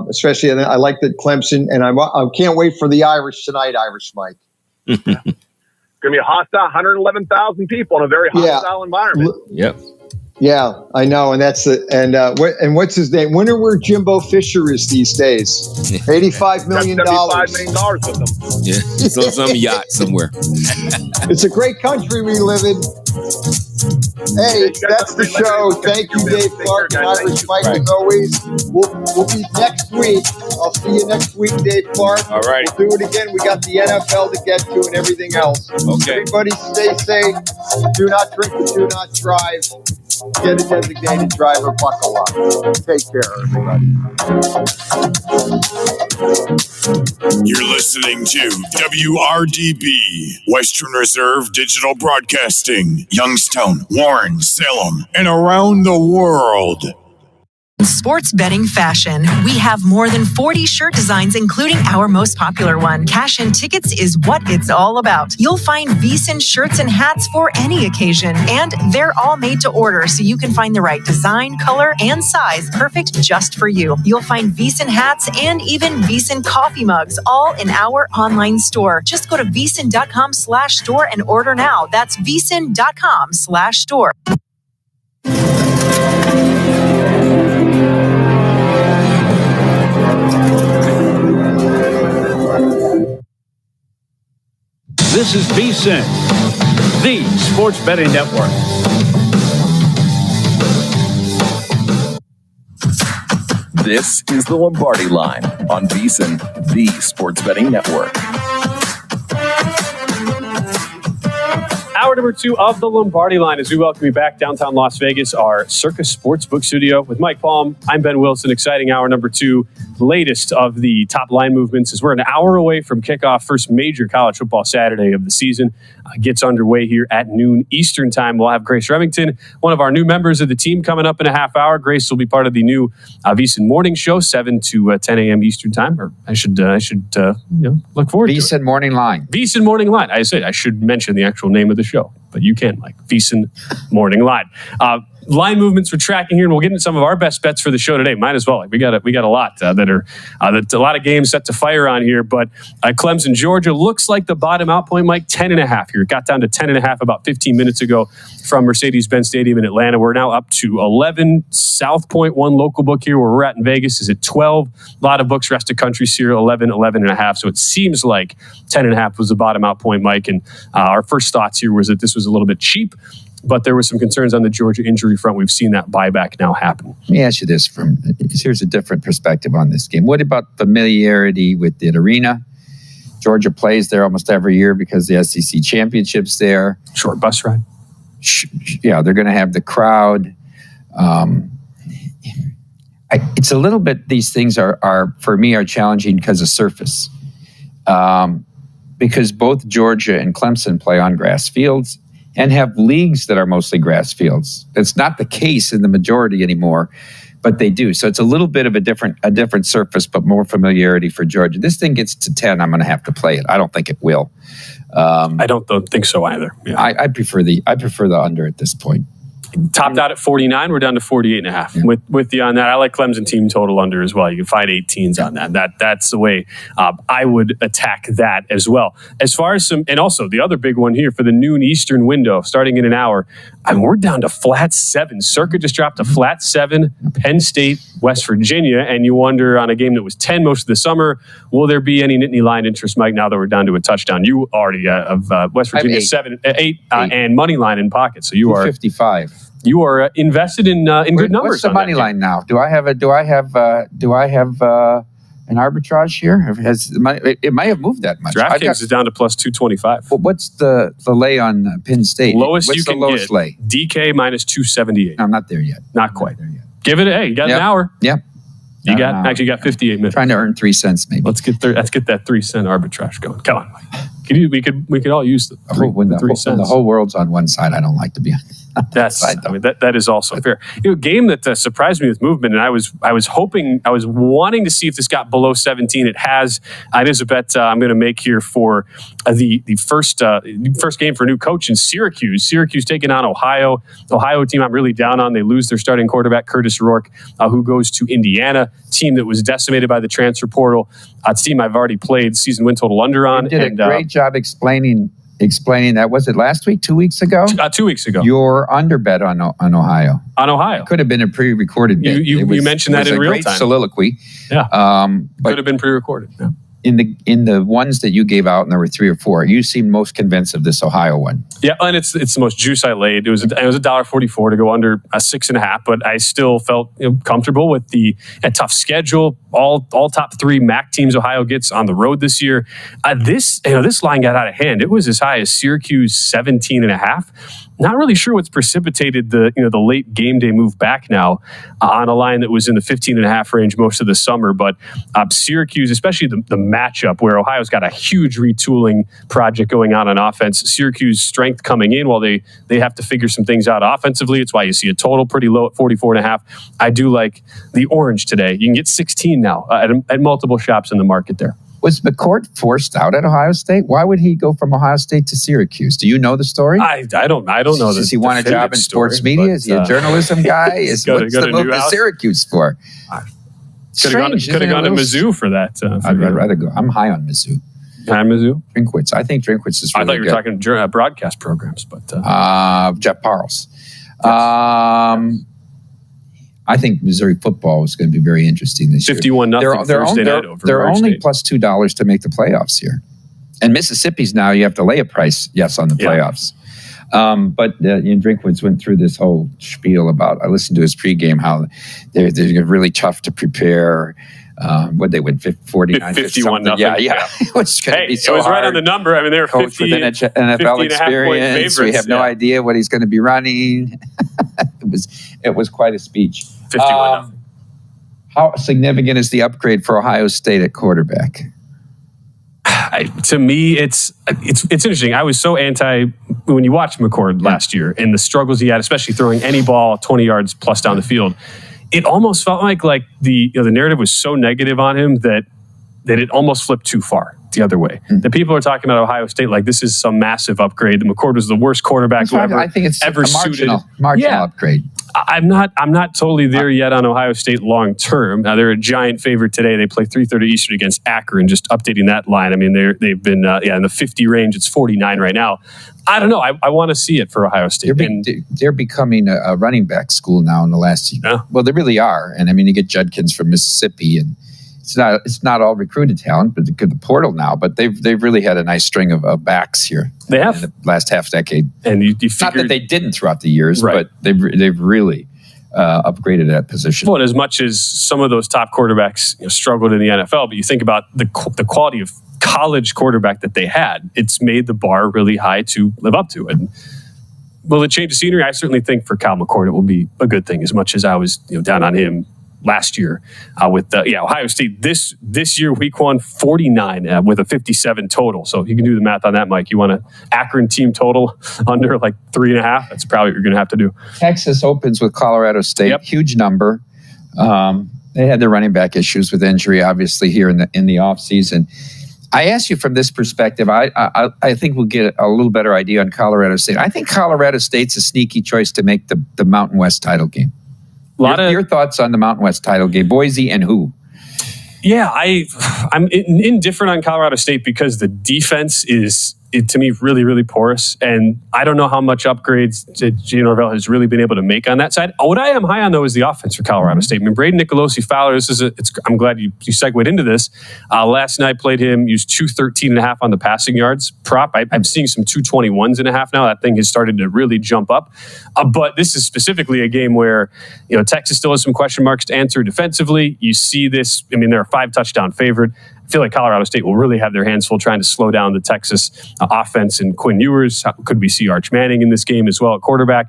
especially. I like that Clemson, and I can't wait for the Irish tonight, Irish Mike. Going to be a hostile 111,000 people in a very hostile environment. Yep. Yeah, I know, and that's and what's his name? Wonder where Jimbo Fisher is these days? $85 million. $75 million with them. Yeah, so some yacht somewhere. It's a great country we live in. Hey, that's the show. Thank you, Dave Clark and Irish Mike, as always. We'll be next week. I'll see you next week, Dave Clark. All right. We'll do it again. We got the NFL to get to and everything else. Okay. Everybody stay safe. Do not drink and do not drive. Get a designated driver, buckle up. Take care, everybody. You're listening to WRDB, Western Reserve Digital Broadcasting, Youngstown, Warren, Salem, and around the world. Sports betting fashion. We have more than 40 shirt designs, including our most popular one. Cash and tickets is what it's all about. You'll find VSiN shirts and hats for any occasion, and they're all made to order, so you can find the right design, color, and size perfect just for you. You'll find VSiN hats and even VSiN coffee mugs, all in our online store. Just go to vsin.com/store and order now. That's vsin.com/store. This is VSiN, the sports betting network. This is the Lombardi Line on VSiN, the sports betting network. Hour number 2 of the Lombardi Line as we welcome you back downtown Las Vegas, our Circus Sportsbook studio with Mike Palm. I'm Ben Wilson. Exciting hour number 2, the latest of the top line movements as we're an hour away from kickoff. First major college football Saturday of the season gets underway here at noon Eastern time. We'll have Grace Remington, one of our new members of the team, coming up in a half hour. Grace will be part of the new VSiN morning show, 7 to 10 a.m. Eastern time. Or I should look forward to it. VSiN Morning Line. VSiN Morning Line. I should mention the actual name of the show, but you can, Mike. VSiN Morning Line. Line movements we're tracking here, and we'll get into some of our best bets for the show today. Might as well. We got a lot that's a lot of games set to fire on here. But Clemson, Georgia looks like the bottom out point, Mike. 10.5 here. It got down to 10.5 about 15 minutes ago from Mercedes-Benz Stadium in Atlanta. We're now up to 11. South Point, one local book here where we're at in Vegas is at 12. A lot of books, rest of country here, 11, 11.5. So it seems like 10.5 was the bottom out point, Mike. And our first thoughts here was that this was a little bit cheap. But there were some concerns on the Georgia injury front. We've seen that buyback now happen. Let me ask you this. Here's a different perspective on this game. What about familiarity with the arena? Georgia plays there almost every year because the SEC championship's there. Short bus ride. Yeah, they're going to have the crowd. It's a little bit, these things are for me, are challenging because of surface. Because both Georgia and Clemson play on grass fields and have leagues that are mostly grass fields. That's not the case in the majority anymore, but they do. So it's a little bit of a different surface, but more familiarity for Georgia. This thing gets to 10, I'm going to have to play it. I don't think it will. I don't think so either. Yeah. I prefer the under at this point. Topped out at 49. We're down to 48.5. Yeah. With you on that. I like Clemson team total under as well. You can find 18s on that. That's the way I would attack that as well. As far as and also the other big one here for the noon Eastern window, starting in an hour, we're down to flat 7. Circuit just dropped to flat 7. Penn State, West Virginia, and you wonder on a game that was 10 most of the summer, will there be any Nittany line interest, Mike? Now that we're down to a touchdown, you already have West Virginia 8 and money line in pocket, so you are 55. You are invested in good numbers. What's the money line now? Do I have an arbitrage here? It might have moved that much. DraftKings is down to plus 225. Well, what's the lay on Penn State? Lowest what's you the can lowest get? Lay? DK minus 278. No, I'm not there yet. Not quite. There yet. Give it. You got an hour. Yep. You got 58 minutes. Trying to earn 3 cents, maybe. Let's get that 3 cent arbitrage going. Come on, Mike. We could all use the 3 cents. When the whole world's on one side, I don't like to be on. That is also fair. Game that surprised me with movement, and I was wanting to see if this got below 17. It has. It is a bet I'm going to make here for the first game for a new coach in Syracuse. Syracuse taking on Ohio. Ohio team I'm really down on. They lose their starting quarterback Curtis Rourke, who goes to Indiana. Team that was decimated by the transfer portal. It's a team I've already played season win total under on. You did a great job explaining that. Was it last week, 2 weeks ago? 2 weeks ago. Your under bet on Ohio. On Ohio. Could have been a pre-recorded bet. You mentioned that in real time. It was a great soliloquy. Yeah. Could have been pre-recorded. Yeah. In the ones that you gave out, and there were 3 or 4, you seemed most convinced of this Ohio one. Yeah, and it's the most juice I laid. It was $1.44 to go under a 6.5, but I still felt comfortable with a tough schedule. All top 3 MAC teams Ohio gets on the road this year. This line got out of hand. It was as high as Syracuse 17.5. Not really sure what's precipitated the late game day move back now on a line that was in the 15.5 range most of the summer. But Syracuse, especially the matchup where Ohio's got a huge retooling project going on offense. Syracuse strength coming in while they have to figure some things out offensively. It's why you see a total pretty low at 44.5. I do like the orange today. You can get 16 now at multiple shops in the market there. Was McCourt forced out at Ohio State? Why would he go from Ohio State to Syracuse? Do you know the story? I don't know. Does he want a job in sports media? Is he a journalism guy? What's the move to Syracuse for? Could have gone to Mizzou for that. I'd rather go. I'm high on Mizzou. High on Mizzou? Drinkwitz. I think Drinkwitz is really good. I thought you were talking broadcast programs, but Jeff Parles. Yes. I think Missouri football is going to be very interesting this year. 51-0 Thursday night over. They're only plus $2 to make the playoffs here. And Mississippi's now, you have to lay a price, yes, on the playoffs. But Drinkwitz went through this whole spiel about, I listened to his pregame, how they're really tough to prepare. What they win 49 51-0. Yeah. It was going to be so it was hard. right on the number. I mean, they were Coach 50 with NFL experience. We have no idea what he's going to be running. It was quite a speech. 51-0. How significant is the upgrade for Ohio State at quarterback? To me, it's interesting. I was so anti when you watched McCord last year and the struggles he had, especially throwing any ball 20 yards plus down the field. It almost felt like the narrative was so negative on him that it almost flipped too far the other way. The people are talking about Ohio State like this is some massive upgrade. The McCord was the worst quarterback I think it's ever a marginal suited. Upgrade. I'm not totally there yet on Ohio State long term. Now they're a giant favorite today. They play 3:30 Eastern against Akron. Just updating that line. I mean they've been in the 50 range. It's 49 right now. I don't know. I want to see it for Ohio State. They're becoming a running back school now in the last year. Yeah. Well, they really are. And I mean, you get Judkins from Mississippi, and it's not all recruited talent, but the portal now. But they've really had a nice string of backs here. They have in the last half decade. And you not that they didn't throughout the years, right. But they've really upgraded that position. Well, as much as some of those top quarterbacks struggled in the NFL, but you think about the quality of college quarterback that they had, it's made the bar really high to live up to. And will it change the scenery? I certainly think for Cal McCord it will be a good thing, as much as I was down on him last year with Ohio State this year, week 1, 49 with a 57 total. So you can do the math on that, Mike. You want an Akron team total under like 3.5? That's probably what you're going to have to do. Texas opens with Colorado State. Yep. Huge number. They had their running back issues with injury, obviously, here in the offseason. I ask you from this perspective, I think we'll get a little better idea on Colorado State. I think Colorado State's a sneaky choice to make the Mountain West title game. Your thoughts on the Mountain West title game, Boise and who? Yeah, I'm indifferent on Colorado State because the defense is, to me, really, really porous. And I don't know how much upgrades Gio Norvell has really been able to make on that side. What I am high on, though, is the offense for Colorado State. I mean, Braden Nicolosi-Fowler, I'm glad you segued into this. Last night played him, used 213.5 on the passing yards prop. I'm seeing some 221.5 now. That thing has started to really jump up. But this is specifically a game where, Texas still has some question marks to answer defensively. You see this, I mean, they're a 5-touchdown favorite. I feel like Colorado State will really have their hands full trying to slow down the Texas offense and Quinn Ewers. Could we see Arch Manning in this game as well at quarterback?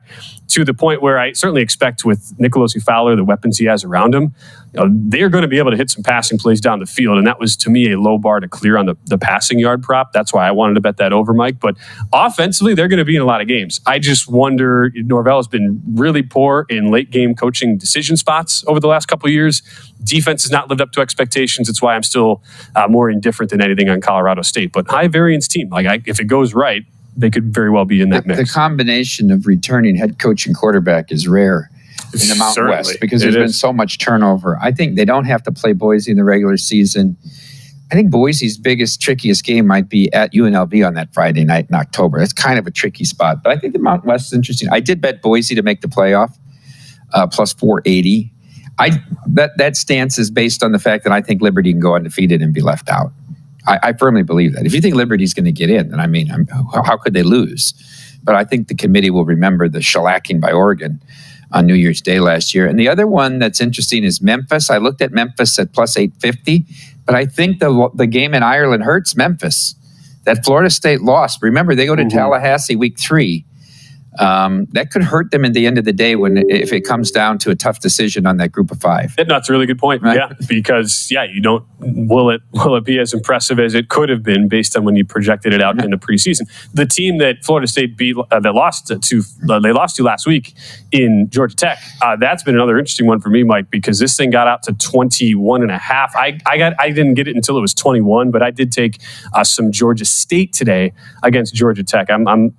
To the point where I certainly expect with Nicolosi-Fowler, the weapons he has around him, they're going to be able to hit some passing plays down the field. And that was, to me, a low bar to clear on the passing yard prop. That's why I wanted to bet that over, Mike. But offensively, they're going to be in a lot of games. I just wonder, Norvell has been really poor in late game coaching decision spots over the last couple of years. Defense has not lived up to expectations. It's why I'm still more indifferent than anything on Colorado State. But high variance team. If it goes right, they could very well be in that mix. The combination of returning head coach and quarterback is rare in the Mountain West because there's been so much turnover. I think they don't have to play Boise in the regular season. I think Boise's biggest, trickiest game might be at UNLV on that Friday night in October. That's kind of a tricky spot. But I think the Mountain West is interesting. I did bet Boise to make the playoff, plus 480. That stance is based on the fact that I think Liberty can go undefeated and be left out. I firmly believe that. If you think Liberty's going to get in, then how could they lose? But I think the committee will remember the shellacking by Oregon on New Year's Day last year. And the other one that's interesting is Memphis. I looked at Memphis at plus 850, but I think the game in Ireland hurts Memphis. That Florida State loss. Remember, they go to Tallahassee week 3. That could hurt them at the end of the day if it comes down to a tough decision on that group of 5. That's a really good point. Right? Yeah, because you don't. Will it be as impressive as it could have been based on when you projected it out in the preseason? The team that Florida State beat, they lost to last week in Georgia Tech. That's been another interesting one for me, Mike, because this thing got out to 21.5. I didn't get it until it was 21, but I did take some Georgia State today against Georgia Tech.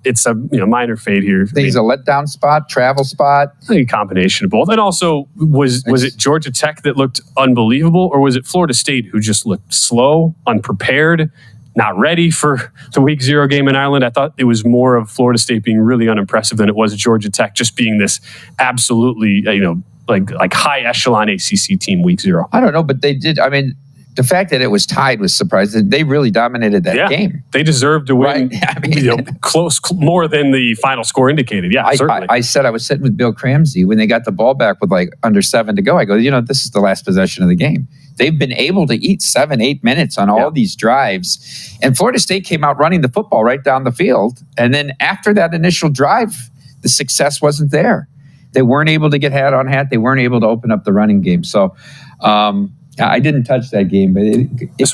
It's a minor fade here. Think it's a letdown spot, travel spot? I think a combination of both. And also, was it Georgia Tech that looked unbelievable, or was it Florida State who just looked slow, unprepared, not ready for the week 0 game in Ireland? I thought it was more of Florida State being really unimpressive than it was Georgia Tech just being this absolutely, like high echelon ACC team week 0. I don't know, but they did. I mean, the fact that it was tied was surprising. They really dominated that game. They deserved to win close, more than the final score indicated. Yeah, certainly. I said I was sitting with Bill Cramsey when they got the ball back with like under 7 to go. I go, this is the last possession of the game. They've been able to eat 7-8 minutes on all these drives. And Florida State came out running the football right down the field. And then after that initial drive, the success wasn't there. They weren't able to get hat on hat. They weren't able to open up the running game. So, I didn't touch that game, but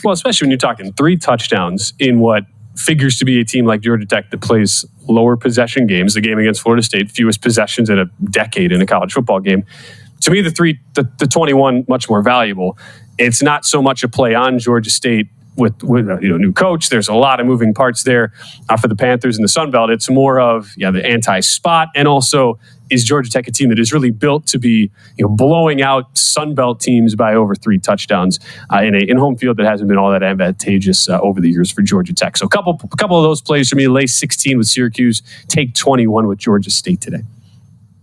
well, especially when you're talking 3 touchdowns in what figures to be a team like Georgia Tech that plays lower possession games. The game against Florida State, fewest possessions in a decade in a college football game. To me, the 21 much more valuable. It's not so much a play on Georgia State with a new coach. There's a lot of moving parts there for the Panthers and the Sun Belt. It's more of the anti-spot, and also is Georgia Tech a team that is really built to be blowing out Sun Belt teams by over 3 touchdowns in home field that hasn't been all that advantageous over the years for Georgia Tech. So a couple of those plays for me: lay 16 with Syracuse, take 21 with Georgia State today.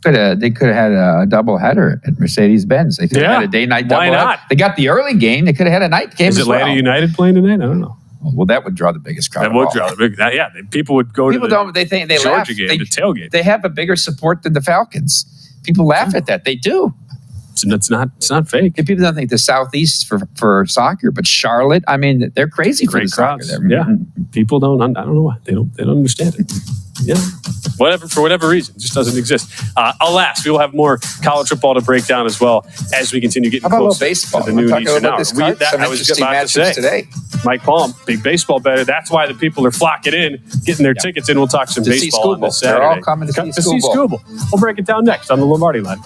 They could have had a double header at Mercedes-Benz. They could have had a day-night double. Why not? They got the early game. They could have had a night game. Is Atlanta United playing tonight? I don't know. Well, that would draw the biggest crowd. That would draw the big. Yeah, people would go to the they think they Georgia laugh. game, the tailgate. They have a bigger support than the Falcons. People laugh at that. They do. It's not fake. And people don't think the Southeast for soccer, but Charlotte, they're crazy for the crowds. soccer there. Yeah, people don't. I don't know why they don't understand it. Yeah, for whatever reason, it just doesn't exist. Alas, we will have more college football to break down as well as we continue getting close baseball? to the noon Eastern hour. I was about to say today. Mike Palm, big baseball bettor. That's why the people are flocking in, getting their tickets in. We'll talk some baseball on this Saturday. They're all coming to see Scooble. We'll break it down next on the Lombardi Line.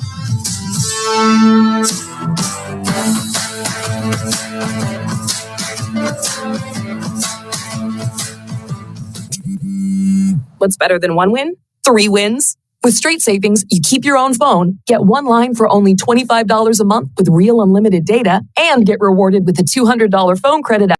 What's better than 1 win? 3 wins. With Straight Savings, you keep your own phone, get 1 line for only $25 a month with real unlimited data, and get rewarded with a $200 phone credit